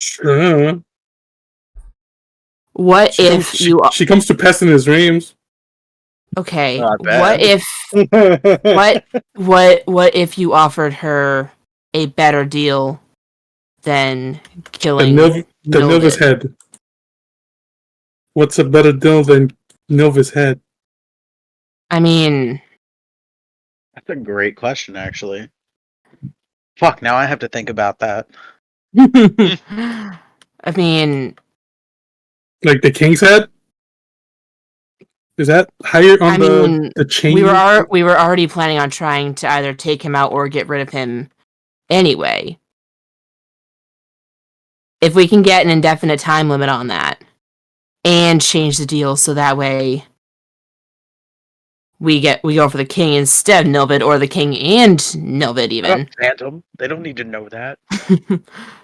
Sure. What She comes to Pest in his dreams. Okay, Not bad. what if you offered her a better deal than killing The Nilva's head. What's a better deal than Nilva's head? I mean, That's a great question, actually. Fuck, now I have to think about that. I mean, Like the king's head? Is that higher on the chain? we were already planning on trying to either take him out or get rid of him anyway. If we can get an indefinite time limit on that and change the deal so that way we go for the king instead of Nilvid, or the king and Nilvid even, Phantom. They don't need to know that.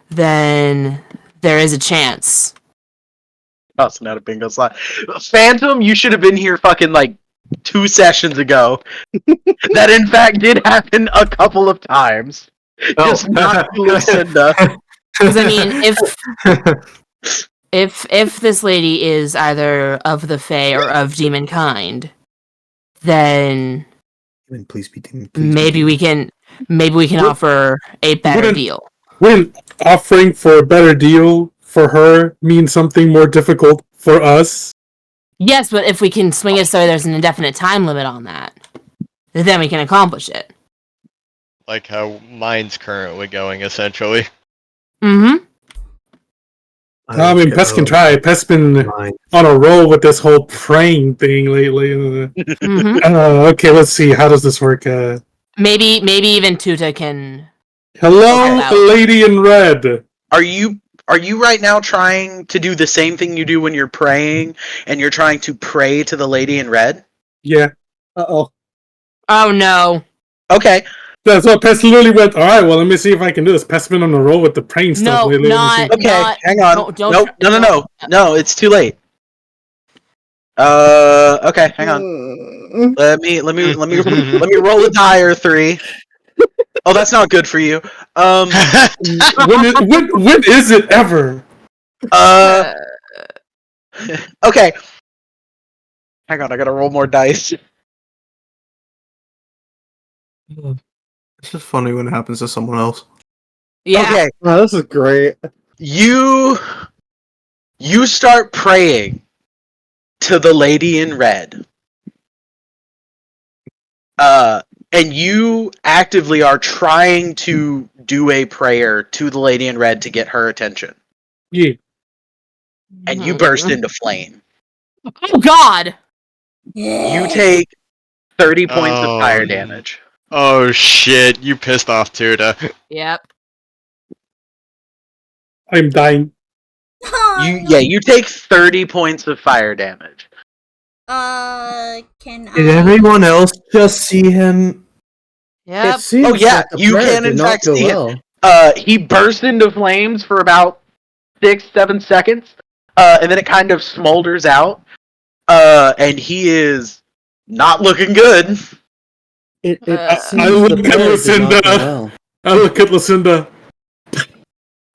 then there is a chance. Oh, it's not a bingo slot. Phantom, you should have been here fucking like 2 sessions ago. That in fact did happen a couple of times. Just not to Lucinda. Because I mean, if this lady is either of the Fae or of demon kind, then Please be demon. maybe we can offer a better Wouldn't- deal. Wouldn't offering for a better deal for her mean something more difficult for us? Yes, but if we can swing it so there's an indefinite time limit on that, then we can accomplish it. Like how mine's currently going, essentially. Mm-hmm. I mean, Pest can try. Pest's been on a roll with this whole praying thing lately. Mm-hmm. Okay, let's see. How does this work? Maybe even Tuta can. Hello, Okay. lady in red. Are you right now trying to do the same thing you do when you're praying, and you're trying to pray to the lady in red? Yeah. Uh-oh. Oh no! Okay. That's what Pest literally went. All right, well, let me see if I can do this. Pest's been on a roll with the praying stuff No, lately. Let me see. not- Okay, hang on. don't Nope. try- No, it's too late. Okay, hang on. Let me roll a die or 3. Oh, that's not good for you. when is it ever? Okay. Hang on, I gotta roll more dice. It's just funny when it happens to someone else. Yeah. Okay, Oh, this is great. you start praying to the lady in red. And you actively are trying to do a prayer to the lady in red to get her attention. Yeah. And you burst into flame. Oh God! You take 30 points of fire damage. Oh shit, you pissed off Tuda. Yep. I'm dying. You take 30 points of fire damage. Can Did I? everyone else just see him? Yep. It seems Oh, yeah, like the you prayer can, did in not fact, go see it. well. He burst into flames for about 6-7 seconds, and then it kind of smolders out, and he is not looking good. It I seems look the at prayer did not Lucinda. go well. I look at Lucinda.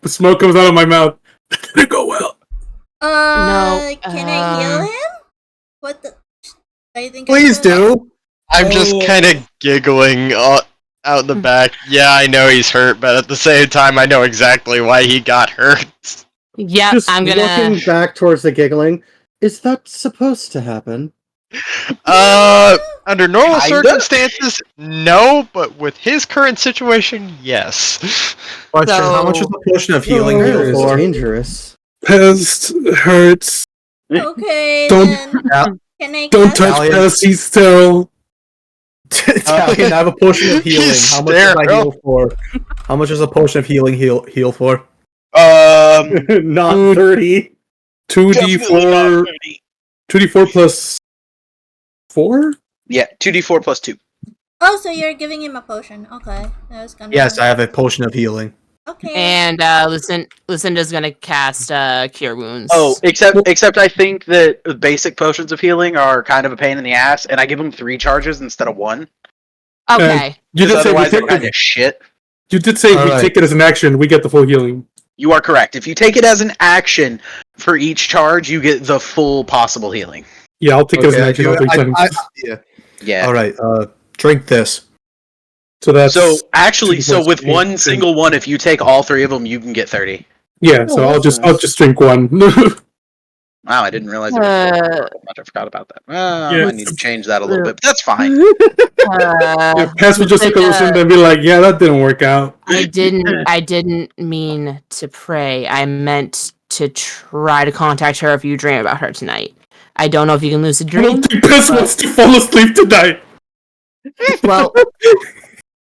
The smoke comes out of my mouth. That didn't go well. Can I heal him? What the? I think. Please do. I'm just kind of giggling out the back. Yeah, I know he's hurt, but at the same time, I know exactly why he got hurt. Yep. Just I'm gonna. looking back towards the giggling. Is that supposed to happen? Under normal Kinda. circumstances, no, but with his current situation, yes. Question: How much is So- the potion of healing Prayer heal is for? dangerous. Pest hurts. Okay. Don't- Then Yeah. can I? Don't cast- touch Italian. Pest. He's sterile. Italian, I have a potion of healing. How much does I heal for? How much is a potion of healing heal for? Not 30. 2d4. 2d4 plus 4? Yeah, 2d4 plus 2. Oh, so you're giving him a potion? Okay, I was gonna. Yes, I have a potion of healing. Okay. And Lucinda's gonna cast Cure Wounds. Oh, except I think that basic potions of healing are kind of a pain in the ass, and I give them 3 charges instead of 1. Okay. You Because did say we otherwise they're take kind it. of shit. You did say if we Alright. take it as an action, we get the full healing. You are correct. If you take it as an action for each charge, you get the full possible healing. Yeah, I'll take it as an Okay, action all 3 times. yeah. Yeah. All right. Drink this. So that's So actually, 2d4 with plus one 8. single one, if you take all 3 of them, you can get 30. yeah. So Oh, I'll that's just nice. drink one. Wow, I didn't realize it was much. I forgot about that. Yeah. I need to change that a little bit, but that's fine. Yeah, Pest would just look at Lucinda and be like, "Yeah, that didn't work out." I didn't mean to pray. I meant to try to contact her if you dream about her tonight. I don't know if you can lucid I dream. don't think Pest wants to fall asleep tonight. Well,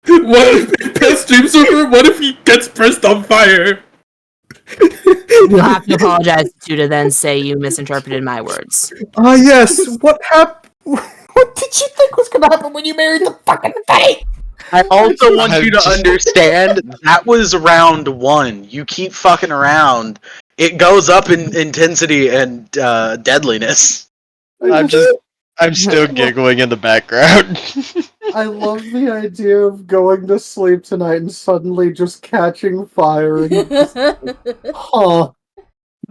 What if Pest dreams of her? What if he gets pressed on fire? you'll have to apologize to Tuta, then say you misinterpreted my words. Ah, yes. What happened? What did you think was gonna happen when you married the fucking thing? I also want you to understand that was round 1. You keep fucking around. It goes up in intensity and deadliness. I'm still giggling in the background. I love the idea of going to sleep tonight and suddenly just catching fire. Huh.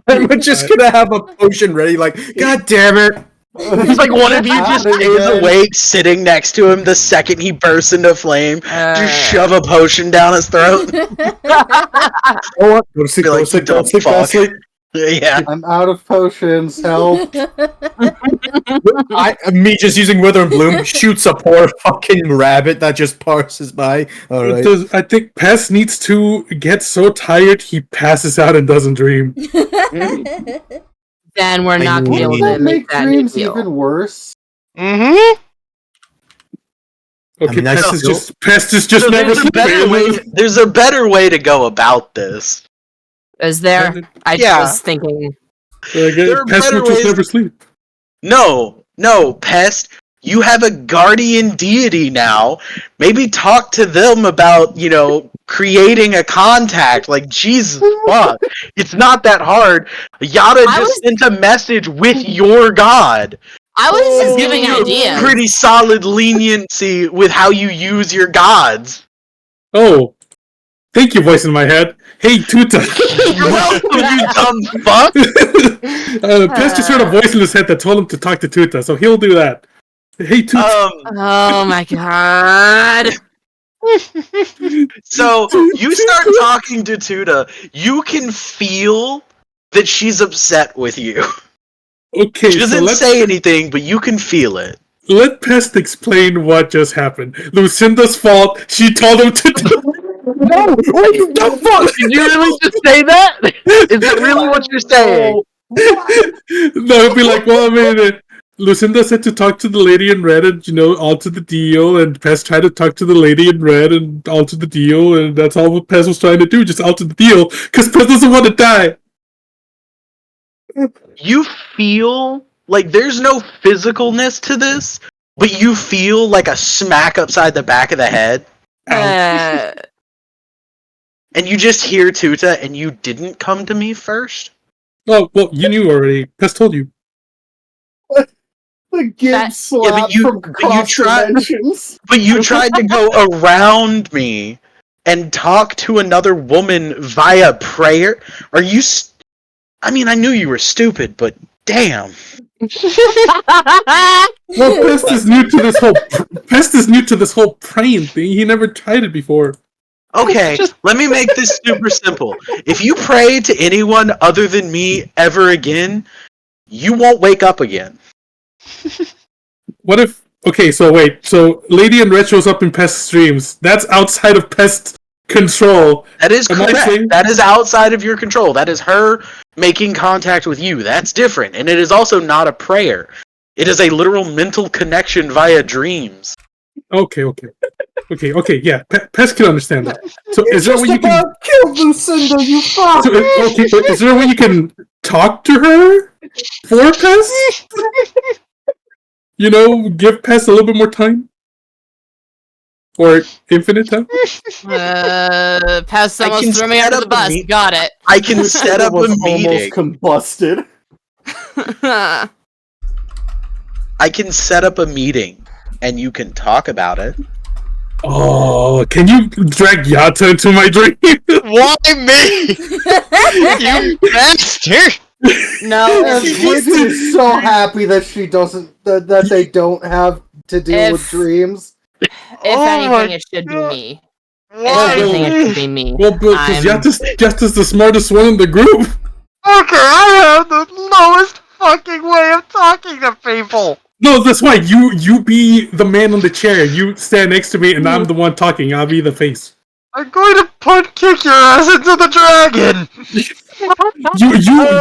I'm just gonna have a potion ready, like, God damn it. It's like one of you just stays awake, sitting next to him the second he bursts into flame. Just shove a potion down his throat. Oh, what? Go to sleep, Be go like, to sleep, "You go dumb to sleep, go to fuck." sleep. Yeah. I'm out of potions. Help. Me just using Wither and Bloom shoots a poor fucking rabbit that just passes by. Alright. I think Pest needs to get so tired he passes out and doesn't dream. Then we're not gonna be able Wouldn't to that make make that dreams deal. even worse? Mm-hmm. Okay, I mean, I Pest is still- just So never there's a better way to go about this. Is there? I Yeah. was thinking. There are Pest better will just ways- never sleep. No, Pest. You have a guardian deity now. Maybe talk to them about, creating a contact. Like, Jesus fuck. It's not that hard. Yada just sent a message with your god. I was just giving You ideas. pretty solid leniency with how you use your gods. Oh, thank you, voice in my head. Hey, Tuta. You're welcome, you dumb fuck. Pest just heard a voice in his head that told him to talk to Tuta, so he'll do that. Hey, Tuta. Oh my god. So you start talking to Tuta, you can feel that she's upset with you. Okay, She doesn't say anything, but you can feel it. Let Pest explain what just happened. Lucinda's fault. She told him to do. No! Wait, you dumb fuck! Did you really just say that? Is that really what you're saying? No, it'd be like, well, I mean, Lucinda said to talk to the lady in red and, alter the deal, and Pest tried to talk to the lady in red and alter the deal, and that's all what Pest was trying to do, just alter the deal, because Pest doesn't want to die. You feel like there's no physicalness to this, but you feel like a smack upside the back of the head, Uh, and you just hear Tuta, and you didn't come to me first? Oh, well, you knew already. Pest told you. The gib That- slap you- from but you cross tried- dimensions. But you tried to go around me and talk to another woman via prayer? Are you... I mean, I knew you were stupid, but damn. Well, Pest is new to this whole praying thing. He never tried it before. Okay, let me make this super simple. If you pray to anyone other than me ever again, you won't wake up again. What if... Okay, so wait. So, Lady in Red shows up in Pest streams. That's outside of Pest control. That is Am I correct. saying- That is outside of your control. That is her making contact with you. That's different. And it is also not a prayer. It is a literal mental connection via dreams. Okay, yeah. Pest can understand that. So, is there a way you can... Kill Lucinda, you fuck! So, okay, but is there a way you can talk to her for Pest? Give Pest a little bit more time? Or infinite time? Pest I can almost threw me set under up the a bus. meet- Got it. I can set up a was meeting. almost combusted. I can set up a meeting, and you can talk about it. Oh, can you drag Yata into my dream? Why me? You bastard! No, And Bridget is so happy that she doesn't that they don't have to deal with If- dreams. if Oh my anything, it should be me. If Why anything, it me? should be me. Well, because I'm- Yata's the smartest one in the group. Okay, I have the lowest fucking way of talking to people. No, that's why you be the man on the chair. You stand next to me, and I'm the one talking. I'll be the face. I'm going to punt kick your ass into the dragon.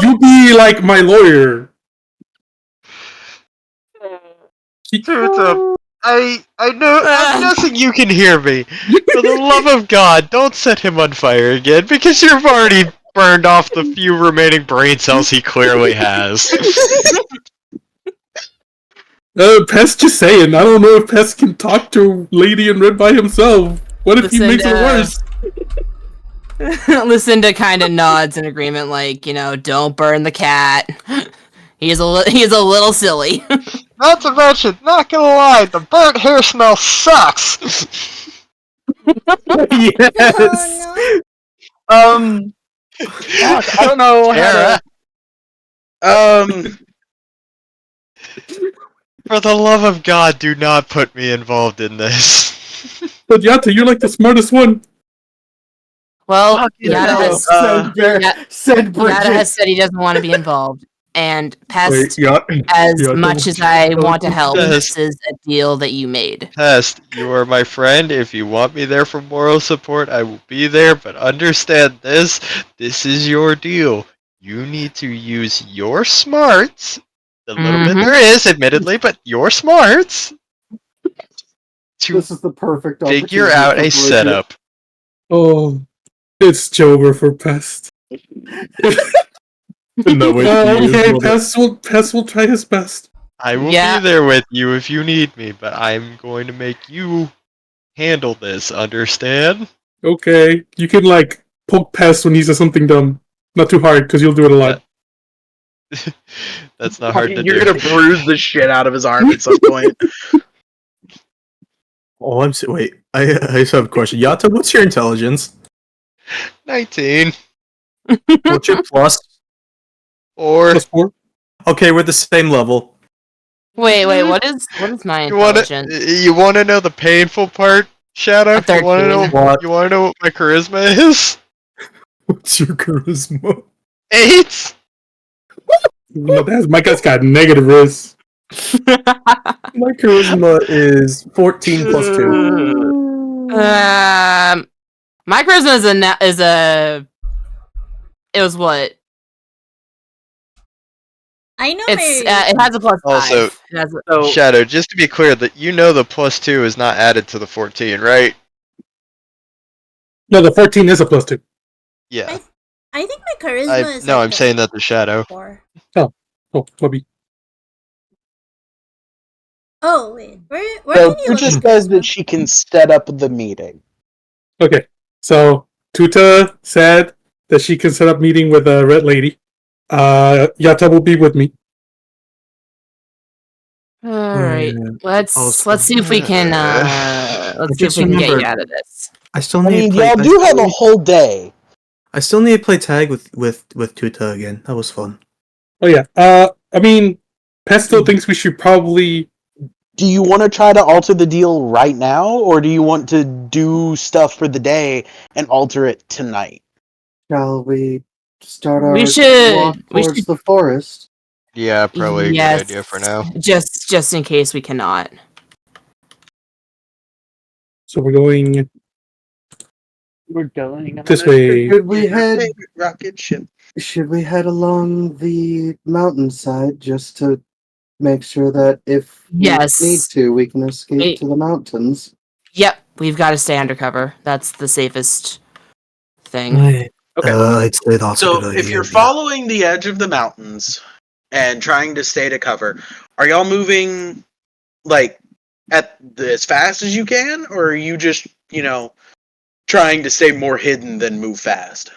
You be like my lawyer. Tuta, I know. I'm guessing you can hear me. For the love of God, don't set him on fire again, because you've already burned off the few remaining brain cells he clearly has. Pest just saying. I don't know if Pest can talk to Lady in Red by himself. What if he makes it worse? Lucinda kind of nods in agreement, like, don't burn the cat. He's a little silly. Not to mention, not gonna lie, the burnt hair smell sucks. Yes. Oh I don't know how to. For the love of God, do not put me involved in this. But Yata, you're like the smartest one. Well, Fucking Yada hell. has, said Yada has Bridget. said he doesn't want to be involved. And Pest, yeah. as Yeah, much don't- as I don't want to help, Pest. this is a deal that you made. Pest, you are my friend. If you want me there for moral support, I will be there. But understand this. This is your deal. You need to use your smarts. The little bit there is, admittedly, but your smarts. To This is the perfect figure opportunity out for a Bridget. setup. Oh, it's Jover for Pest. No, wait, okay, Pest will try his best. I will Yeah. be there with you if you need me, but I'm going to make you handle this, understand? Okay, you can like poke Pest when he says something dumb. Not too hard, because you'll do it a lot. That's not hard to You're do. gonna bruise the shit out of his arm at some point. Oh, wait. I just have a question. Yata, what's your intelligence? 19. What's your plus? Or Plus 4. Okay, we're the same level. Wait, what is my you want intelligence? to know the painful part, Shadow? A 13. You want to know What? you want to know what my charisma is? What's your charisma? 8. My guy's got negative risk. My charisma is 14 plus 2. My charisma it was what? I know It has a plus 5. Also, It has a- Shadow, just to be clear, that you know the plus 2 is not added to the 14, right? No, the 14 is a plus 2. Yeah. I think my charisma is. No, like I'm saying that to Shadow. 4. Oh, maybe. Oh wait, where So can you who look just at says charisma? that she can set up the meeting? Okay, so Tuta said that she can set up meeting with a red lady. Yata will be with me. All right, yeah. let's see if we can just get remembered. you out of this. I still I need mean, to play. y'all do have a whole day. I still need to play tag with Tuta again. That was fun. Oh yeah. I mean, Pesto thinks we should probably. Do you want to try to alter the deal right now, or do you want to do stuff for the day and alter it tonight? Shall we start our We should- walk we towards should- the forest? Yeah, probably a Yes, good idea for now. Just in case we cannot. So we're going We're going this way. Should we head? rocket ship. Should we head along the mountainside just to make sure that if Yes. we need to, we can escape Wait. to the mountains? Yep, we've got to stay undercover. That's the safest thing. Okay. I'd say that's a So good if idea. you're following the edge of the mountains and trying to stay to cover, are y'all moving like as fast as you can, or are you just trying to stay more hidden than move fast?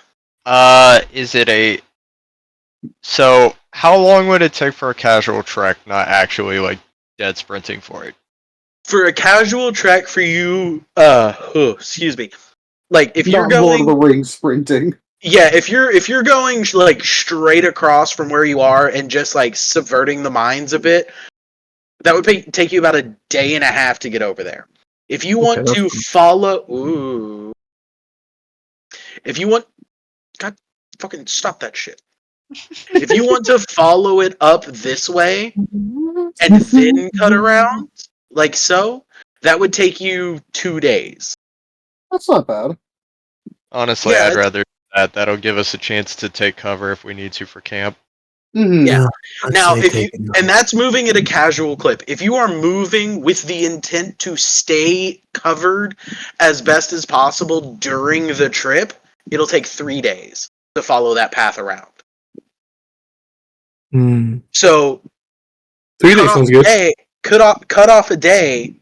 Is it a... So, how long would it take for a casual trek, not actually, like, dead sprinting for it? For a casual trek for you, excuse me. Like if you're Not Lord of going, the Rings sprinting. yeah, if you're going like straight across from where you are and just like subverting the minds a bit, that would take you about a day and a half to get over there. If you want that's to follow, if you want, God, fucking stop that shit. If you want to follow it up this way and then cut around, like so, that would take you 2 days. That's not bad. Honestly, Yeah, I'd rather do that. That'll give us a chance to take cover if we need to for camp. Mhm. Yeah. I'd Now, say if you taking and that's moving at a casual clip. If you are moving with the intent to stay covered as best as possible during the trip, it'll take 3 days to follow that path around. So 3 cut days off sounds a good. day, cut off a day,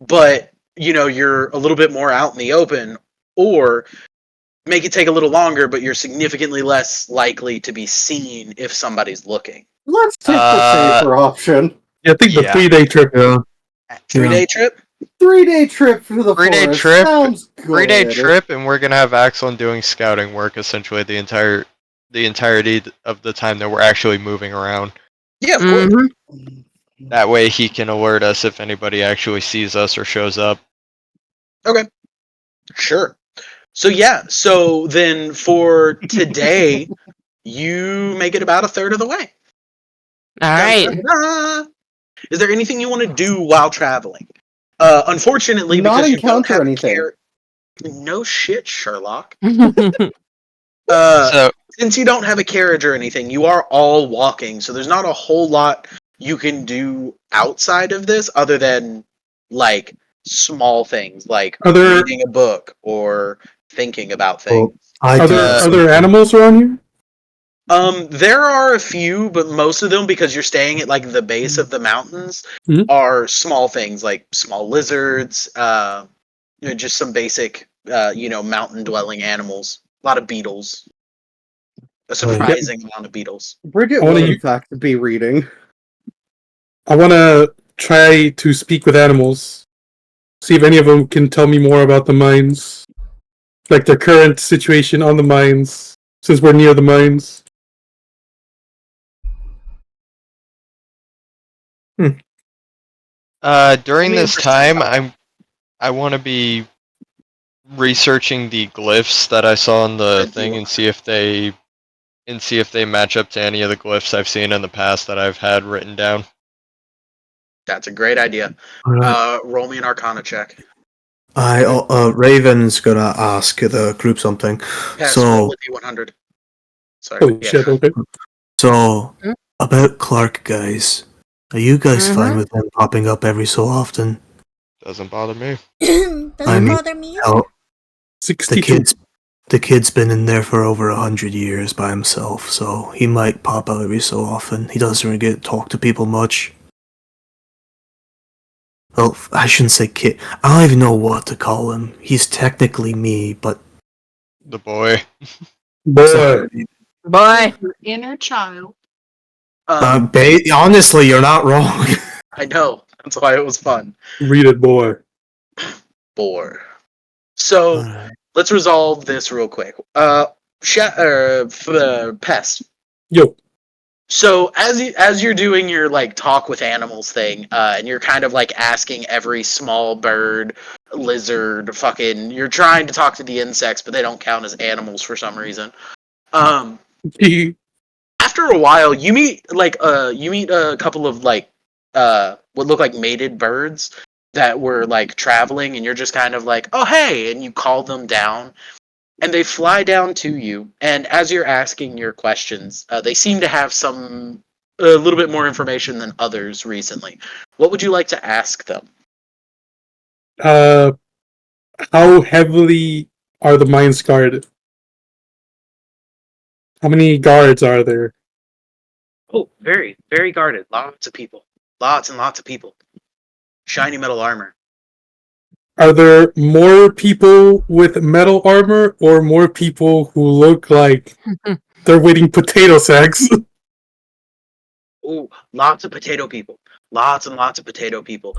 but you're a little bit more out in the open, or make it take a little longer, but you're significantly less likely to be seen if somebody's looking. Let's take the Uh, safer option. Yeah, I think the Yeah. 3-day trip. Yeah. 3-day trip? 3-day trip through the 3-day forest trip. sounds good. 3-day trip, and we're gonna have Axel doing scouting work essentially the entirety of the time that we're actually moving around. Yeah, of course. Mhm. That way, he can alert us if anybody actually sees us or shows up. Okay. Sure. So then for today, you make it about a third of the way. All right. Da-da-da-da. Is there anything you want to do while traveling? Unfortunately, Not because you don't encounter have anything. No shit, Sherlock. All So, Since you don't have a carriage or anything, you are all walking, so there's not a whole lot you can do outside of this other than like small things like Are there reading a book or thinking about Well, things. I are do there the are same there thing. animals around here? There are a few, but most of them, because you're staying at like the base of the mountains, Mhm. are small things like small lizards, just some basic, mountain dwelling animals. A lot of beetles. A surprising amount of beetles. Bridget I wanna will, in u- fact, be reading. I want to try to speak with animals. See if any of them can tell me more about the mines, like their current situation on the mines, since we're near the mines. during Give me a this time, percentile. I want to be researching the glyphs that I saw on the Good thing deal. and see if they match up to any of the glyphs I've seen in the past that I've had written down. That's a great idea. Alright. Roll me an Arcana check. Raven's gonna ask the group something. Pest, roll So, a D100. Sorry. Holy Yeah. shit! Okay. so Hmm? about Clark, guys. Are you guys fine Mhm. with him popping up every so often? Doesn't bother me. Doesn't I mean, bother me. Hell, the 62. kid's been in there for over 100 years by himself, so he might pop out every so often. He doesn't really get to talk to people much. Well, I shouldn't say kid. I don't even know what to call him. He's technically me, but The boy. Boy, Boy. Your inner child. honestly, you're not wrong. I know. That's why it was fun. read it, boy. Bore. So Alright. let's resolve this real quick. Pest. Yo, So as you're doing your like talk with animals thing, and you're kind of like asking every small bird, lizard, fucking, you're trying to talk to the insects, but they don't count as animals for some reason. After a while, you meet a couple of like what look like mated birds that were like traveling, and you're just kind of like, oh hey, and you call them down, and they fly down to you. And as you're asking your questions, they seem to have a little bit more information than others recently. What would you like to ask them? how heavily are the mines guarded? How many guards are there? Oh, very, very guarded. Lots of people. Lots and lots of people. Shiny metal armor. Are there more people with metal armor or more people who look like they're waiting potato sacks? Ooh, lots of potato people. Lots and lots of potato people.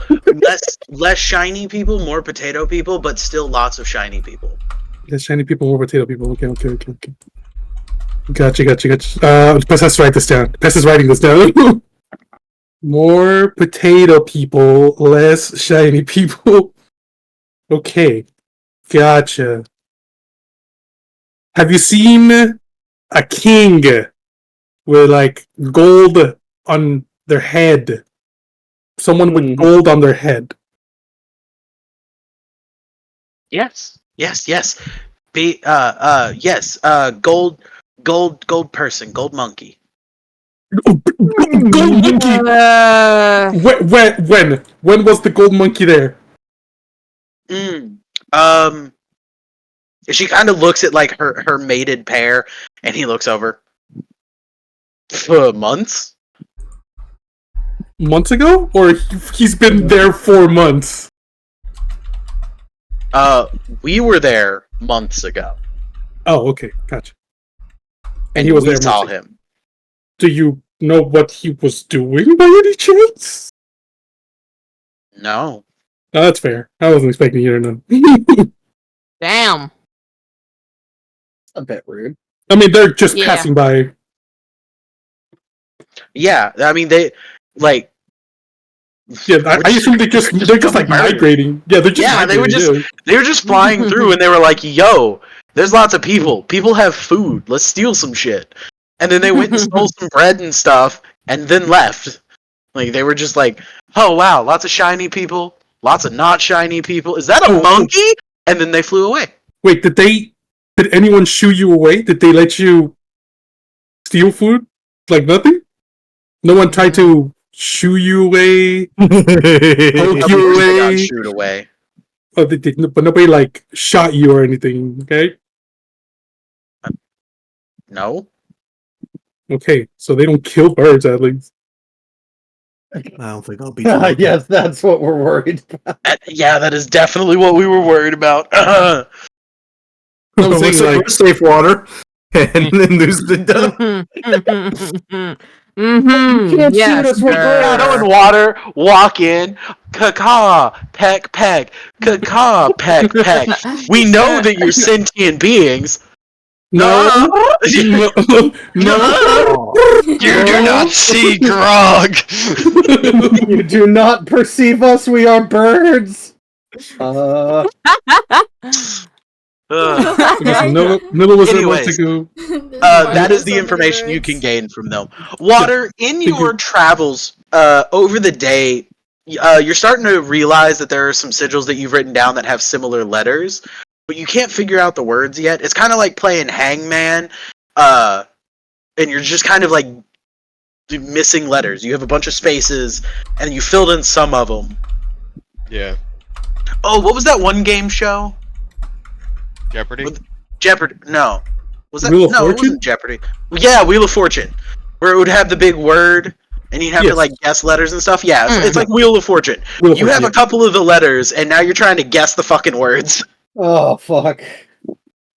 Less shiny people, more potato people, but still lots of shiny people. There's shiny people, more potato people. Okay. Gotcha. Pest has to write this down. Pest is writing this down. More potato people, less shiny people. Okay. Gotcha. Have you seen a king with like gold on their head. Someone with gold on their head. Yes. Gold person, gold monkey. Gold monkey. When was the gold monkey there? She kind of looks at like her mated pair, and he looks over. Months? Months ago, or he's been there 4 months? We were there months ago. Oh, okay, gotcha. And he was we there saw months ago. him. Do you know what he was doing by any chance? No. Oh, that's fair. I wasn't expecting you to know. Damn. A bit rude. I mean, they're just Yeah. passing by. Yeah, I mean they like. Yeah, I assume they're just like migrating. Yeah, they're just migrating. They were just flying through, and they were like, "Yo, there's lots of people. People have food. Let's steal some shit." And then they went and stole some bread and stuff, and then left. Like they were just like, "Oh wow, lots of shiny people, lots of not shiny people. Is that a monkey?" And then they flew away. Wait, did anyone shoo you away? Did they let you steal food? Like nothing? No one tried to shoo you away? Poke you They got away? shooed away. Oh, they didn't, but nobody like shot you or anything, okay? No. Okay, so they don't kill birds at least. I don't think I'll be. Too lucky. Yes, that's what we're worried about. Yeah, that is definitely what we were worried about. I'm saying, Looks like like- we're safe water, and then there's the. You can't shoot us, we're Shadow and water walk in. Caw, peck, peck. Caw, peck, peck. We know that you're sentient beings. No, no. You do not see Grog. You do not perceive us, we are birds! Nilla was there months Anyways. ago. That is the information you can gain from them. Water, in your travels over the day, you're starting to realize that there are some sigils that you've written down that have similar letters, but you can't figure out the words yet. It's kind of like playing Hangman, and you're just kind of like missing letters. You have a bunch of spaces, and you filled in some of them. Yeah. Oh, what was that one game show? Jeopardy? Jeopardy. No. Was that Wheel of no? It Fortune? wasn't Jeopardy. Yeah, Wheel of Fortune, where it would have the big word, and you'd have to Yes. like guess letters and stuff. Yeah, it's like Wheel of Fortune. Wheel of You have Fortune, a couple of the letters, and now you're trying to guess the fucking words. Oh, fuck.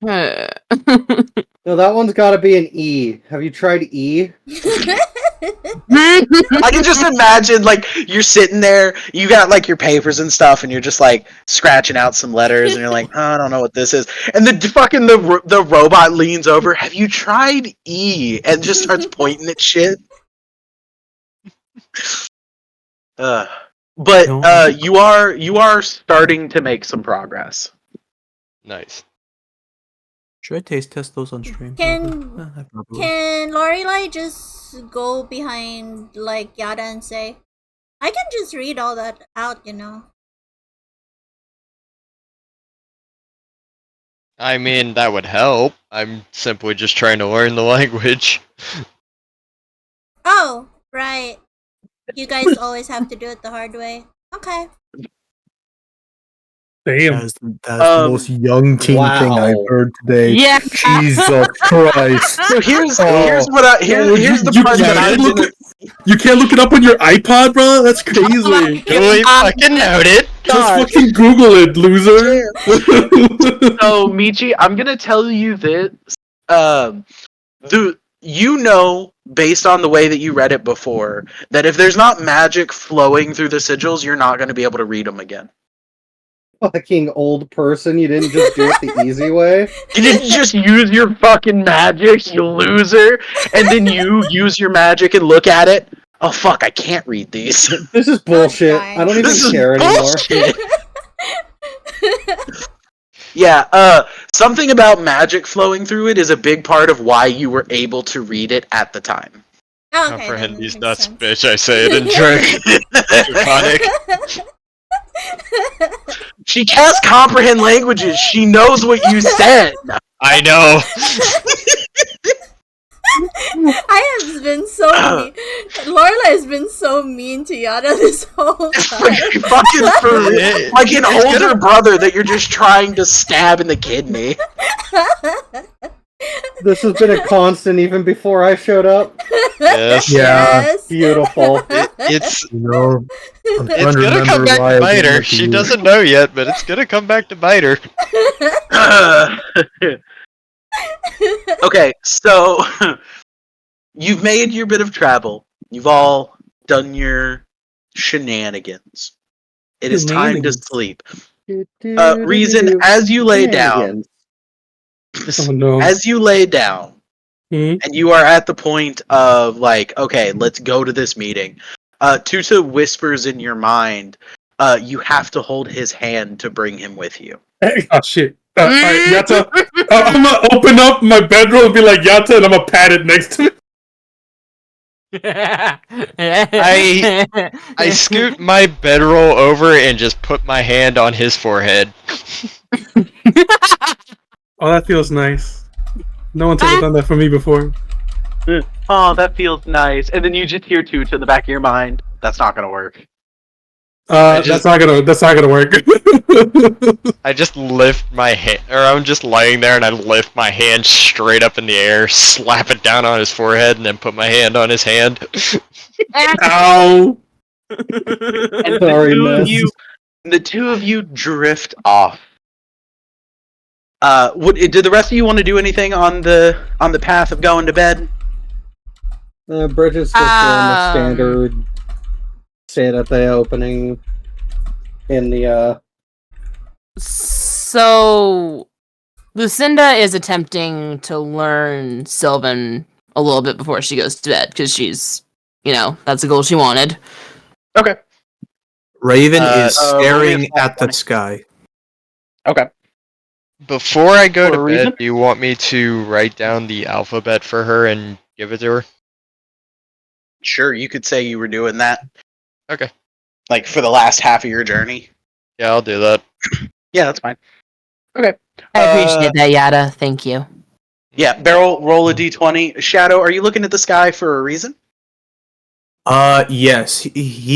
No, that one's gotta be an E. Have you tried E? I can just imagine, like, you're sitting there, you got like your papers and stuff, and you're just like scratching out some letters, and you're like, oh, I don't know what this is, and the robot leans over. Have you tried E? And just starts pointing at shit. But you are starting to make some progress. Nice. Should I taste test those on stream? Can I probably will. can Lorelai just go behind like Yada and say, I can just read all that out, you know? I mean, that would help. I'm simply just trying to learn the language. Oh, right. You guys always have to do it the hard way. Okay. Damn. That's the most young teen thing I've Wow. heard today. Yeah. Jesus Christ. So here's Oh. here's the part that I didn't. You can't look it up on your iPod, bro? That's crazy. Duly fucking noted. Just fucking Google it, loser. So Michi, I'm gonna tell you this. Based on the way that you read it before, that if there's not magic flowing through the sigils, you're not going to be able to read them again. Fucking old person, you didn't just do it the easy way? You didn't just use your fucking magic, you loser, and then you use your magic and look at it. Oh fuck, I can't read these. This is bullshit. fine. I don't even This is care anymore. bullshit. Yeah, Something about magic flowing through it is a big part of why you were able to read it at the time. Oh, okay, Comprehend then these makes nuts, sense. bitch. I say it in Draconic. She casts comprehend languages. She knows what you said. I know. I have been so mean. Lorela has been so mean to Yada this whole time. Fucking for real. It- Like an it's older gonna- brother that you're just trying to stab in the kidney. This has been a constant even before I showed up. Yes. Yeah. Yes. Beautiful. It's You know, I'm trying it's to gonna come remember back why to I bite didn't her. like She you. doesn't know yet, but it's gonna come back to bite her. Okay, so you've made your bit of travel. You've all done your shenanigans. It is time to Shenanigans. sleep. Reason, as you lay down, Oh no. as you lay down, Hmm? and you are at the point of like, okay, let's go to this meeting. Tuta whispers in your mind, you have to hold his hand to bring him with you. Oh shit. Alright, Yatta. I'm gonna open up my bedroll and be like Yatta, and I'm gonna pat it next to me. I scoot my bedroll over and just put my hand on his forehead. Oh, that feels nice. No one's ever done that for me before. Oh, that feels nice. And then you just hear Tuta in the back of your mind. That's not gonna work. That's not gonna work. I just lift my hand, or I'm just laying there and I lift my hand straight up in the air, slap it down on his forehead, and then put my hand on his hand. Ow! And Sorry, the miss. two of you drift off. Did the rest of you want to do anything on the path of going to bed? Bridget's just doing the standard stay at the opening in the So, Lucinda is attempting to learn Sylvan a little bit before she goes to bed because she's, that's the goal she wanted. Okay. Raven is only a staring small at the 20. sky. Okay. Before I go For to a bed, reason? do you want me to write down the alphabet for her and give it to her? Sure, you could say you were doing that. Okay. Like for the last half of your journey. Yeah, I'll do that. Yeah, that's fine. Okay. I appreciate that, Yada. Thank you. Yeah, Barrel, roll a d20. Shadow, are you looking at the sky for a reason? Yes.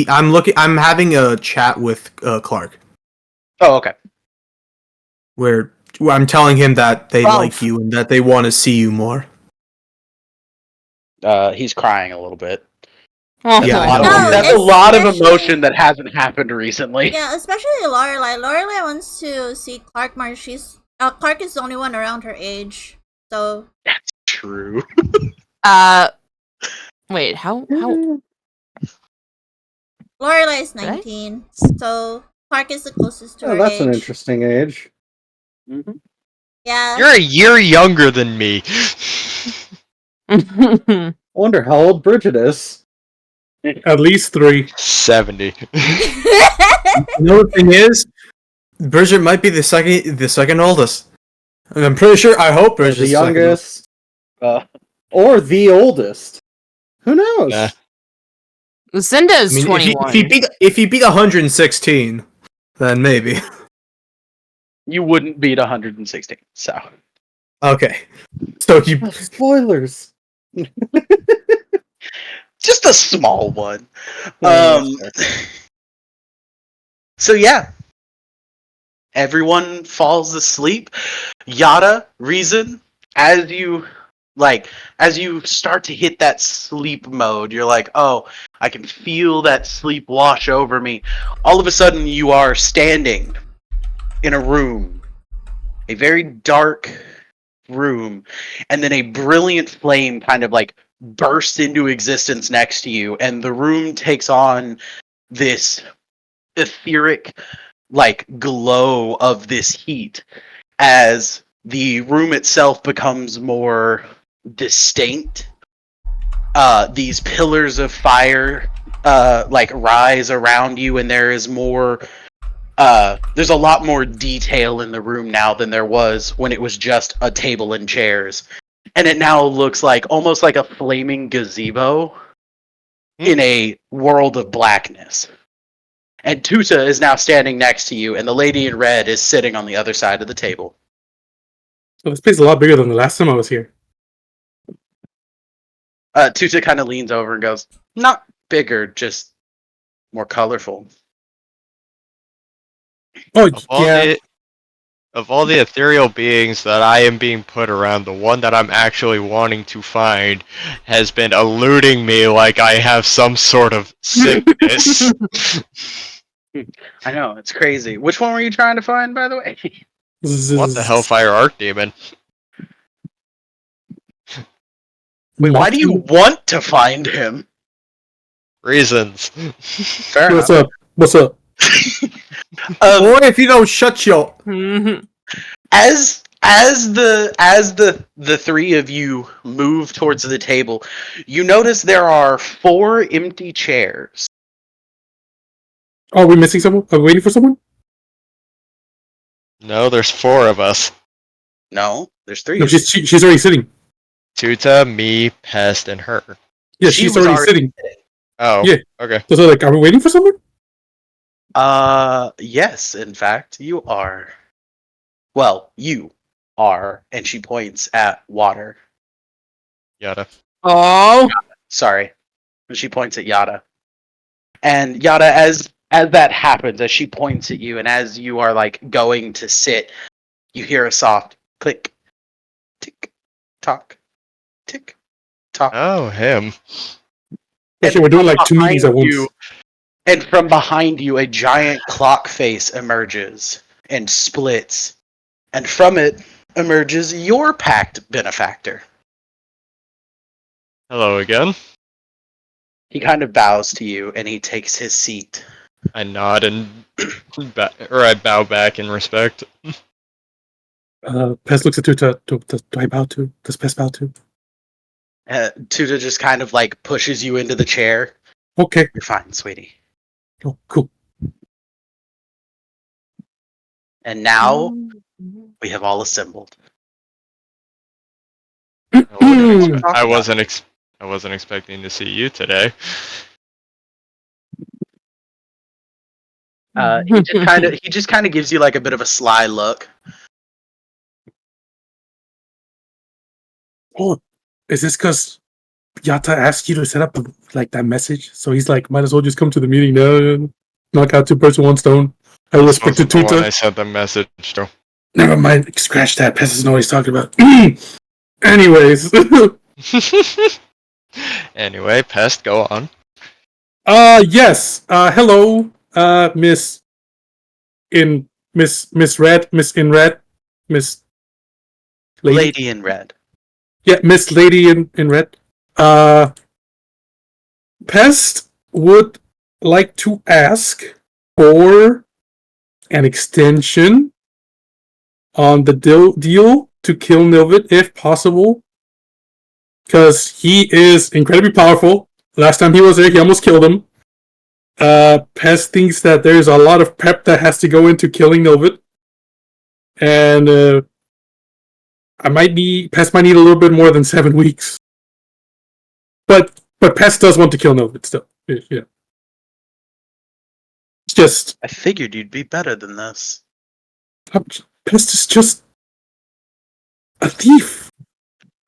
I'm having a chat with Clark Oh, okay. where I'm telling him that they 12. like you and that they want to see you more. He's crying a little bit. Oh, Yeah, I know. No, That's a lot of especially- emotion that hasn't happened recently. Yeah, especially Lorelai. Lorelai wants to see Clark more. Clark is the only one around her age, so True. Wait, how? Lorelai is Right? 19. So Clark is the closest to oh, her that's age. an interesting age. Mm-hmm. Yeah. You're a year younger than me. I wonder how old Bridget is. At least 3. 70. You know the thing is, Bridget might be the second oldest. And I'm pretty sure. I hope Or Bridget's the second youngest. Uh, Or the oldest. Who knows? Nah. Lucinda is I mean, 21. if he beat 116, then maybe. you wouldn't beat 116, so. Okay, so he Oh, spoilers. Just a small one. Yeah, Um, so yeah. Everyone falls asleep. Yada, Reason, as you start to hit that sleep mode, you're like, oh, I can feel that sleep wash over me. All of a sudden you are standing in a room. A very dark room, and then a brilliant flame kind of like bursts into existence next to you, and the room takes on this etheric like glow of this heat as the room itself becomes more distinct. These pillars of fire like rise around you, and there is more there's a lot more detail in the room now than there was when it was just a table and chairs. And it now looks like almost like a flaming gazebo in a world of blackness. And Tuta is now standing next to you, and the lady in red is sitting on the other side of the table. So this place is a lot bigger than the last time I was here. Tuta kind of leans over and goes, "Not bigger, just more colorful." Oh, Of all the ethereal beings that I am being put around, the one that I'm actually wanting to find has been eluding me like I have some sort of sickness. I know, it's crazy. Which one were you trying to find, by the way? What the Hellfire Archdemon? Wait, why do you want to find him? Reasons. Fair What's enough. up? What's up? Boy, if you don't shut your... As the three of you move towards the table, you notice there are 4 empty chairs. Oh, are we missing someone? Are we waiting for someone? No, there's 4 of us. No, there's 3. No, of you. she's already sitting. Tuta, me, Pest, and her. Yeah, She she's was already sitting. Oh, Yeah. Okay. So, like, are we waiting for someone? Yes, in fact, you are. Well, you are, and she points at water. Yada. Oh. Sorry. And she points at Yada. And Yada, as that happens, as she points at you, and as you are like going to sit, you hear a soft click, tick, tock, tick, tock. Oh, him. Actually, we're doing like 2 meetings at once. And from behind you, a giant clock face emerges and splits. And from it emerges your pact benefactor. Hello again. He kind of bows to you and he takes his seat. I nod and I bow back in respect. Pest looks at Tuta. Do I bow to? Does Pest bow to? Tuta just kind of like pushes you into the chair. Okay. You're fine, sweetie. Oh, cool. And now we have all assembled. I wasn't expecting to see you today. He just kind of gives you like a bit of a sly look. Oh, is this because Yata asked you to set up like that message? So he's like, might as well just come to the meeting now. Knock out 2 birds with 1 stone. I respect Wasn't the one I Tuta. sent the message to. Never mind. Scratch that. Pest doesn't know what he's talking about. Anyways. Anyway, Pest, go on. Yes. Hello, Miss in Red, Miss Lady in red. Yeah, Miss Lady in Red. Pest would like to ask for an extension on the deal to kill Nilvid if possible. Because he is incredibly powerful. Last time he was there, he almost killed him. Pest thinks that there's a lot of prep that has to go into killing Nilvid. And Pest might need a little bit more than 7 weeks. But Pest does want to kill Nilvid still. Yeah. It's just... I figured you'd be better than this. Pest is just... a thief.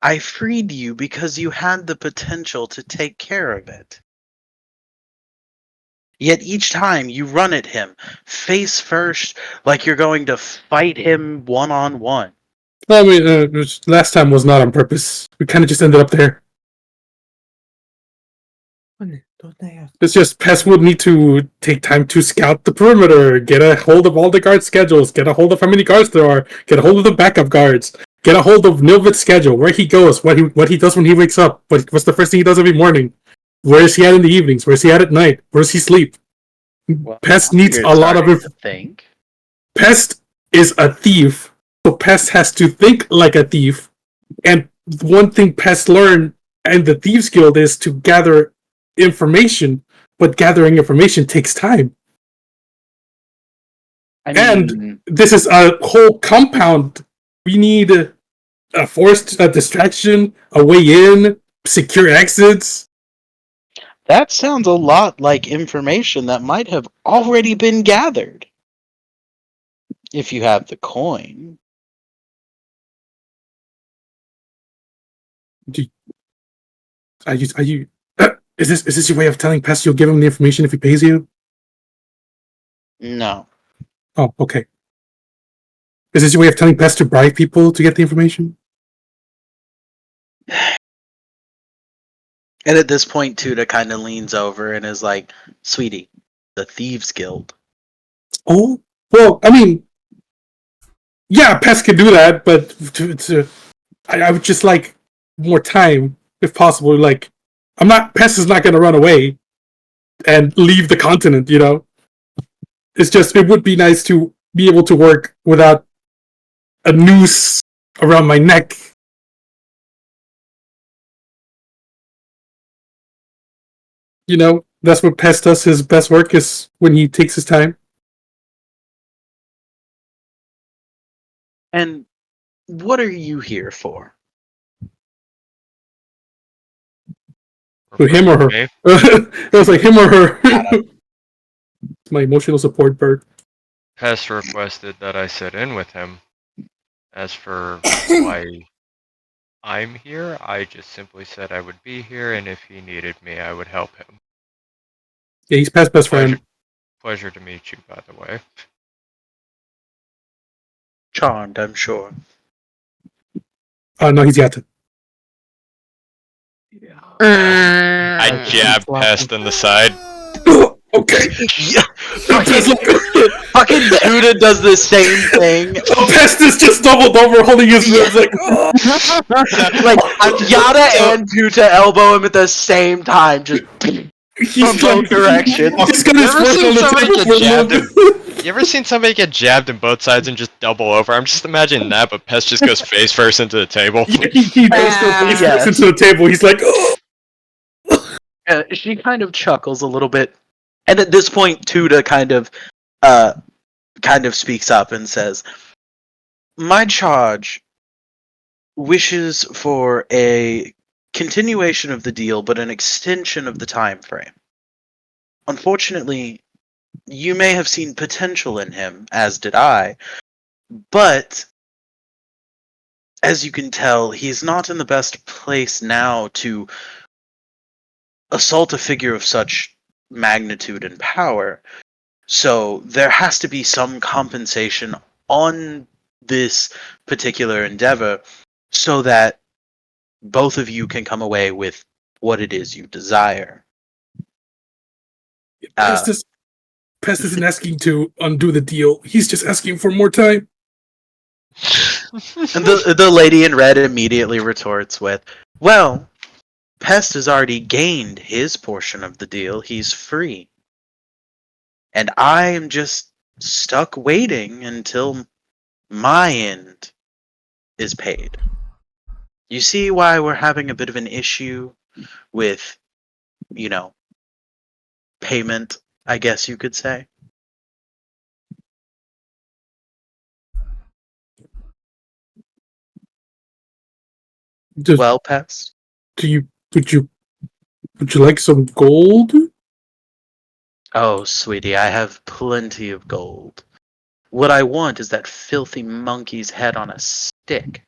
I freed you because you had the potential to take care of it. Yet each time you run at him, face first, like you're going to fight him one-on-one. I mean, last time was not on purpose. We kind of just ended up there. It's just Pest would need to take time to scout the perimeter, get a hold of all the guard schedules, get a hold of how many guards there are, get a hold of the backup guards, get a hold of Nilvid's schedule, where he goes, what he does when he wakes up, what's the first thing he does every morning, where is he at in the evenings, where is he at night, where does he sleep. Well, Pest needs a lot of think. Pest is a thief, so Pest has to think like a thief. And one thing Pest learned in the Thieves Guild is to gather information, but gathering information takes time. I And mean, this is a whole compound. We need a forced distraction, a way in, secure exits. that sounds a lot like information that might have already been gathered. If you have the coin. Are you? Is this your way of telling Pest you'll give him the information if he pays you? No. Oh, okay. Is this your way of telling Pest to bribe people to get the information? And at this point, Tuda kind of leans over and is like, "Sweetie, the Thieves Guild." Oh, well, I mean, yeah, Pest can do that, but I would just like more time, if possible. Like, Pest is not going to run away and leave the continent, you know? It's just, it would be nice to be able to work without a noose around my neck. You know, that's what Pest does. His best work is when he takes his time. And what are you here for? For him or her. Me? It was like him or her. My emotional support bird. Pest requested that I sit in with him. As for why I'm here, I just simply said I would be here, and if he needed me, I would help him. Yeah, he's Pest's best friend. Pleasure to meet you, by the way. Charmed, I'm sure. No, he's yet. I jab Pest in the side. Okay. Yeah, fucking Tuda does the same thing. Pest is just doubled over, holding his ribs like. Oh. Like Yada and Tuta elbow him at the same time, just from He's both directions. He's got his You ever foot seen on the somebody table get for a jabbed moment. You ever seen somebody get jabbed in both sides and just double over? I'm just imagining that, but Pest just goes face first into the table. Yeah, he does go face Yes. first into the table. He's like, oh. She kind of chuckles a little bit, and at this point, Tuda kind of speaks up and says, "My charge wishes for a continuation of the deal, but an extension of the time frame. Unfortunately, you may have seen potential in him, as did I, but as you can tell, he's not in the best place now to assault a figure of such magnitude and power. So there has to be some compensation on this particular endeavor so that both of you can come away with what it is you desire." Pest isn't asking to undo the deal. He's just asking for more time. And the lady in red immediately retorts with, "Well, Pest has already gained his portion of the deal. He's free. And I am just stuck waiting until my end is paid. You see why we're having a bit of an issue with, payment, I guess you could say?" Well, Pest? Would you like some gold? Oh, sweetie, I have plenty of gold. What I want is that filthy monkey's head on a stick.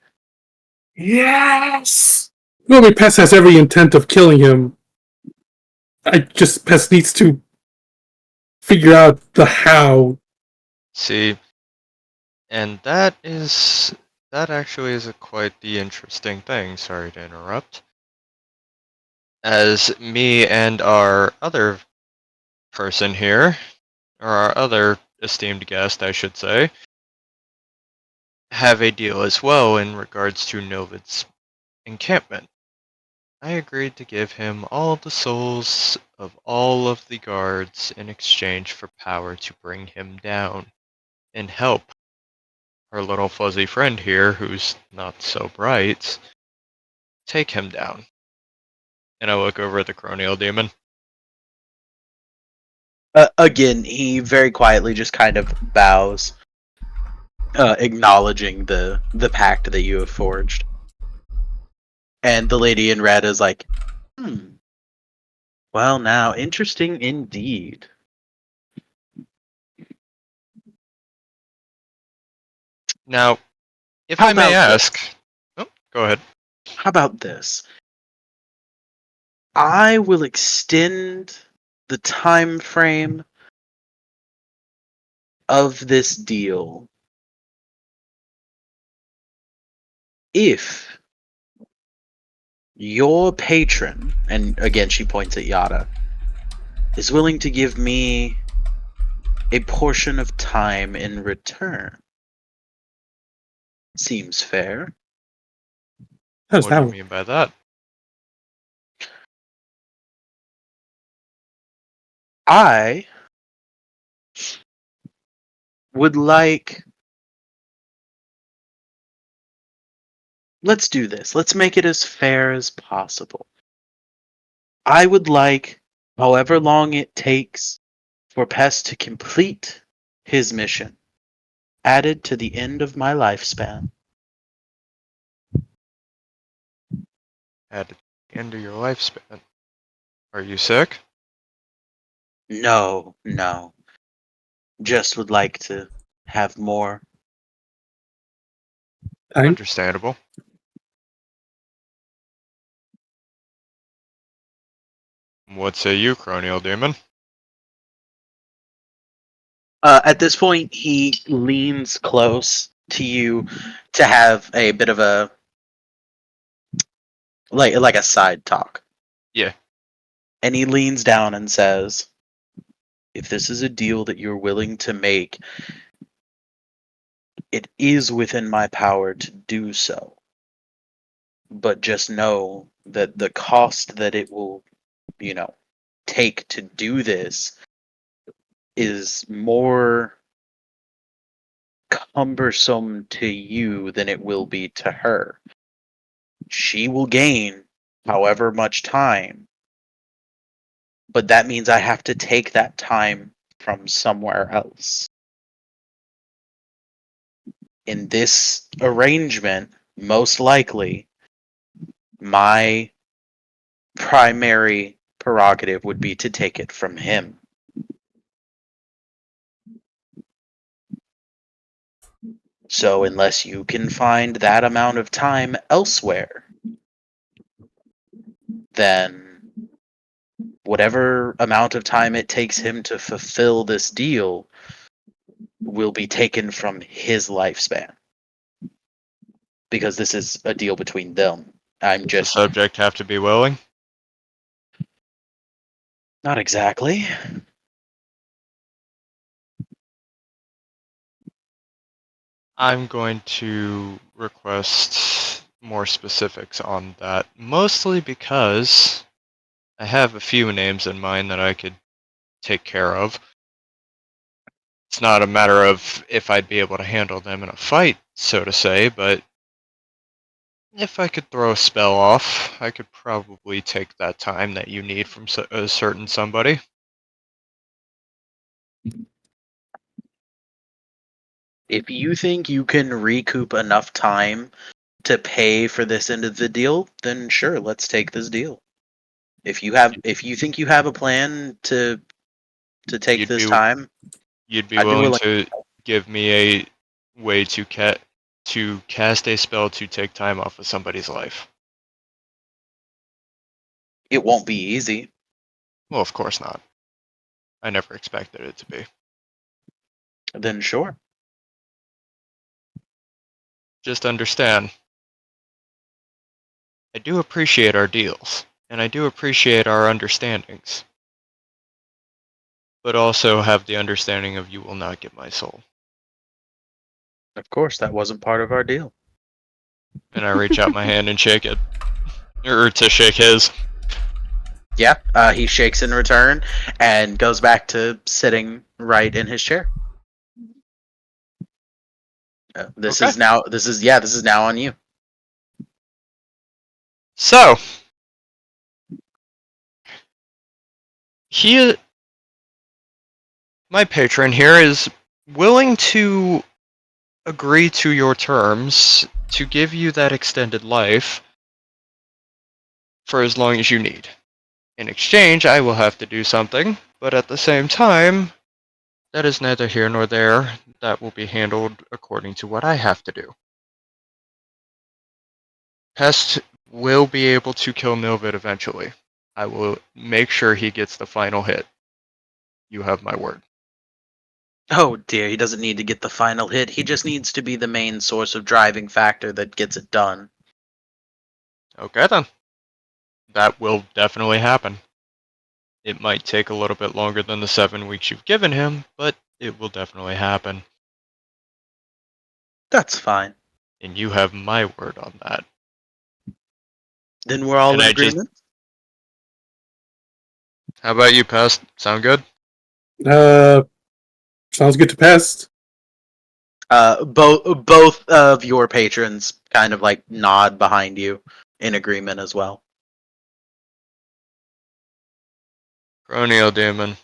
Yes! No, I mean, Pest has every intent of killing him. Pest needs to figure out the how. See, and that actually is quite the interesting thing. Sorry to interrupt. As me and our other person here, or our other esteemed guest, I should say, have a deal as well in regards to Novid's encampment. I agreed to give him all the souls of all of the guards in exchange for power to bring him down and help our little fuzzy friend here, who's not so bright, take him down. And I look over at the Cronial Demon. Again, he very quietly just kind of bows, acknowledging the pact that you have forged. And the lady in red is like, hmm. Well, now, interesting indeed. Now, if How I may about ask, oh, go ahead. How about this? I will extend the time frame of this deal if your patron, and again she points at Yada, is willing to give me a portion of time in return. Seems fair. How does What do that you work? mean by that? I would like. Let's do this. Let's make it as fair as possible. I would like, however long it takes, for Pest to complete his mission, added to the end of my lifespan. At the end of your lifespan. Are you sick? No, no. Just would like to have more. Time? Understandable. What say you, Cronial Demon? At this point, he leans close to you to have a bit of a like a side talk. Yeah. And he leans down and says, "If this is a deal that you're willing to make, it is within my power to do so. But just know that the cost that it will, take to do this is more cumbersome to you than it will be to her. She will gain however much time, but that means I have to take that time from somewhere else. In this arrangement, most likely, my primary prerogative would be to take it from him. So, unless you can find that amount of time elsewhere, then whatever amount of time it takes him to fulfill this deal will be taken from his lifespan. Because this is a deal between them. I'm Does the just subject have to be willing? not exactly. I'm going to request more specifics on that, mostly because I have a few names in mind that I could take care of. It's not a matter of if I'd be able to handle them in a fight, so to say, but if I could throw a spell off, I could probably take that time that you need from a certain somebody. If you think you can recoup enough time to pay for this end of the deal, then sure, let's take this deal. If you think you have a plan to take You'd this be time, you'd be I'd be willing willing. to give me a way to cast a spell to take time off of somebody's life. It won't be easy. Well, of course not. I never expected it to be. Then sure. Just understand, I do appreciate our deals, and I do appreciate our understandings, but also have the understanding of you will not get my soul. Of course, that wasn't part of our deal. And I reach out my hand and shake it, or to shake his. Yeah, he shakes in return and goes back to sitting right in his chair. This Okay. is now. This is now on you. So, he my patron here is willing to agree to your terms to give you that extended life for as long as you need. In exchange, I will have to do something, but at the same time, that is neither here nor there. That will be handled according to what I have to do. Pest will be able to kill Milvid eventually. I will make sure he gets the final hit. You have my word. Oh dear, he doesn't need to get the final hit. He just needs to be the main source of driving factor that gets it done. Okay then. That will definitely happen. It might take a little bit longer than the 7 weeks you've given him, but it will definitely happen. That's fine. And you have my word on that. Then we're all And in I just- agreement. How about you, Pest? Sound good? Sounds good to Pest. Both of your patrons kind of like nod behind you in agreement as well. Cronio Demon.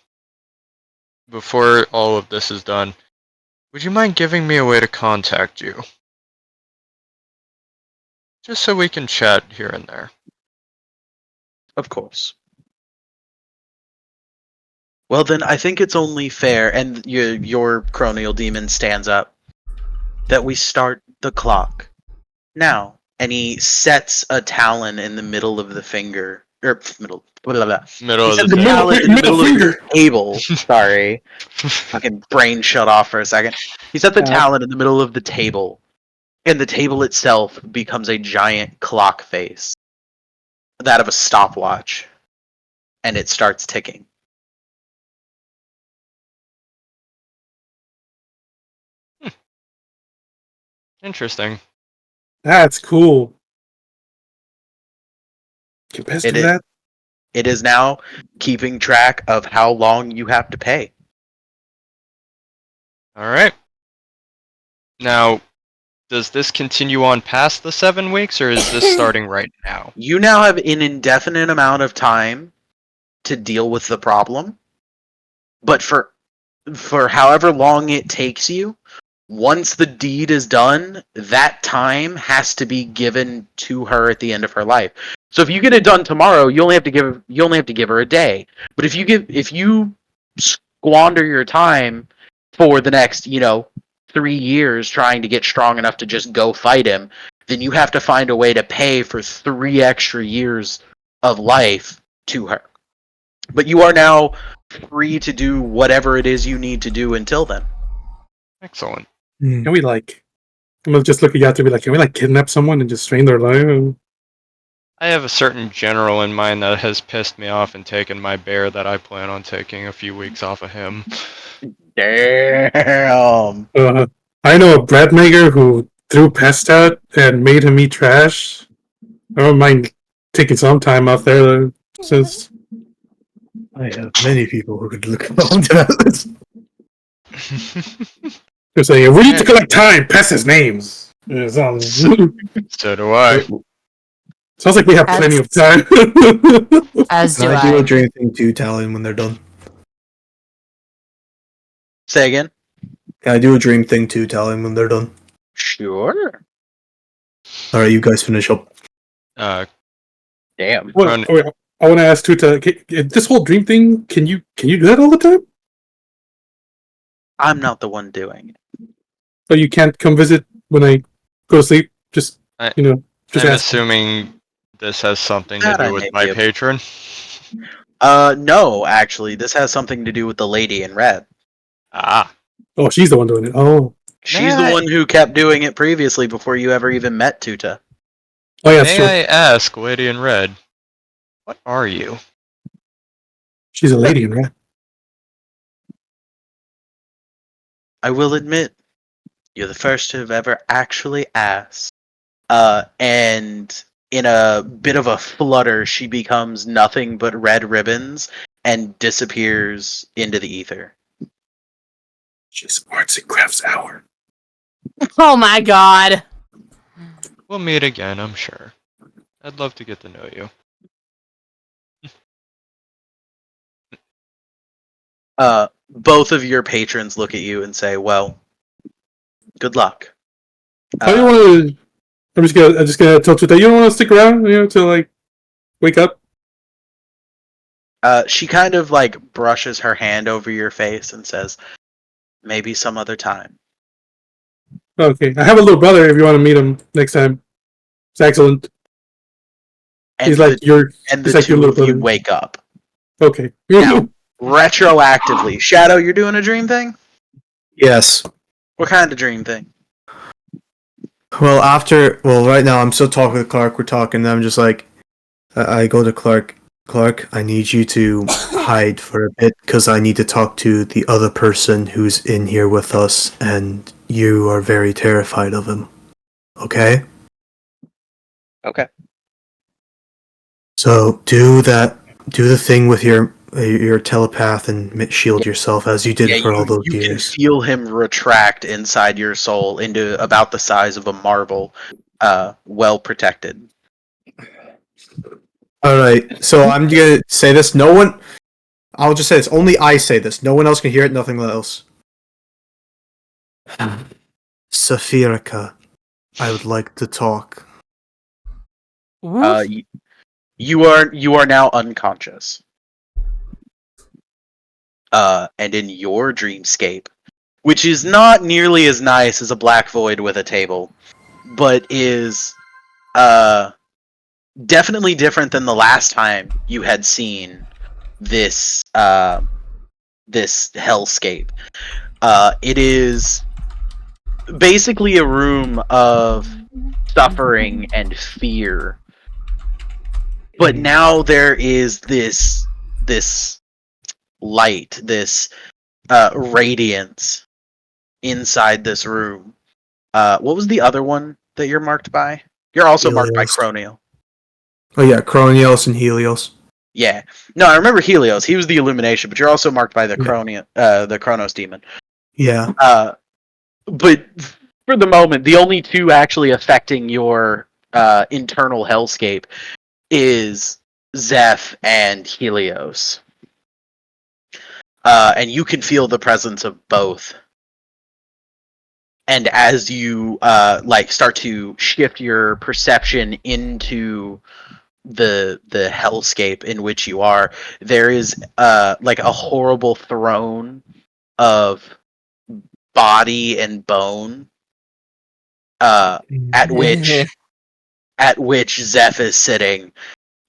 Before all of this is done, would you mind giving me a way to contact you? Just so we can chat here and there. Of course. Well, then I think it's only fair, and your cronial demon stands up, that we start the clock now. And he sets a talon in the middle of the finger, or middle, blah, blah, blah. Middle He of sets the a table. talon in the middle middle of the finger. table. Sorry, fucking brain shut off for a second. He set the talon in the middle of the table, and the table itself becomes a giant clock face, that of a stopwatch, and it starts ticking. Interesting. That's cool. Can Pest It do is. that? It is now keeping track of how long you have to pay. Alright. Now, does this continue on past the 7 weeks, or is this starting right now? You now have an indefinite amount of time to deal with the problem, but for however long it takes you, once the deed is done, that time has to be given to her at the end of her life. So if you get it done tomorrow, you only have to give her a day. But if you squander your time for the next, 3 years trying to get strong enough to just go fight him, then you have to find a way to pay for 3 extra years of life to her. But you are now free to do whatever it is you need to do until then. Excellent. Can we I'm gonna just look at Yato and be like, can we kidnap someone and just strain their life? I have a certain general in mind that has pissed me off and taken my bear that I plan on taking a few weeks off of him. Damn. I know a bread maker who threw Pest out and made him eat trash. I don't mind taking some time off there since I have many people who could look along to that. they're saying we need to collect time. Pest's names. Yeah, sounds So do I. sounds like we have plenty of time. As do Can I do a I. dream thing too, Talon, when they're done? Say again? Can I do a dream thing too, Talon, when they're done? Sure. Alright, you guys finish up. Damn. Well, wait, I want to ask Tuta, this whole dream thing, can you do that all the time? I'm not the one doing it. So you can't come visit when I go to sleep? Just, I- just I'm ask. assuming this has something to That I do with may my be able- patron. No, actually, this has something to do with the lady in red. Ah. Oh, she's the one doing it. Oh. She's May the I- one who kept doing it previously before you ever even met Tuta. Oh, yeah, that's May true. I ask, Lady in Red, what are you? She's a lady in red. I will admit, you're the first to have ever actually asked. And in a bit of a flutter, she becomes nothing but red ribbons and disappears into the ether. She's arts and crafts hour. Oh my god. We'll meet again, I'm sure. I'd love to get to know you. Both of your patrons look at you and say, "Well, good luck." How do you want to? I'm just gonna tell Tuta, you don't want to stick around, to like wake up. She kind of like brushes her hand over your face and says, "Maybe some other time." Okay, I have a little brother. If you want to meet him next time, it's excellent. And He's like your the your two little of you brother. wake up. Okay. Now, retroactively, Shadow, you're doing a dream thing? Yes. What kind of dream thing? Well, right now I'm still talking with Clark. We're talking. And I'm just like, I go to Clark. Clark, I need you to hide for a bit because I need to talk to the other person who's in here with us, and you are very terrified of him. Okay? Okay. So do the thing with your telepath and shield yourself as you did for all those you can years. feel him retract inside your soul into about the size of a marble, well protected. All right. So I'm gonna say this. I'll just say this. Only I say this. No one else can hear it. Nothing else. Saphirica, I would like to talk. You are now unconscious. And in your dreamscape, which is not nearly as nice as a black void with a table, but is definitely different than the last time you had seen this this hellscape. It is basically a room of suffering and fear, but now there is this light, this radiance inside this room. What was the other one that you're marked by? You're also marked by Helios. Chronio. Oh yeah, Cronios and Helios. Yeah. No, I remember Helios. He was the illumination, but you're also marked by the the Chronos demon. Yeah. But for the moment, the only two actually affecting your internal hellscape is Zeph and Helios. And you can feel the presence of both. And as you start to shift your perception into the hellscape in which you are, there is like a horrible throne of body and bone, at which Zeph is sitting,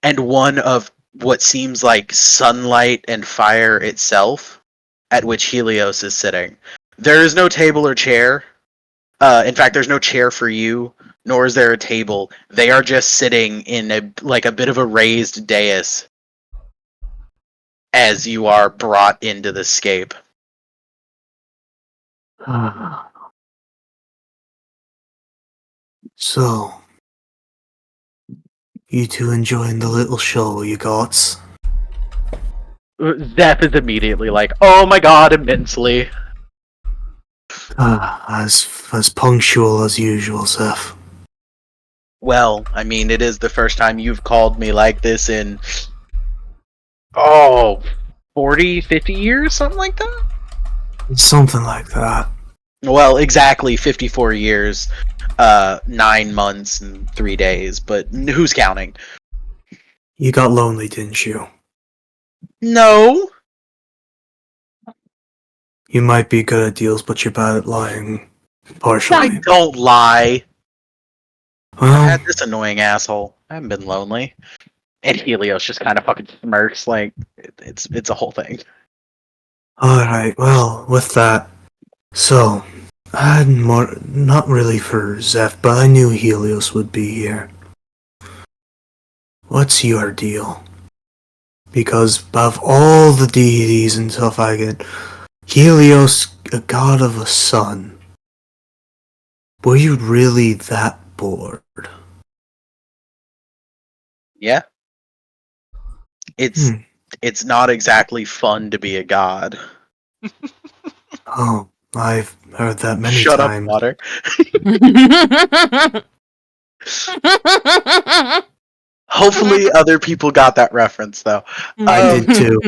and one of what seems like sunlight and fire itself, at which Helios is sitting. There is no table or chair. In fact, there's no chair for you, nor is there a table. They are just sitting in a bit of a raised dais as you are brought into the scape. So, you two enjoying the little show you got? Zeph is immediately like, "Oh my god, immensely." As punctual as usual, Zeph. Well, I mean, it is the first time you've called me like this in 40, 50 years, something like that? Something like that. Well, exactly 54 years, 9 months and 3 days, but who's counting? You got lonely, didn't you? No. You might be good at deals, but you're bad at lying. Partially. I don't lie. I Well, had this annoying asshole. I haven't been lonely. And Helios just kind of fucking smirks like it's a whole thing. alright, well, with that. So, I had more. Not really for Zeph, but I knew Helios would be here. What's your deal? Because of all the deities and stuff I get, Helios, a god of a sun. Were you really that bored? Yeah. It's not exactly fun to be a god. Oh, I've heard that many Shut times. up, Water. Hopefully, other people got that reference though. I did too.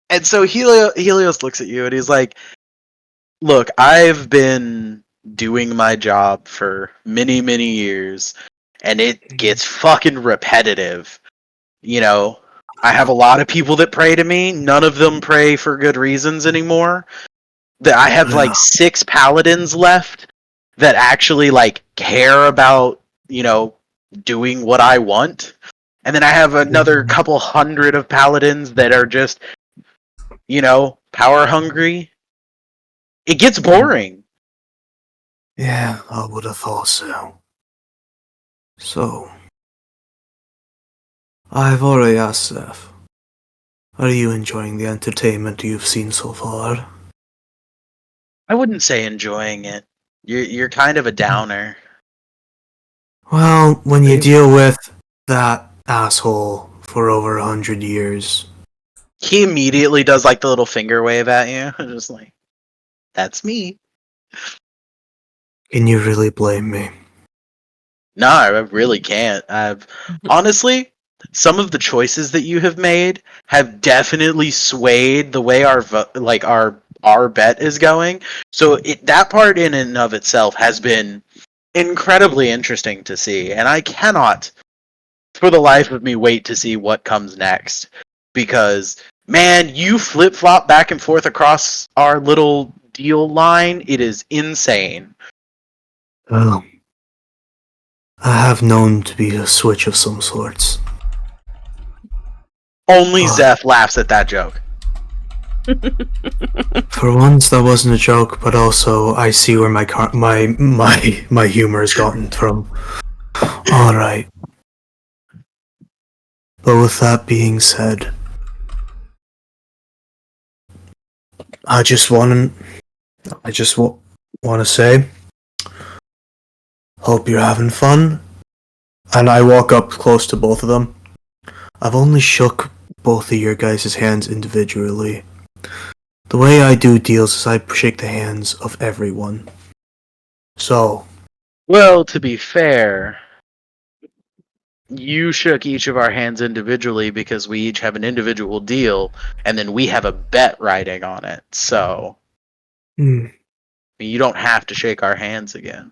And so Helios looks at you and he's like, "Look, I've been doing my job for many, many years, and it gets fucking repetitive. You know, I have a lot of people that pray to me. None of them pray for good reasons anymore. That I have like 6 paladins left that actually like care about, doing what I want. And then I have another couple hundred of paladins that are just, power hungry. It gets boring." Yeah, I would have thought so. So, I've already asked Seth. Are you enjoying the entertainment you've seen so far? I wouldn't say enjoying it. You're kind of a downer. Well, when you deal with that asshole for over 100 years, He immediately does like the little finger wave at you, just like, "That's me." can you really blame me? No, I really can't. Honestly, some of the choices that you have made have definitely swayed the way our bet is going. So that part in and of itself has been incredibly interesting to see, and I cannot, for the life of me, wait to see what comes next. Because man, you flip flop back and forth across our little deal line. It is insane. Well, I have known to be a switch of some sorts. Only Zeph laughs at that joke. For once, that wasn't a joke, but also I see where my humor has gotten from. All right. But with that being said, I just want to say, hope you're having fun. And I walk up close to both of them. I've only shook both of your guys' hands individually. The way I do deals is I shake the hands of everyone. So, Well, to be fair, you shook each of our hands individually because we each have an individual deal, and then we have a bet riding on it. So you don't have to shake our hands again.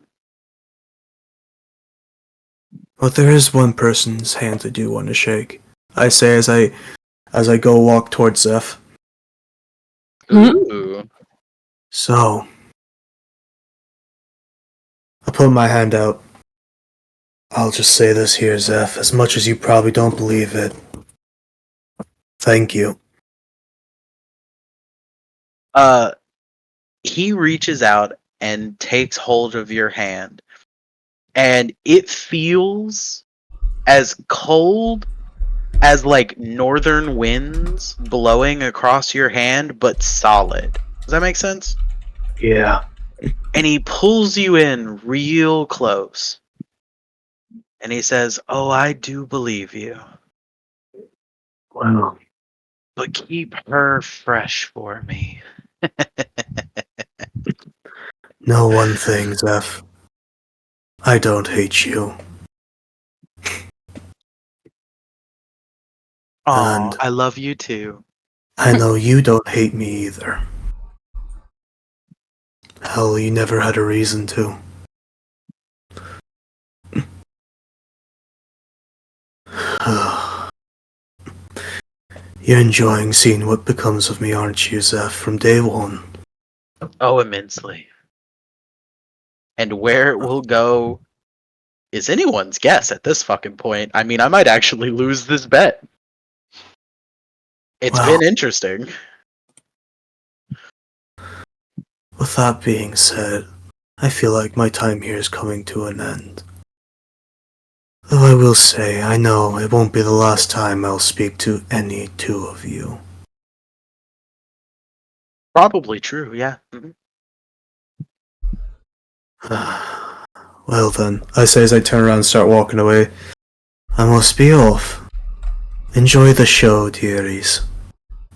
but there is one person's hand I do want to shake. I say as I go walk towards Zeph. Ooh. So, I put my hand out. I'll just say this here, Zeph, as much as you probably don't believe it. Thank you. He reaches out and takes hold of your hand, and it feels as cold as like northern winds blowing across your hand, but solid. Does that make sense? Yeah. And he pulls you in real close. And he says, "Oh, I do believe you. Well, But keep her fresh for me." know one thing, Zeph. I don't hate you. Aw, And I love you too. I know you don't hate me either. Hell, you never had a reason to. You're enjoying seeing what becomes of me, aren't you, Zeph, from day one? Oh, immensely. And where it will go is anyone's guess at this fucking point. I mean, I might actually lose this bet. It's Well, been interesting. with that being said, I feel like my time here is coming to an end. Though I will say, I know it won't be the last time I'll speak to any two of you. Probably true, yeah. Mhm. Well then, I say as I turn around and start walking away, I must be off. Enjoy the show, dearies.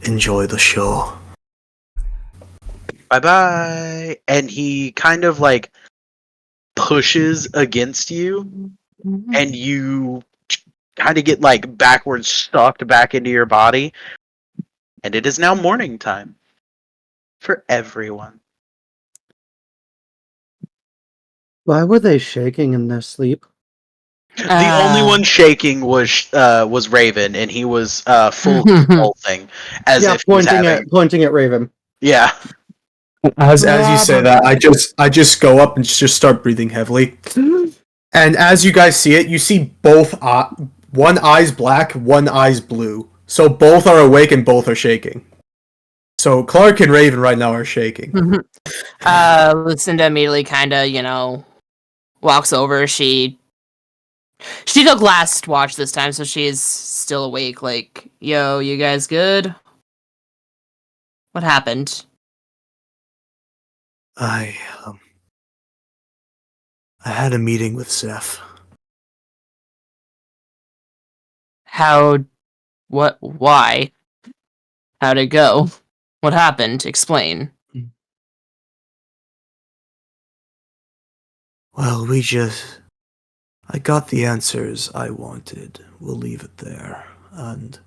Enjoy the show. Bye bye. And he kind of like pushes against you, and you kind of get like backwards sucked back into your body, and it is now morning time for everyone. Why were they shaking in their sleep? The only one shaking was Raven, and he was full convulsing as Yeah, if he was having. pointing at Raven. Yeah. As you say that, I just go up and just start breathing heavily. And as you guys see it, you see both one eye's black, one eye's blue. So both are awake and both are shaking. So Clark and Raven right now are shaking. Lucinda immediately kind of, walks over. She took last watch this time, so she's still awake. Like, yo, you guys good? What happened? I had a meeting with Seth. How? What? Why? How'd it go? What happened? Explain. Well, I got the answers I wanted. We'll leave it there. And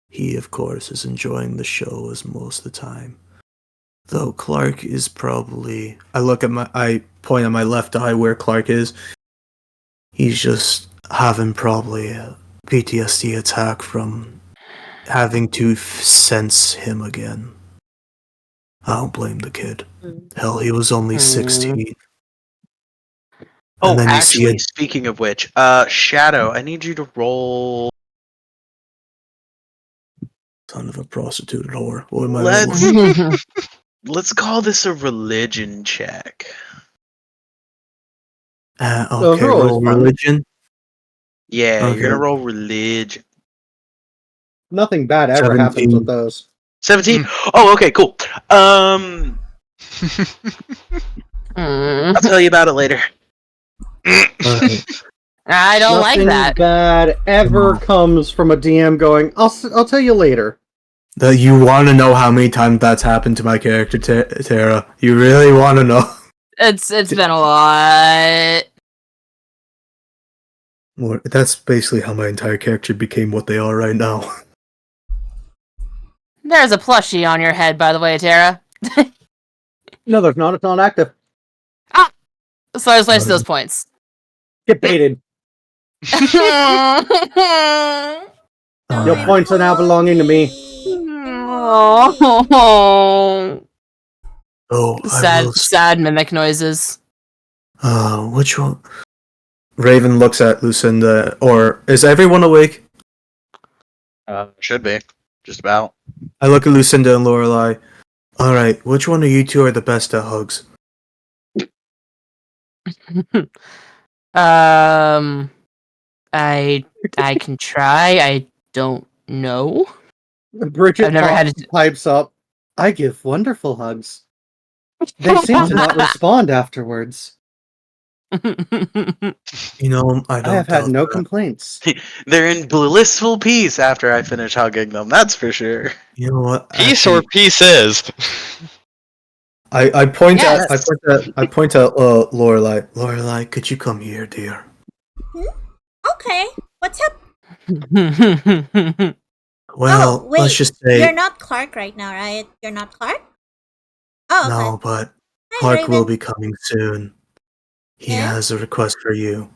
he, of course, is enjoying the show as most of the time. Though Clark is probably... I point at my left eye where Clark is. He's just having probably a PTSD attack from having to sense him again. I don't blame the kid. Hell, he was only 16. Oh, And then you see actually, speaking of which, Shadow, I need you to roll. Son of a prostitute whore. What am I Let's call this a religion check. Okay, they're always roll fun. religion. Yeah, Okay. you're gonna roll religion. Nothing bad ever 17. happens with those. 17? Oh, okay, cool. I'll tell you about it later. Alright. I don't like Nothing that. bad ever comes from a DM going, I'll tell you later. You want to know how many times that's happened to my character, Tara? You really want to know? It's been a lot. That's basically how my entire character became what they are right now. There's a plushie on your head, by the way, Tara. No, there's not. It's not active. So I just wasted those points. Get baited. Your points are now belonging to me. Oh, Sad mimic noises. Which one? Raven looks at Lucinda, or is everyone awake? Should be. Just about. I look at Lucinda and Lorelai. Alright, which one of you two are the best at hugs? I can try. I don't know. Bridget I've never had it. pipes up. I give wonderful hugs. They seem to not respond afterwards. You know, I have had no complaints. They're in blissful peace after I finish hugging them, that's for sure. You know what? Peace or pieces. I point Yes. at Lorelai. Lorelai, could you come here, dear? Okay, what's up? Well, oh, wait, let's just say you're not Clark right now, right? You're not Clark? Oh, okay. no, but Hi, Clark Raven. will be coming soon. He Yeah? has a request for you.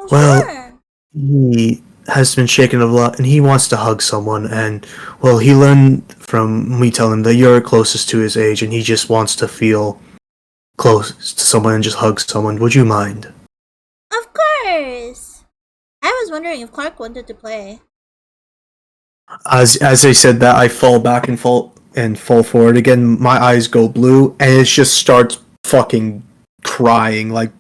Oh, Well, sure. he has been shaken a lot, and he wants to hug someone. And well, he learned from me telling him that you're closest to his age, and he just wants to feel close to someone and just hug someone. Would you mind? Of course. I was wondering if Clark wanted to play. As I said that, I fall back and fall forward again. My eyes go blue, and it just starts fucking crying, like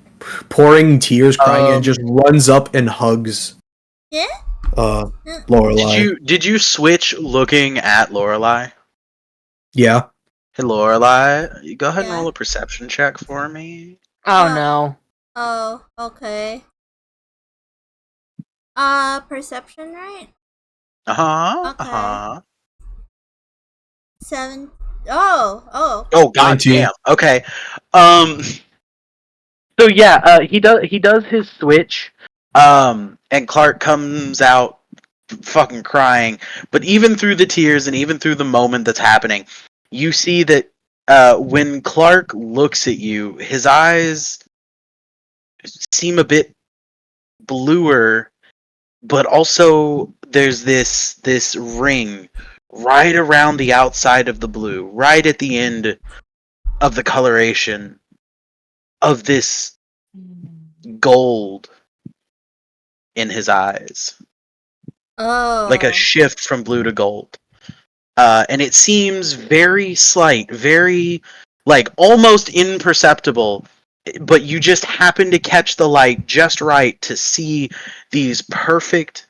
pouring tears, crying, and just runs up and hugs. Yeah? Lorelai. Did you switch looking at Lorelai? Yeah. Hey Lorelai, you go ahead and Yeah. roll a perception check for me. Oh no. Oh, okay. Perception, right? Uh-huh. Okay. Uh-huh. 7. Oh. Oh, god 19. damn. Okay. So yeah, he does his switch, and Clark comes out fucking crying. But even through the tears and even through the moment that's happening, you see that when Clark looks at you, his eyes seem a bit bluer, but also there's this ring right around the outside of the blue, right at the end of the coloration of this gold in his eyes, like a Oh. shift from blue to gold. And it seems very slight, very like almost imperceptible, but you just happen to catch the light just right to see these perfect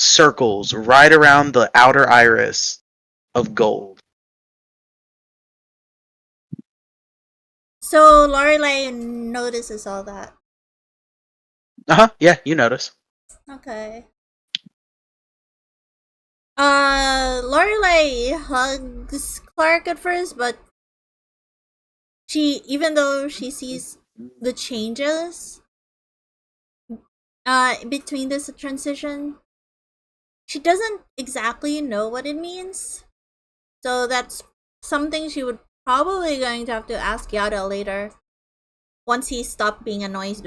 circles right around the outer iris of gold. So Lorelai notices all that. Uh-huh, yeah, you notice. Okay. Lorelai hugs Clark at first, but even though she sees the changes, between this transition, she doesn't exactly know what it means. So that's something she would probably going to have to ask Yada later. Once he stopped being annoyed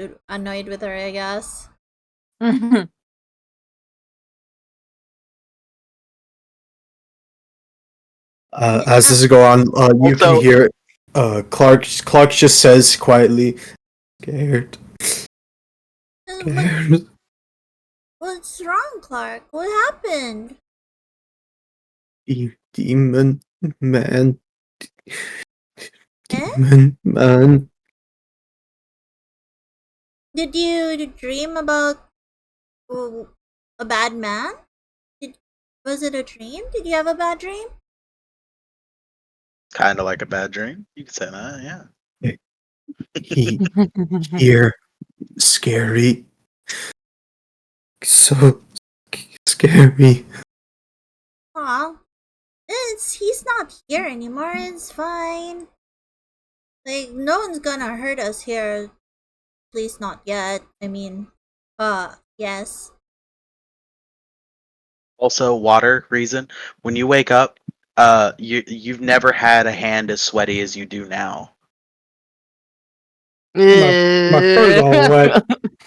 with her, I guess. As this is going on, you can Also- hear Clark just says quietly, "Scared, scared." What's wrong, Clark? What happened? Demon man, Eh? demon man. Did you dream about uh, a bad man? Was it a dream? Did you have a bad dream? Kind of like a bad dream. You could say that, yeah. He here, scary, so scary. Aw, he's not here anymore. It's fine. Like no one's gonna hurt us here. At least not yet. I mean, yes. Also, water reason. When you wake up, you've never had a hand as sweaty as you do now. My fur's all wet.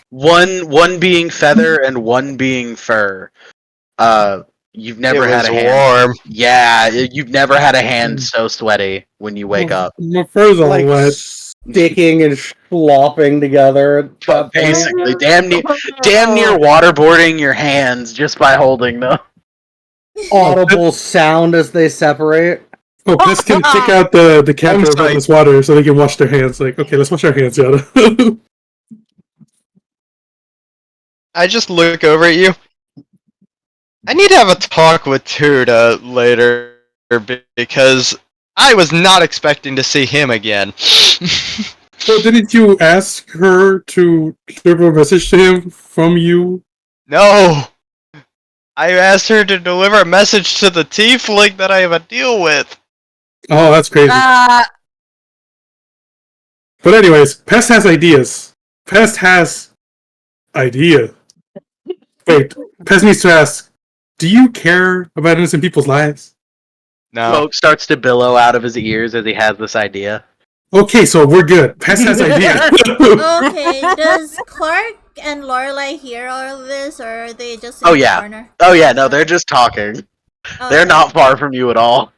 One being feather and one being fur. You've never it had was a hand. warm. Yeah, you've never had a hand so sweaty when you wake up. My fur's all Like wet. sticking and flopping together at that point. Basically, damn near waterboarding your hands just by holding them. Audible sound as they separate. Oh, Pest can kick out the capture of sorry. this water so they can wash their hands. Like, okay, let's wash our hands, Yada. I just look over at you. I need to have a talk with Tuda later because I was not expecting to see him again. Well, didn't you ask her to deliver a message to him from you? No! I asked her to deliver a message to the tiefling that I have a deal with. Oh, that's crazy. But anyways, Pest has ideas. Pest has idea. Wait, Pest needs to ask, do you care about innocent people's lives? No. Smoke starts to billow out of his ears as he has this idea. Okay, so we're good. Pest has idea. Okay, does Clark and Lorelai hear all of this, or are they just in Oh, the yeah. corner? Oh yeah, no, they're just talking. Okay. They're not far from you at all.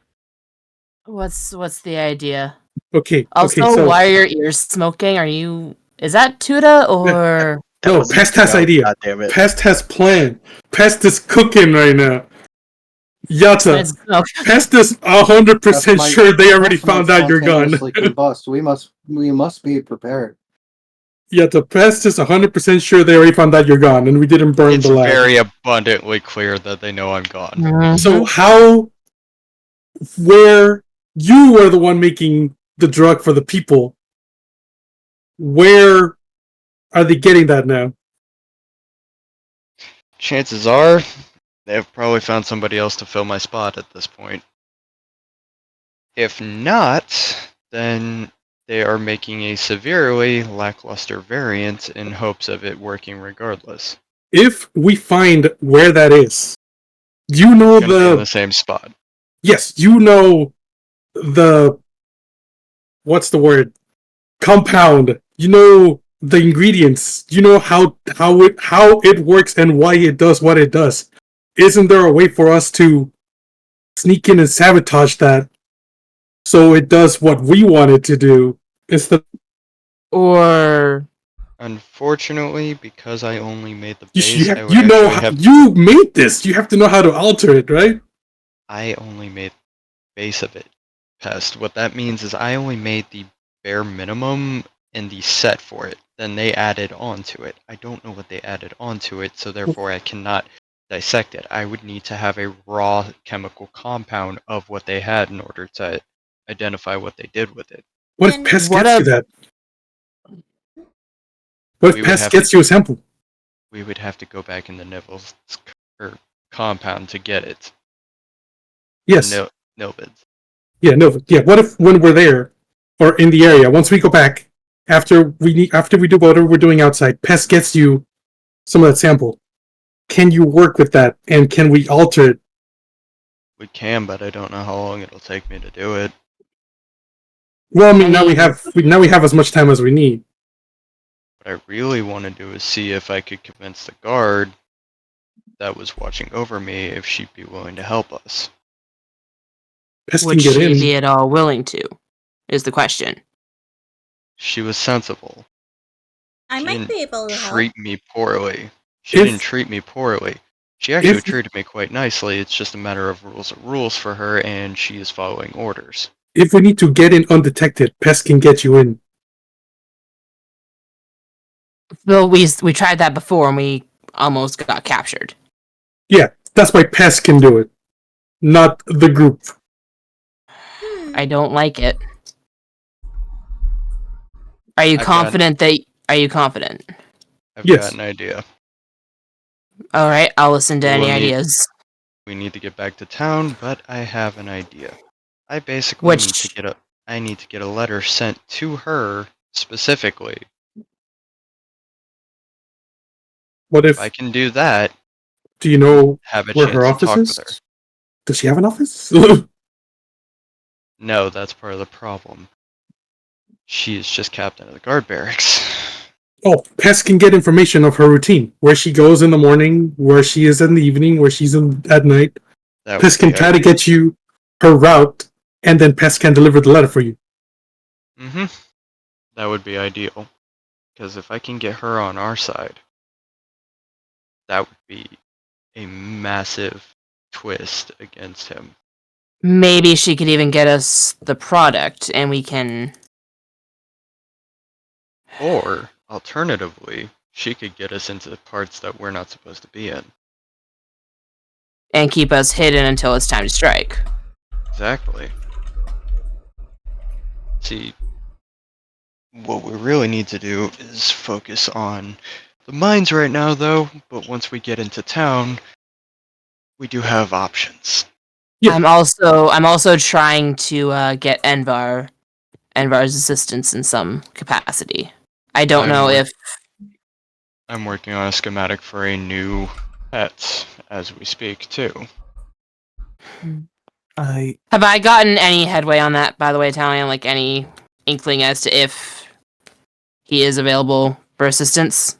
What's the idea? Okay, Also, okay, so why are your ears smoking? Are you? Is that Tuda or? That no, was Pest has no, idea. God damn it. Pest has plan. Pest is cooking right now. Yata, It's smoke. Pest is 100% might- sure they already Pest might found out you're gone. spontaneously combust. We must be prepared. Yata, Pest is 100% sure they already found out you're gone, and we didn't burn It's the lab. very abundantly clear that they know I'm gone. Mhm. So how, where you were the one making the drug for the people, where are they getting that now? Chances are, they've probably found somebody else to fill my spot at this point. If not, then they are making a severely lackluster variant in hopes of it working regardless. If we find where that is, you know It's gonna be in the the same spot. yes, you know the what's the word? Compound. You know the ingredients. You know how it works and why it does what it does. Isn't there a way for us to sneak in and sabotage that so it does what we want it to do? Instead, Or Unfortunately, because I only made the you base, have I would you know actually how, have you made this. You have to know how to alter it, right? I only made the base of it pest. What that means is I only made the bare minimum and the set for it. Then they added onto it. I don't know what they added onto it, so therefore I cannot dissect it. I would need to have a raw chemical compound of what they had in order to identify what they did with it. What if And Pest what gets you a that? What if We would Pest have to gets you a sample? we would have to go back in the Nibbles compound to get it. Yes. Nilbids. Yeah, no, yeah. What if when we're there or in the area, once we go back, after we do whatever we're doing outside, Pest gets you some of that sample. Can you work with that and can we alter it? We can, but I don't know how long it'll take me to do it. Well, I mean, I mean, now we have as much time as we need. What I really want to do is see if I could convince the guard that was watching over me if she'd be willing to help us. Pest would can get she in. be at all willing to? Is the question. She was sensible. I She might didn't be able to help. treat me poorly. She If- didn't treat me poorly. She actually if- treated me quite nicely. It's just a matter of rules for her, and she is following orders. If we need to get in undetected, Pest can get you in. Well, we tried that before and we almost got captured. Yeah, that's why Pest can do it, not the group. I don't like it. Are you I've confident Are you confident? I've Yes. got an idea. All right, I'll listen to We will any need- ideas. We need to get back to town, but I have an idea. I basically need to get a letter sent to her specifically. What If if? I can do that, Do you know have a where chance her to office talk is? with her. Does she have an office? No, that's part of the problem. She is just captain of the guard barracks. Oh, Pest can get information of her routine, where she goes in the morning, where she is in the evening, where she's in at night. That Pest would can be try to get you her route, and then Pest can deliver the letter for you. That would be ideal. Because if I can get her on our side, that would be a massive twist against him. Maybe she could even get us the product and we can. Or, alternatively, she could get us into the parts that we're not supposed to be in. And keep us hidden until it's time to strike. Exactly. See, what we really need to do is focus on the mines right now, though, but once we get into town, we do have options. Yeah. I'm also trying to get Envar's assistance in some capacity. I don't I'm know wor- if I'm working on a schematic for a new pet as we speak, too. have I gotten any headway on that, by the way, Italian, like any inkling as to if he is available for assistance?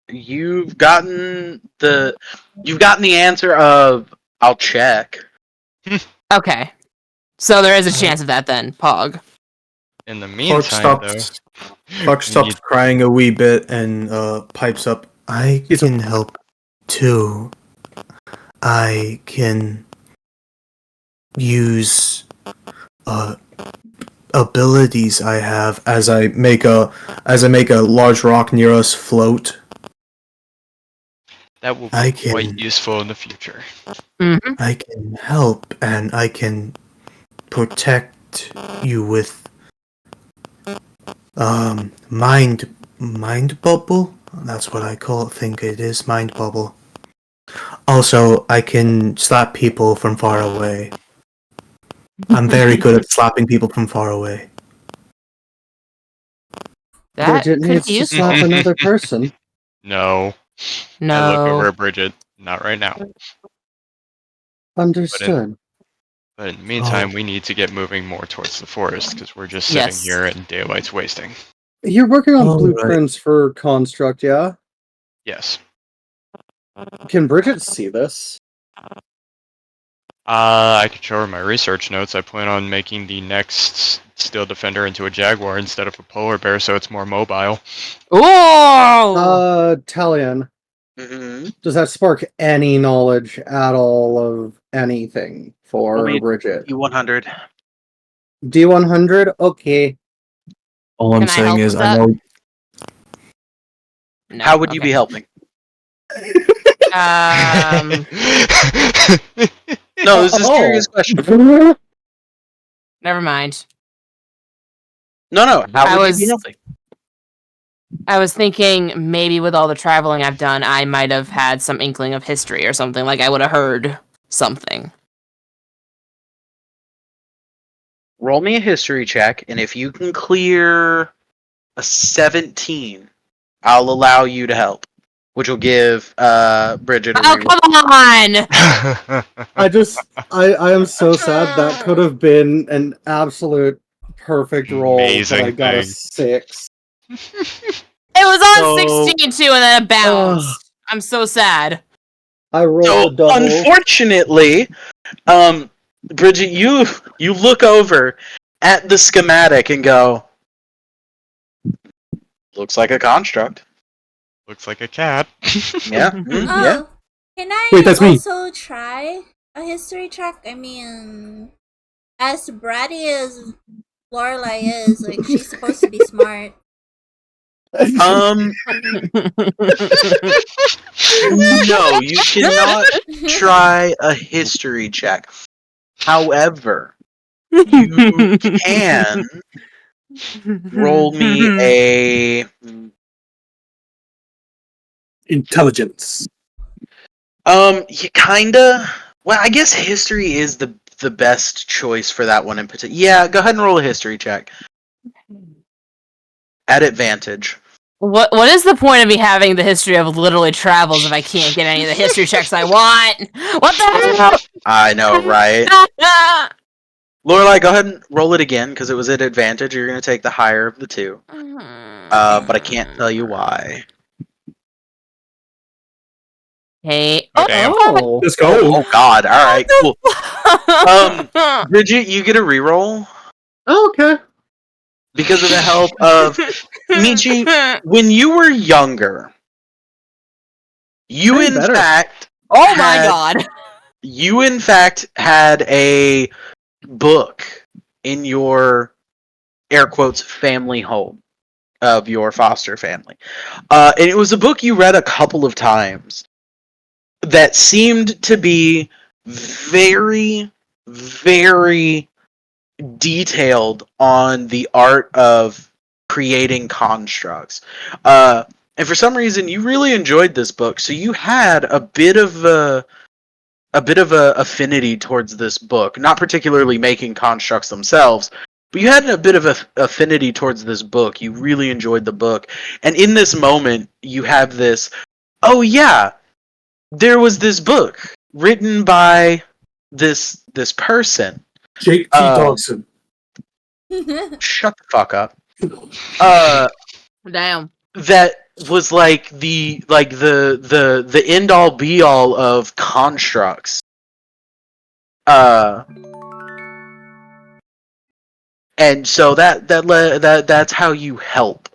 You've gotten the answer of I'll check. Okay. So there is a chance of that then, Pog. In the Clark meantime, though, stops. Clark we stops need- crying a wee bit and pipes up. I He's can help too. I can use abilities I have as I make a large rock near us float. that will I be quite can- useful in the future. Mm-hmm. I can help and I can protect you with mind bubble. That's what I think it is, mind bubble. Also, I can slap people from far away. I'm very good at slapping people from far away. That Bridget could needs be to useful. slap another person. No. I look No. over at Bridget. Not right now. Understood. But in the meantime, we need to get moving more towards the forest because we're just sitting Yes. here and daylight's wasting. You're working on All right. blueprints for Construct, yeah? Yes. Can Bridget see this? I could show her my research notes. I plan on making the next Steel Defender into a Jaguar instead of a polar bear, so it's more mobile. Ooh! Talion, Mm-hmm. does that spark any knowledge at all of anything for Roll me Bridget? E100. D100? Okay. All I'm Can I saying help is, with I that? know. No. How would you okay. be helping? No, this is a serious question. Never mind. No. How I would you was- be helping? I was thinking maybe with all the traveling I've done, I might have had some inkling of history or something. Like I would have heard something. Roll me a history check, and if you can clear a 17, I'll allow you to help, which will give Bridget a Oh, reroll. come on! I am so sad. That could have been an absolute perfect roll, but I Amazing got a thing. 6. It was on So- 16 too, and then it bounced. I'm so sad. I rolled So, a double. unfortunately, Bridget, you look over at the schematic and go, looks like a construct. Looks like a cat. Yeah, yeah. Oh, can I Wait, that's me. also try a history check? I mean, as bratty as Lorelai is, like, she's supposed to be smart. No, you cannot try a history check. However, you can roll me a. Intelligence. You kinda. Well, I guess history is the best choice for that one in particular. Yeah, go ahead and roll a history check at advantage. What is the point of me having the history of literally travels if I can't get any of the history checks I want? What the hell? I know, right? Lorelai, go ahead and roll it again because it was at advantage. You're gonna take the higher of the two. But I can't tell you why. Hey. Damn. Oh. Let's go. Oh God! All right, cool. Bridget, you get a reroll Okay. because of the help of Michi. When you were younger, you Way in better. fact Oh my had- god. you in fact had a book in your air quotes family home of your foster family, and it was a book you read a couple of times that seemed to be very, very detailed on the art of creating constructs. And for some reason, you really enjoyed this book, so you had a bit of a affinity towards this book. Not particularly making constructs themselves, but you had a bit of a affinity towards this book. You really enjoyed the book, and in this moment, you have this. Oh yeah, there was this book written by this person. Jake T. Dawson. Shut the fuck up. Damn. That was like the end all be all of constructs. And so that's how you help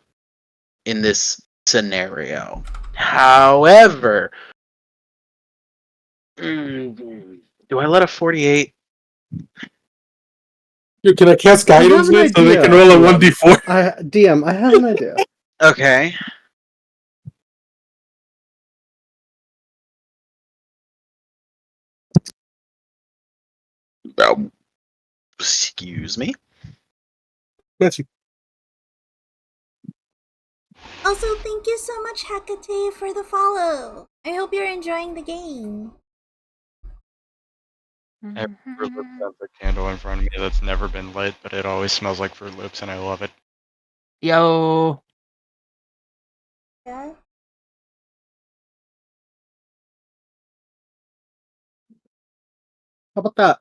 in this scenario. However, do I let a 48? Dude, can I cast I have guidance an in so they idea. can roll a 1d4? DM, I have an idea. Okay. Excuse me. That's you. Also, thank you so much, Hecate, for the follow. I hope you're enjoying the game. Every Fruit Loops has a candle in front of me that's never been lit, but it always smells like Fruit Loops, and I love it. Yo. Yeah. How about that?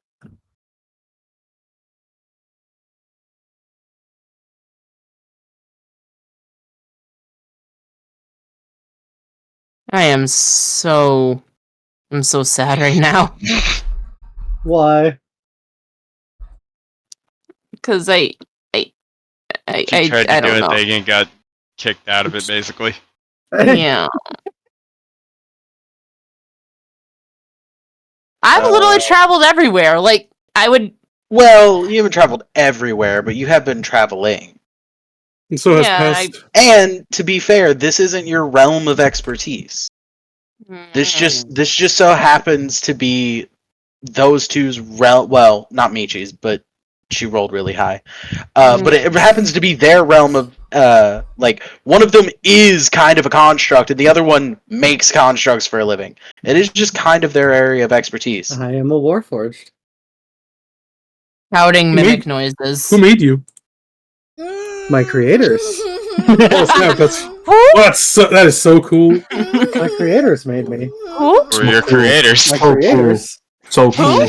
I'm so sad right now. Why? Because I She tried to do don't a know. thing and got kicked out of it, basically. Yeah. I've literally traveled everywhere. Like, I would. Well, you haven't traveled everywhere, but you have been traveling. And so has Yeah, Pest. And to be fair, this isn't your realm of expertise. This Mm. just so happens to be those two's realm. Well, not Michi's, but she rolled really high. But it happens to be their realm of like one of them is kind of a construct, and the other one makes constructs for a living. It is just kind of their area of expertise. I am a Warforged. Shouting mimic Who noises. Who made you? My creators. Oh snap! That is so cool. My creators made me. Who? Who are your cool. creators? My So creators. So cool.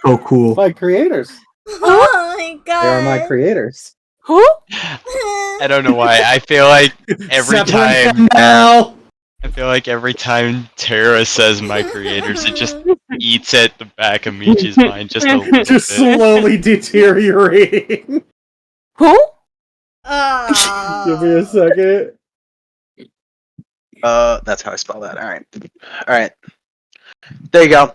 So cool. My creators. Oh my god. They are my creators. Who? I don't know why. I feel like every Zeppelin time now. every time Tara says my creators, it just eats at the back of Michi's mind just a little Just bit. slowly deteriorating. Who? Give me a second. That's how I spell that. All right. There you go.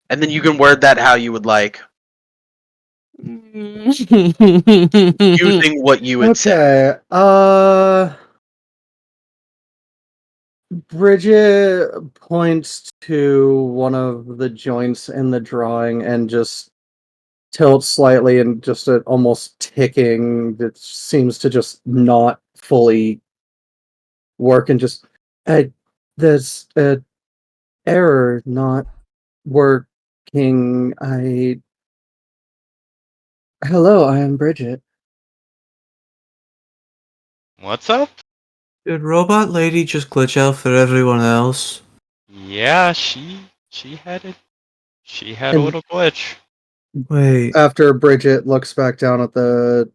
And then you can word that how you would like, using what you would say. Okay. Bridget points to one of the joints in the drawing and just tilts slightly and just almost ticking that seems to just not fully work and just there's a error not working. Hello, I am Bridget. What's up? Did Robot Lady just glitch out for everyone else? Yeah, she had it. She had a And- little glitch. Wait. After Bridget looks back down at the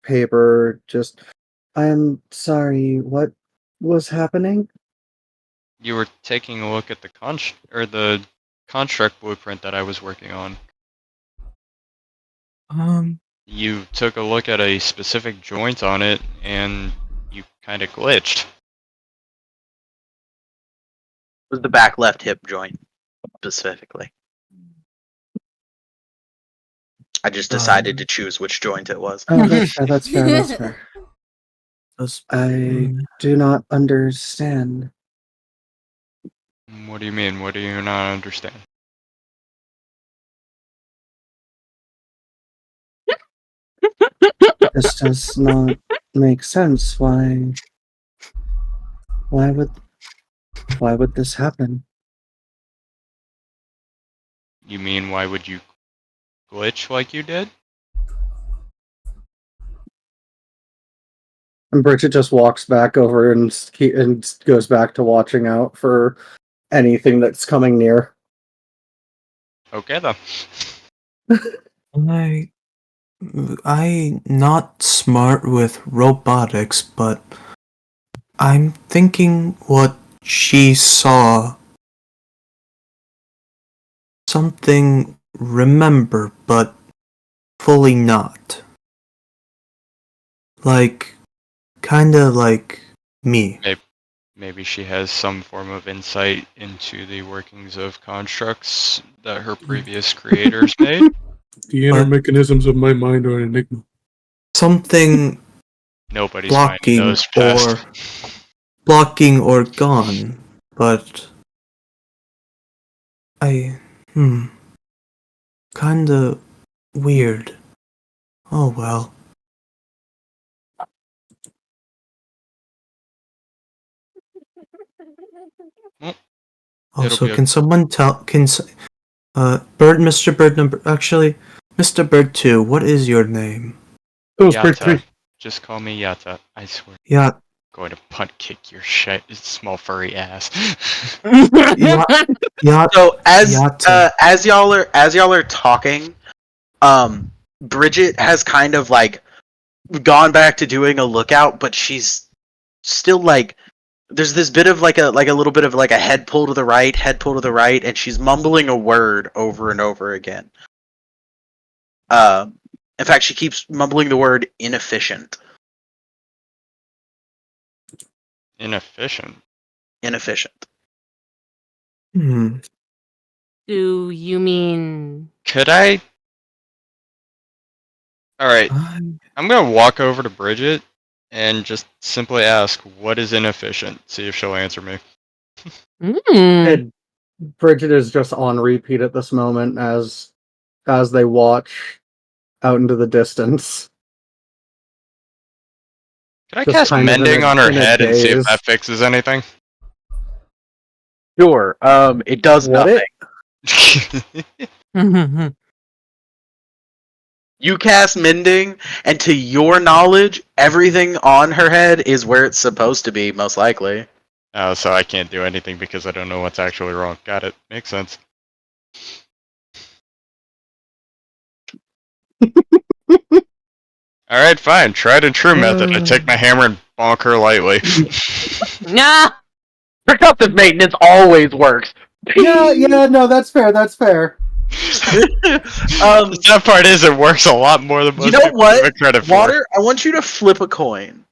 paper, just I'm sorry, what was happening? You were taking a look at the construct blueprint that I was working on. You took a look at a specific joint on it, and you kind of glitched. It was the back left hip joint, specifically. I just decided to choose which joint it was. Oh, that's fair, that's fair, that's fair. That's- I do not understand. What do you mean? What do you not understand? This does not make sense. Why would this happen? You mean why would you glitch like you did? And Bridget just walks back over and goes back to watching out for anything that's coming near. Okay then. I not smart with robotics, but I'm thinking what she saw. Something remember, but fully not. Like, kinda like me. Maybe she has some form of insight into the workings of constructs that her previous creators made. The inner What? mechanisms of my mind are an enigma. Something Nobody's finding those past. blocking or gone, but kinda weird. Oh well. Also, be can someone tell? Bird, Mr. Bird number. Actually, Mr. Bird 2, what is your name? It was Bird Yata. 3. Just call me Yata. I swear. Yeah, I'm going to punt kick your small furry ass. yeah, yeah. So Yata. as y'all are talking, Bridget has kind of like gone back to doing a lookout, but she's still like there's this bit of like a little bit of like a head pull to the right, and she's mumbling a word over and over again. In fact, she keeps mumbling the word inefficient. Inefficient. Inefficient. Hmm. Do you mean? Could I? Alright, I'm gonna walk over to Bridget and just simply ask, what is inefficient? See if she'll answer me. And Bridget is just on repeat at this moment as they watch out into the distance. Could I Just cast kind of in mending a- on her in a head and see if daze. that fixes anything? Sure. It does What nothing. You cast mending, and to your knowledge, everything on her head is where it's supposed to be, most likely. Oh, so I can't do anything because I don't know what's actually wrong. Got it. Makes sense. Alright, fine. Tried and true method. I take my hammer and bonk her lightly. Nah. Percussive maintenance always works. Yeah, no, that's fair. That's fair. The sad part is it works a lot more than most You know people give what? it credit for. Water, I want you to flip a coin.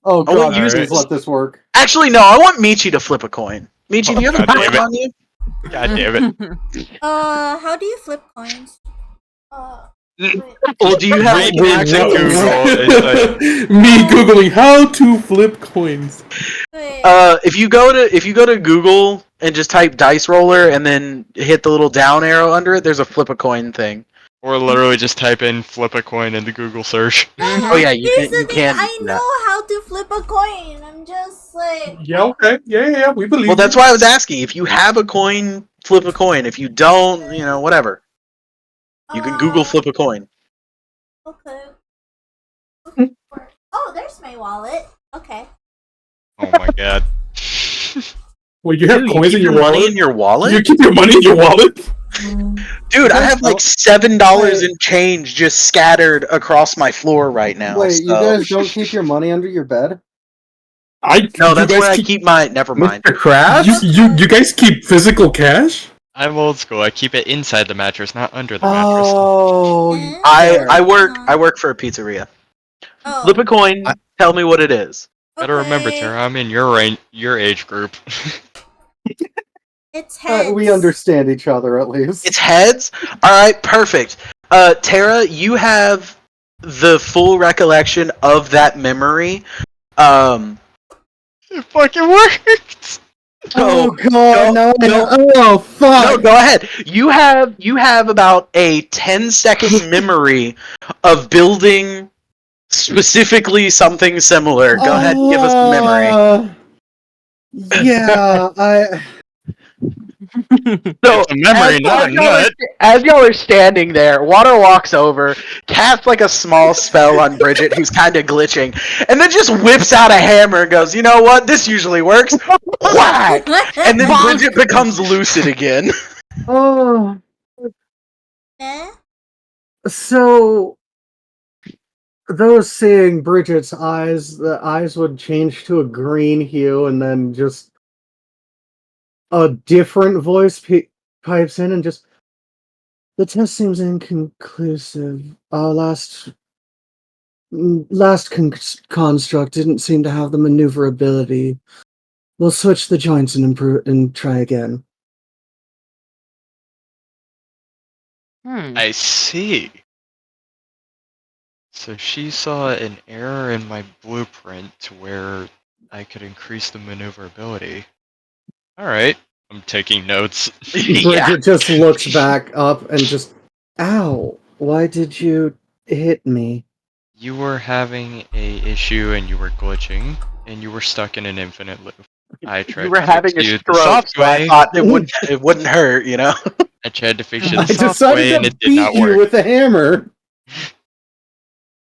Oh I want god, you please to- let this work. Actually, no, I want Michi to flip a coin. Michi, do you have a God damn coin it. on you? God damn it. How do you flip coins? Wait. Well, do you have Read like, back to an Google. Me googling how to flip coins. Wait. if you go to Google and just type dice roller and then hit the little down arrow under it, there's a flip a coin thing. Or literally just type in flip a coin in the Google search. Oh yeah, you Here's can. the You thing, can. I do know that. how to flip a coin. I'm just like. Yeah, okay. Yeah, we believe Well, that's you. why I was asking. If you have a coin, flip a coin. If you don't, whatever. You can Google flip a coin. Okay. Oh, there's my wallet. Okay. Oh my god. Wait, you have Dude, coins you in keep your money wallet? in your wallet? You keep your money in your wallet? Dude, I guys have like don't- $7 Wait. in change just scattered across my floor right now. Wait, you so- guys don't keep your money under your bed? No, you that's guys where I keep my. Never mind. Mr. Krabs? You guys keep physical cash? I'm old school. I keep it inside the mattress, not under the mattress. Oh, Eh? I work for a pizzeria. Oh. Flip a coin. Tell me what it is. Better remember, Okay. Tara, I'm in your age group. It's heads. we understand each other at least. It's heads. All right, perfect. Tara, you have the full recollection of that memory. It fucking worked! Oh So, god, no, no, no. oh fuck! no, go ahead. You have about a 10-second memory of building specifically something similar. Go ahead, give us the memory. Yeah, So, It's a memory, not a nut. as y'all are standing there, Water walks over, casts like a small spell on Bridget, who's kind of glitching, and then just whips out a hammer and goes, "You know what? This usually works." Whack! And then Bridget becomes lucid again. oh, Eh? so those seeing Bridget's eyes, the eyes would change to a green hue, and then just a different voice pipes in and just. The test seems inconclusive. Last construct didn't seem to have the maneuverability. We'll switch the joints and improve and try again. I see. So she saw an error in my blueprint to where I could increase the maneuverability. Alright, I'm taking notes. Bridget just looks back up and just, ow! Why did you hit me? You were having a issue and you were glitching, and you were stuck in an infinite loop. I tried You were to having fix a you the stroke, soft so I way. thought it wouldn't hurt, you know. I tried to fix you I the soft decided way, and to it did not beat you work. with a hammer.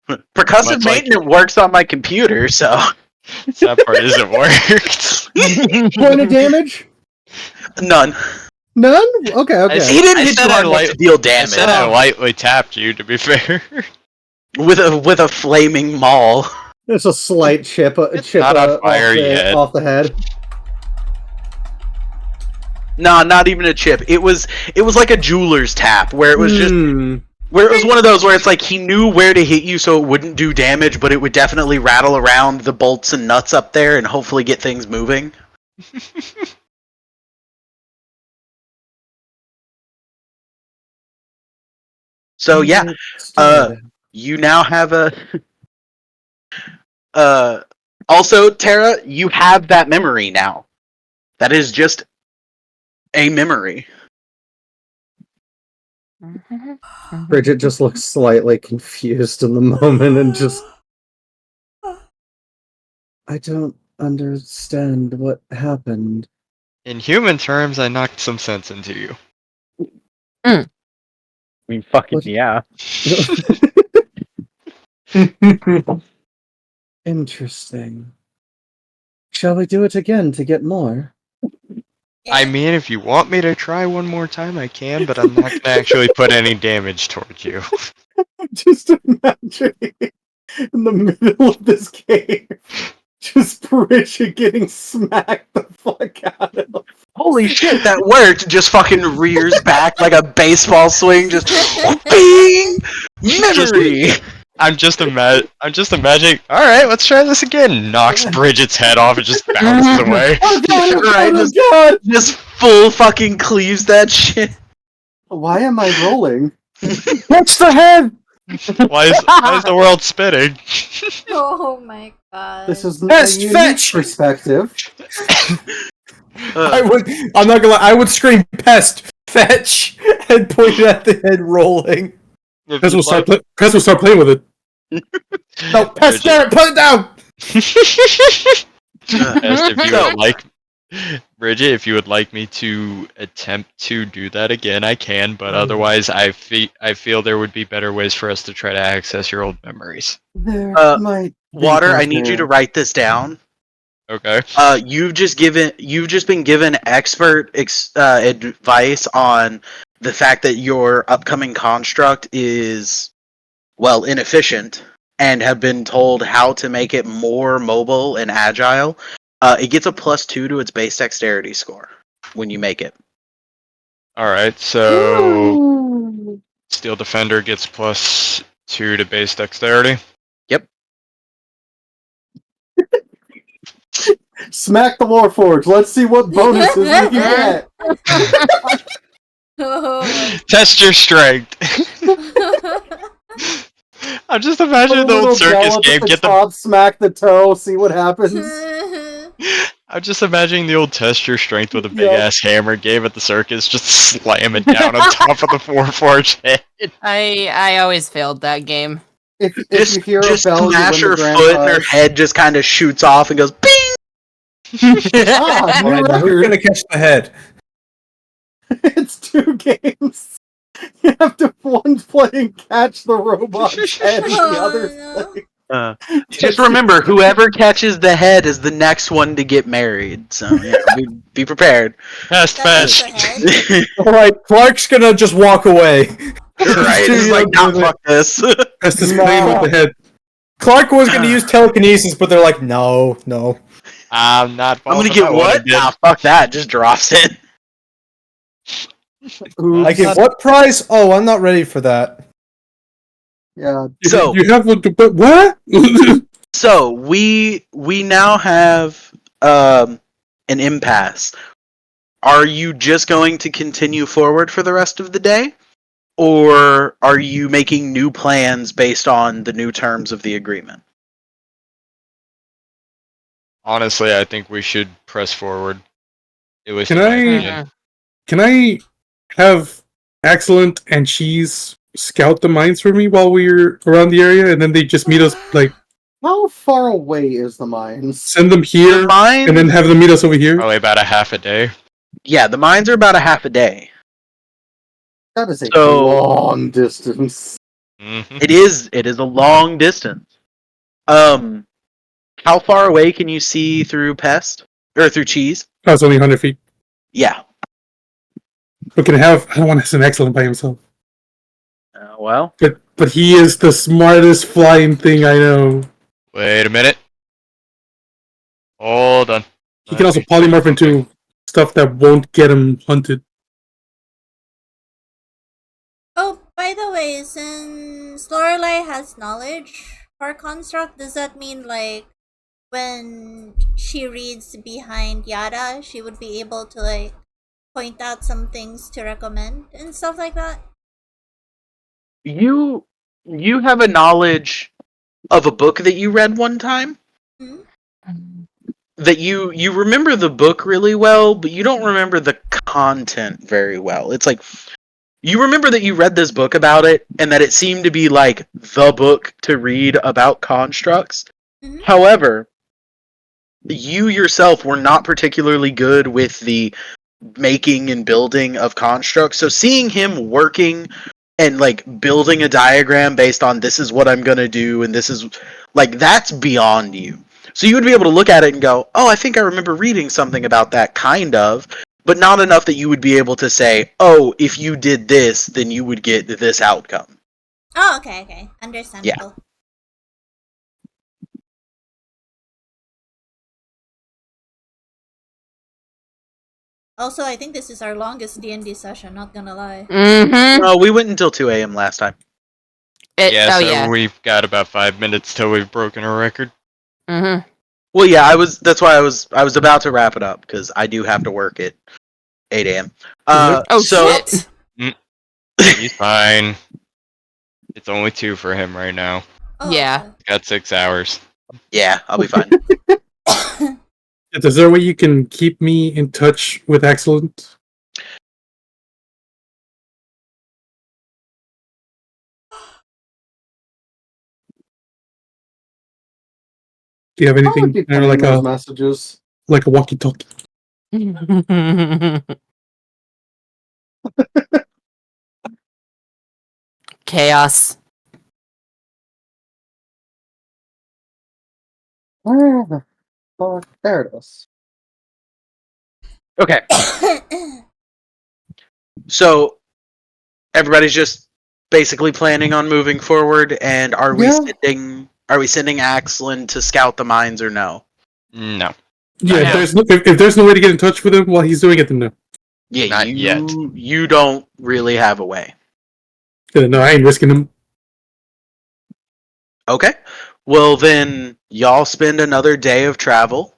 Percussive Much like maintenance works on my computer, so that part isn't worked. Point of damage? none. None? Okay, I okay. He didn't I hit said you I hard enough light- to deal I damage said I lightly tapped you. To be fair, with a flaming maul. There's a slight chip not on fire yet. off the head. Nah, not even a chip. It was like a jeweler's tap where it was just where it was one of those where it's like he knew where to hit you so it wouldn't do damage, but it would definitely rattle around the bolts and nuts up there and hopefully get things moving. So yeah, you now have a also Tara, you have that memory now. That is just a memory. Bridget just looks slightly confused in the moment and just... I don't understand what happened. In human terms, I knocked some sense into you. I mean, fucking What? yeah. Interesting. Shall we do it again to get more? I mean, if you want me to try one more time, I can, but I'm not gonna actually put any damage towards you. Just imagining in the middle of this game, just Bridget getting smacked the fuck out of. Holy shit, that worked! Just fucking rears back like a baseball swing, just bing! Memory! I'm just imagining. All right, let's try this again. Knocks Bridget's head off and just bounces away. Right, just full fucking cleaves that shit. Why am I rolling? What's the head? Why is the world spinning? Oh my god. This is Yes, a unique fetch! perspective. I'm not gonna lie, I would scream pest, fetch, and point at the head rolling. Pez will start playing with it. No, pest, there, put it down! If you would like, Bridget, if you would like me to attempt to do that again, I can. But otherwise, I feel there would be better ways for us to try to access your old memories. There might be Water, I need you to better. write this down. Okay. You've just been given expert advice on the fact that your upcoming construct is, well, inefficient, and have been told how to make it more mobile and agile. It gets a +2 to its base dexterity score when you make it. All right. So Steel Defender gets +2 to base dexterity. Smack the Warforge. Let's see what bonuses we can get. Oh Test your strength. I'm just imagining the old circus game. Get the. top, smack the toe, see what happens. I'm just imagining the old test your strength with a big Yep. ass hammer game at the circus, just slam it down on top of the Warforged head. I always failed that game. If you Just hear a bell, you smash win the her grand foot, and her prize. head just kind of shoots off and goes bing. Ah, new Alright, now who's record. gonna catch the head? It's 2 games. You have to one playing catch the robot's head, and the Oh, other no. Just remember, whoever catches the head is the next one to get married. So yeah, be prepared. Fast, That's fast. the head. Alright, Clark's gonna just walk away. Right? It's like, nah, fuck this. That's just playing with the head. Clark was gonna use telekinesis, but they're like, no. I'm not. I'm gonna falling for get that one what? again. Nah, fuck that. Just drops it. I get what prize? Oh, I'm not ready for that. Yeah. So- you have one to put what? So we now have an impasse. Are you just going to continue forward for the rest of the day, or are you making new plans based on the new terms of the agreement? Honestly, I think we should press forward. At least Can in my I- opinion. Can I have Excellent and Cheese scout the mines for me while we're around the area, and then they just meet us like How far away is the mines? Send them The here, mines, and then have them meet us over here. Probably about a half a day. yeah, the mines are about a half a day. That is a So- long distance. Mm-hmm. It is a long distance. How far away can you see through Pest or through Cheese? That's only 100 feet. Yeah. I don't want to have an excellent by himself. Well, But he is the smartest flying thing I know. Wait a minute. Hold on. He can also polymorph into stuff that won't get him hunted. Oh, by the way, since Lorelai has knowledge for construct, does that mean like when she reads behind Yada, she would be able to like point out some things to recommend and stuff like that? you have a knowledge of a book that you read one time Hmm? that you remember the book really well, but you don't remember the content very well. It's like you remember that you read this book about it and that it seemed to be like the book to read about constructs. Mhm. However, you yourself were not particularly good with the making and building of constructs. So seeing him working and like building a diagram based on this is what I'm going to do and this is like that's beyond you. So you would be able to look at it and go, "Oh, I think I remember reading something about that kind of," but not enough that you would be able to say, "Oh, if you did this, then you would get this outcome." Oh, okay. Understandable. Also, I think this is our longest D&D session, not gonna lie. Mm-hmm. No, we went until 2 a.m. last time. Yeah, Oh so yeah. we've got about 5 minutes till we've broken a record. Mm-hmm. Well, yeah, that's why I was about to wrap it up because I do have to work at 8 a.m. Oh So shit. He's fine. It's only 2 for him right now. Oh, Yeah. Got 6 hours. yeah, I'll be fine. okay. Is there a way you can keep me in touch with Excellent? Do you have I'll anything be I don't know, playing those messages. like a walkie-talkie? Chaos. Where the fuck? There it is. Okay, so everybody's just basically planning on moving forward, and are we Yeah. sending Axlin to scout the mines or no? No. Yeah, Yeah. if there's no way to get in touch with him while he's doing it, then no. Yeah, Not yet. You don't really have a way. No, I ain't risking him. Okay, well then y'all spend another day of travel,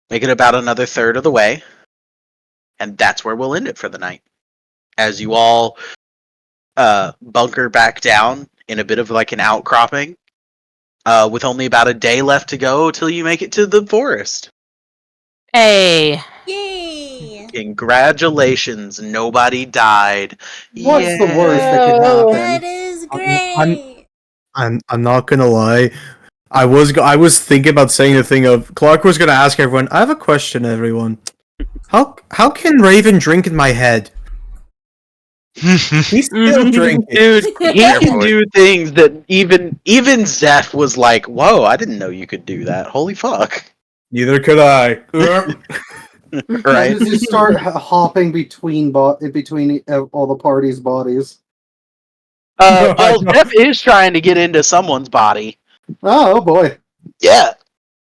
make it about another third of the way, and that's where we'll end it for the night. As you all bunker back down in a bit of like an outcropping, with only about a day left to go till you make it to the forest. Hey. Yay! Congratulations, nobody died. What's the worst that could Oh. happen? That is I'm- great! I'm not gonna lie. I was thinking about saying the thing of Clark was gonna ask everyone. I have a question, everyone. How can Raven drink in my head? He's still drinking. Dude, he can Carefully. do things that even Zeph was like, "Whoa, I didn't know you could do that. Holy fuck!" Neither could I. Right? As you start hopping between all the party's bodies. Well, Zeph is trying to get into someone's body. Oh boy. Yeah.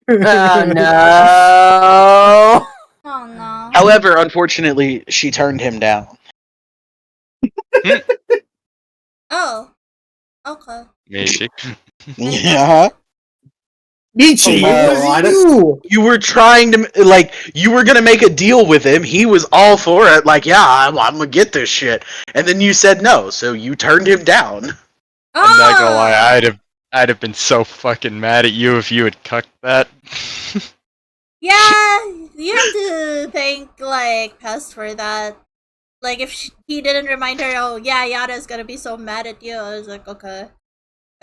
Oh no. Oh no. However, unfortunately, she turned him down. Oh. Okay. Maybe. Yeah. Michi, Oh, it was you. You were trying to you were gonna make a deal with him. He was all for it. Like, yeah, I'm gonna get this shit. And then you said no, so you turned him down. I'm not gonna lie, Oh! I'd have been so fucking mad at you if you had cucked that. Yeah, you have to thank like Pest for that. Like if he didn't remind her, oh yeah, Yada's gonna be so mad at you. I was like, okay,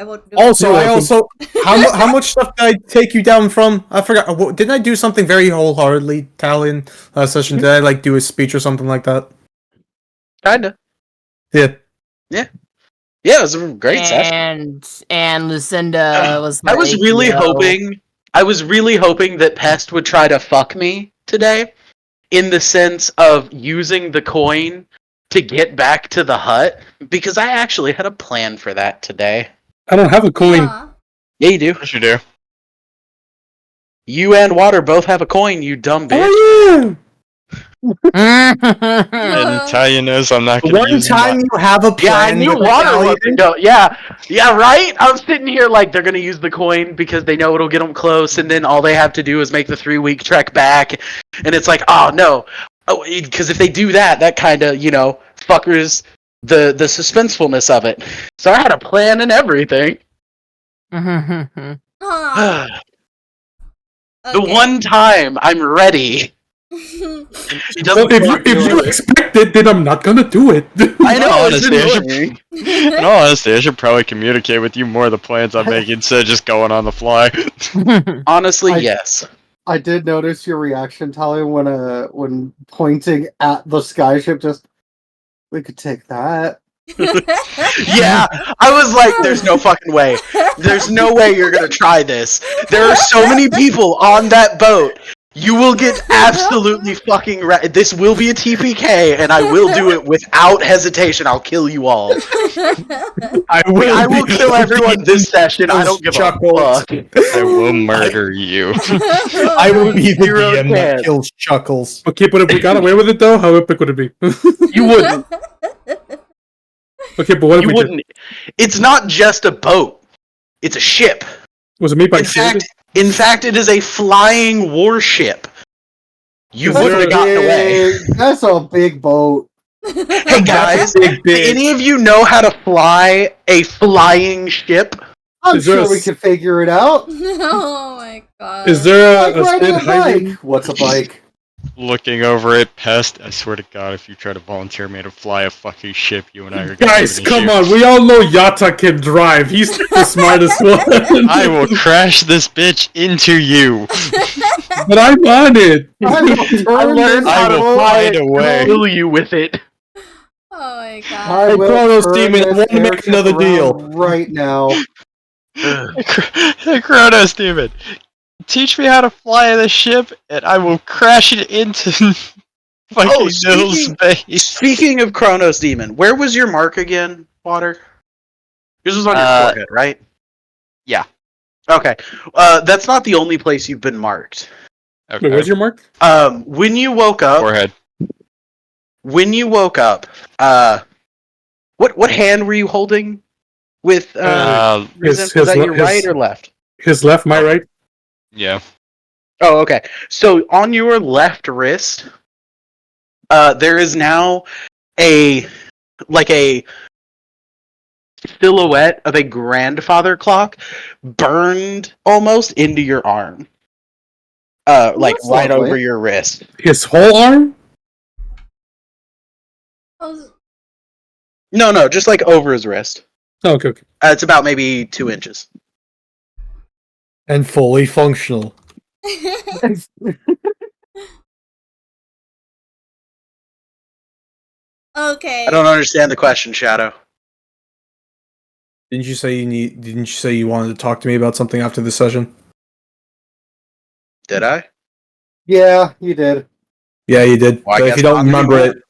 I won't do Also, You're welcome. how much stuff did I take you down from? I forgot. Didn't I do something very wholeheartedly, Talion, last session? Did I like do a speech or something like that? Kinda. Yeah. Yeah, it was a great session. And Lucinda was I was like, really "Yo." hoping. I was really hoping that Pest would try to fuck me today, in the sense of using the coin to get back to the hut, because I actually had a plan for that today. I don't have a coin. Aw. Yeah, you do. Yes, you do. You and Water both have a coin, you dumb bitch. Oh yeah. And Talia knows I'm not The going to one use time my... you have a Yeah, I plan. knew with Water Talion, wasn't go. Yeah, right. I'm sitting here like they're gonna use the coin because they know it'll get them close, and then all they have to do is make the 3-week trek back, and it's like, oh no, because if they do that, that kind of fuckers the suspensefulness of it. So I had a plan and everything. Aw. The Okay. one time I'm ready, he Well, doesn't if want you to do it. expect it, then I'm not gonna do it. I know it's Honestly, I should- annoying. In all honesty, I should probably communicate with you more of the plans I'm making instead of just going on the fly. Honestly, I- yes. I did notice your reaction, Talia, when pointing at the skyship. Just we could take that. Yeah, I was like, there's no fucking way. There's no way you're gonna try this. There are so many people on that boat. You will get absolutely fucking this will be a TPK, and I will do it without hesitation. I'll kill you all. I will kill everyone this session. I don't give a fuck. I will murder you. I will be the Zero DM that chance. kills Chuckles. Okay, but if we got away with it though, how epic would it be? You wouldn't. Okay, but what if You we wouldn't. It's not just a boat. It's a ship. did? Was it made by In fact, it is a flying warship. You That's wouldn't a have gotten away. That's a big boat. Hey guys, Big do bitch. any of you know how to fly a flying ship? I'm Is there sure a we s- can figure it out. Oh my god. Is there Like a riding Sid a bike. Heising? What's a bike? Looking over at Pest, I swear to God, if you try to volunteer me to fly a fucking ship, you and I are gonna Guys, have an come issue. on. We all know Yata can drive. He's the smartest one. I will crash this bitch into you. But I'm on it. I will turn learned this I will boat. find a way. Kill you with it. Oh my I god. Hey, will Chronos turn Demon, I this want to make airship another deal. around right now. Hey, Kronos Demon, teach me how to fly the ship, and I will crash it into fucking Nils' base. Speaking of Chronos Demon, where was your mark again, Water? Yours was on your forehead, right? yeah. Okay. That's not the only place you've been marked. Okay. Wait, where's your mark? When you woke up, forehead? what hand were you holding? With Risen? his Was that your his- right or left? His left, my right. Yeah. Oh, okay. So on your left wrist, there is now a silhouette of a grandfather clock burned almost into your arm. Like That's right lovely. over your wrist. His whole arm. No, just like over his wrist. Oh, okay. It's about maybe 2 inches. And fully functional. Okay. I don't understand the question, Shadow. Didn't you say you wanted to talk to me about something after the session? Did I? Yeah, you did. Yeah, you did. Well, I But if guess you don't not remember anymore. it,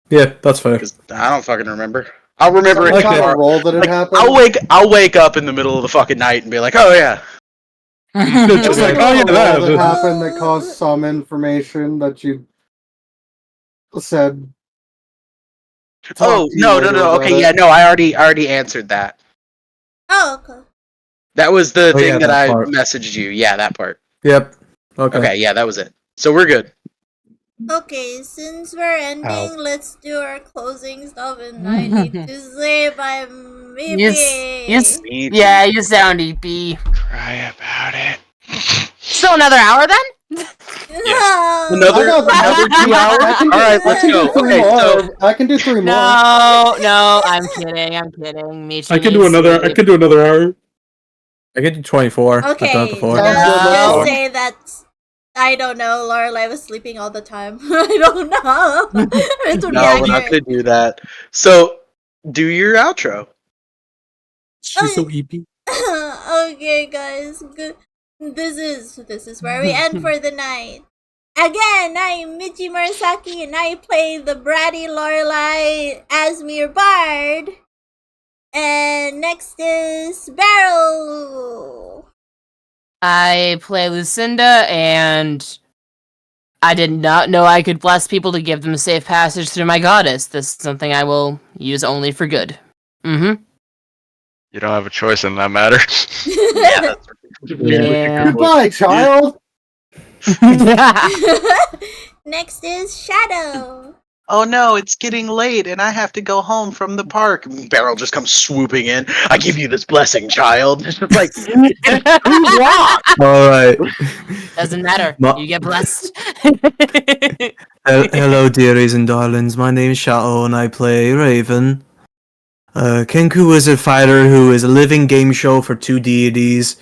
yeah, that's fair. Because I don't fucking remember. I'll remember Some it kind tomorrow. of roll that it Like, happened. I'll wake up in the middle of the fucking night and be like, oh yeah. Just like, oh yeah, Some that. roll that happened that caused some information that you said. Oh talk to you no. later about Okay, it. yeah, no. I already answered that. Oh, okay. That was the Oh, thing yeah, that that I part. messaged you. Yeah, that part. Yep. Okay. Okay, yeah, that was it. So we're good. Okay, since we're ending, Ow. let's do our closing stuff, and I need to say bye, maybe. Yeah, you sound EP. Cry about it. So another hour then? Yes. Another- I got another 2 hours. Alright, let's go. Okay, so I can do 3 more. No, I'm kidding. Michi I can do needs another. I sleep. can do another hour. I get to 24. I've done it Okay, before. Sounds let's good, just let's say that I don't know. Lorelai was sleeping all the time. I don't know. It would be no, we're not accurate. gonna do that. So do your outro. She's so EP. Okay, guys. Good. This is where we end for the night. Again, I'm Michi Murasaki, and I play the bratty Lorelai Asmir Bard. And next is Beryl. I play Lucinda, and I did not know I could bless people to give them safe passage through my goddess. This is something I will use only for good. Mm-hmm. You don't have a choice in that matter. Yeah, that's Yeah. Goodbye, child. Next is Shadow. oh no, it's getting late and I have to go home from the park. Beryl just comes swooping in. I give you this blessing, child. It's just like, All right. Doesn't matter. Ma- You get blessed. Hello, dearies and darlings. My name is Shaoh, and I play Raven. Kenku Wizard Fighter, who is a living game show for 2 deities.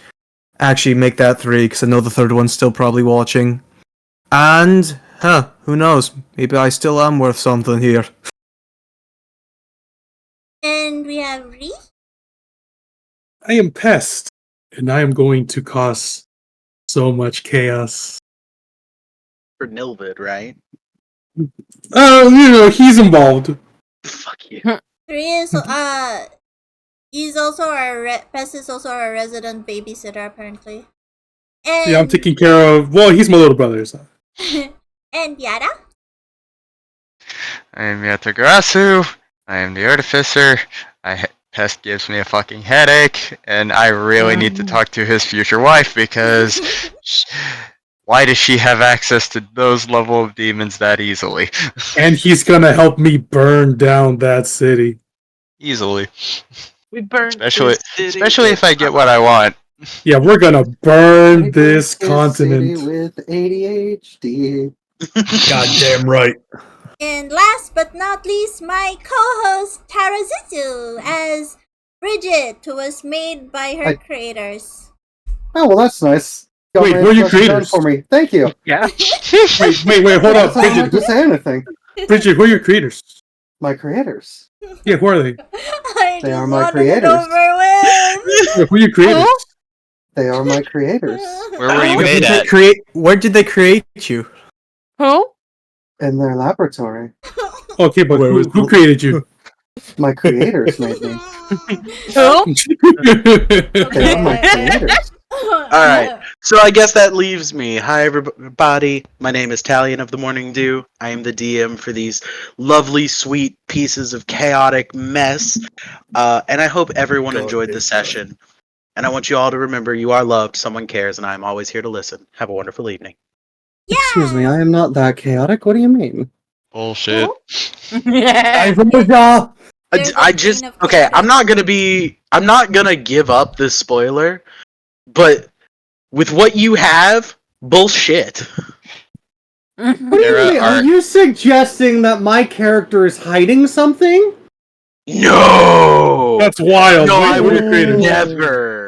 Actually, make that 3, because I know the third one's still probably watching. And, who knows? Maybe I still am worth something here. And we have Ree. I am Pest, and I am going to cause so much chaos. for Nilvid, right? He's involved. Fuck you. 3 is he's also our Pest is also our resident babysitter apparently. And Yeah, I'm taking care of. Well, he's my little brother. So. and Yara. I am Yatagarasu. I am the artificer. Pest gives me a fucking headache, and I really need to talk to his future wife because why does she have access to those level of demons that easily? And he's gonna help me burn down that city. Easily. We burned Especially if I get what I want. Yeah, we're gonna burn this City continent. with ADHD. Goddamn right. And last but not least, my co-host Tarazuzu as Bridget, who was made by her creators. Oh well, that's nice. Got Wait, my who are your introduction done creators? for me. Thank you. Yeah. Wait, hold I up, don't have to Bridget. say anything. Bridget, who are your creators? My creators. Yeah, who are they? I They just are my wanted creators. it over with. Yeah, who are your creators? They are my creators. Where were you Where made did they at? where did they create you? Who? In their laboratory. Okay, but Where was- who created you? My creators made me. Who? They are my creators. Alright. So I guess that leaves me. Hi everybody. My name is Talion of the Morning Dew. I am the DM for these lovely, sweet pieces of chaotic mess. And I hope everyone enjoyed the session. And I want you all to remember you are loved, someone cares, and I am always here to listen. Have a wonderful evening. Excuse me, I am not that chaotic. What do you mean? Bullshit. There's a I just chain of okay. chaotic. I'm not gonna give up this spoiler, but with what you have, bullshit. What do you There mean? are- Are you suggesting that my character is hiding something? No, That's wild. no, Wait, I who are would your creators? never.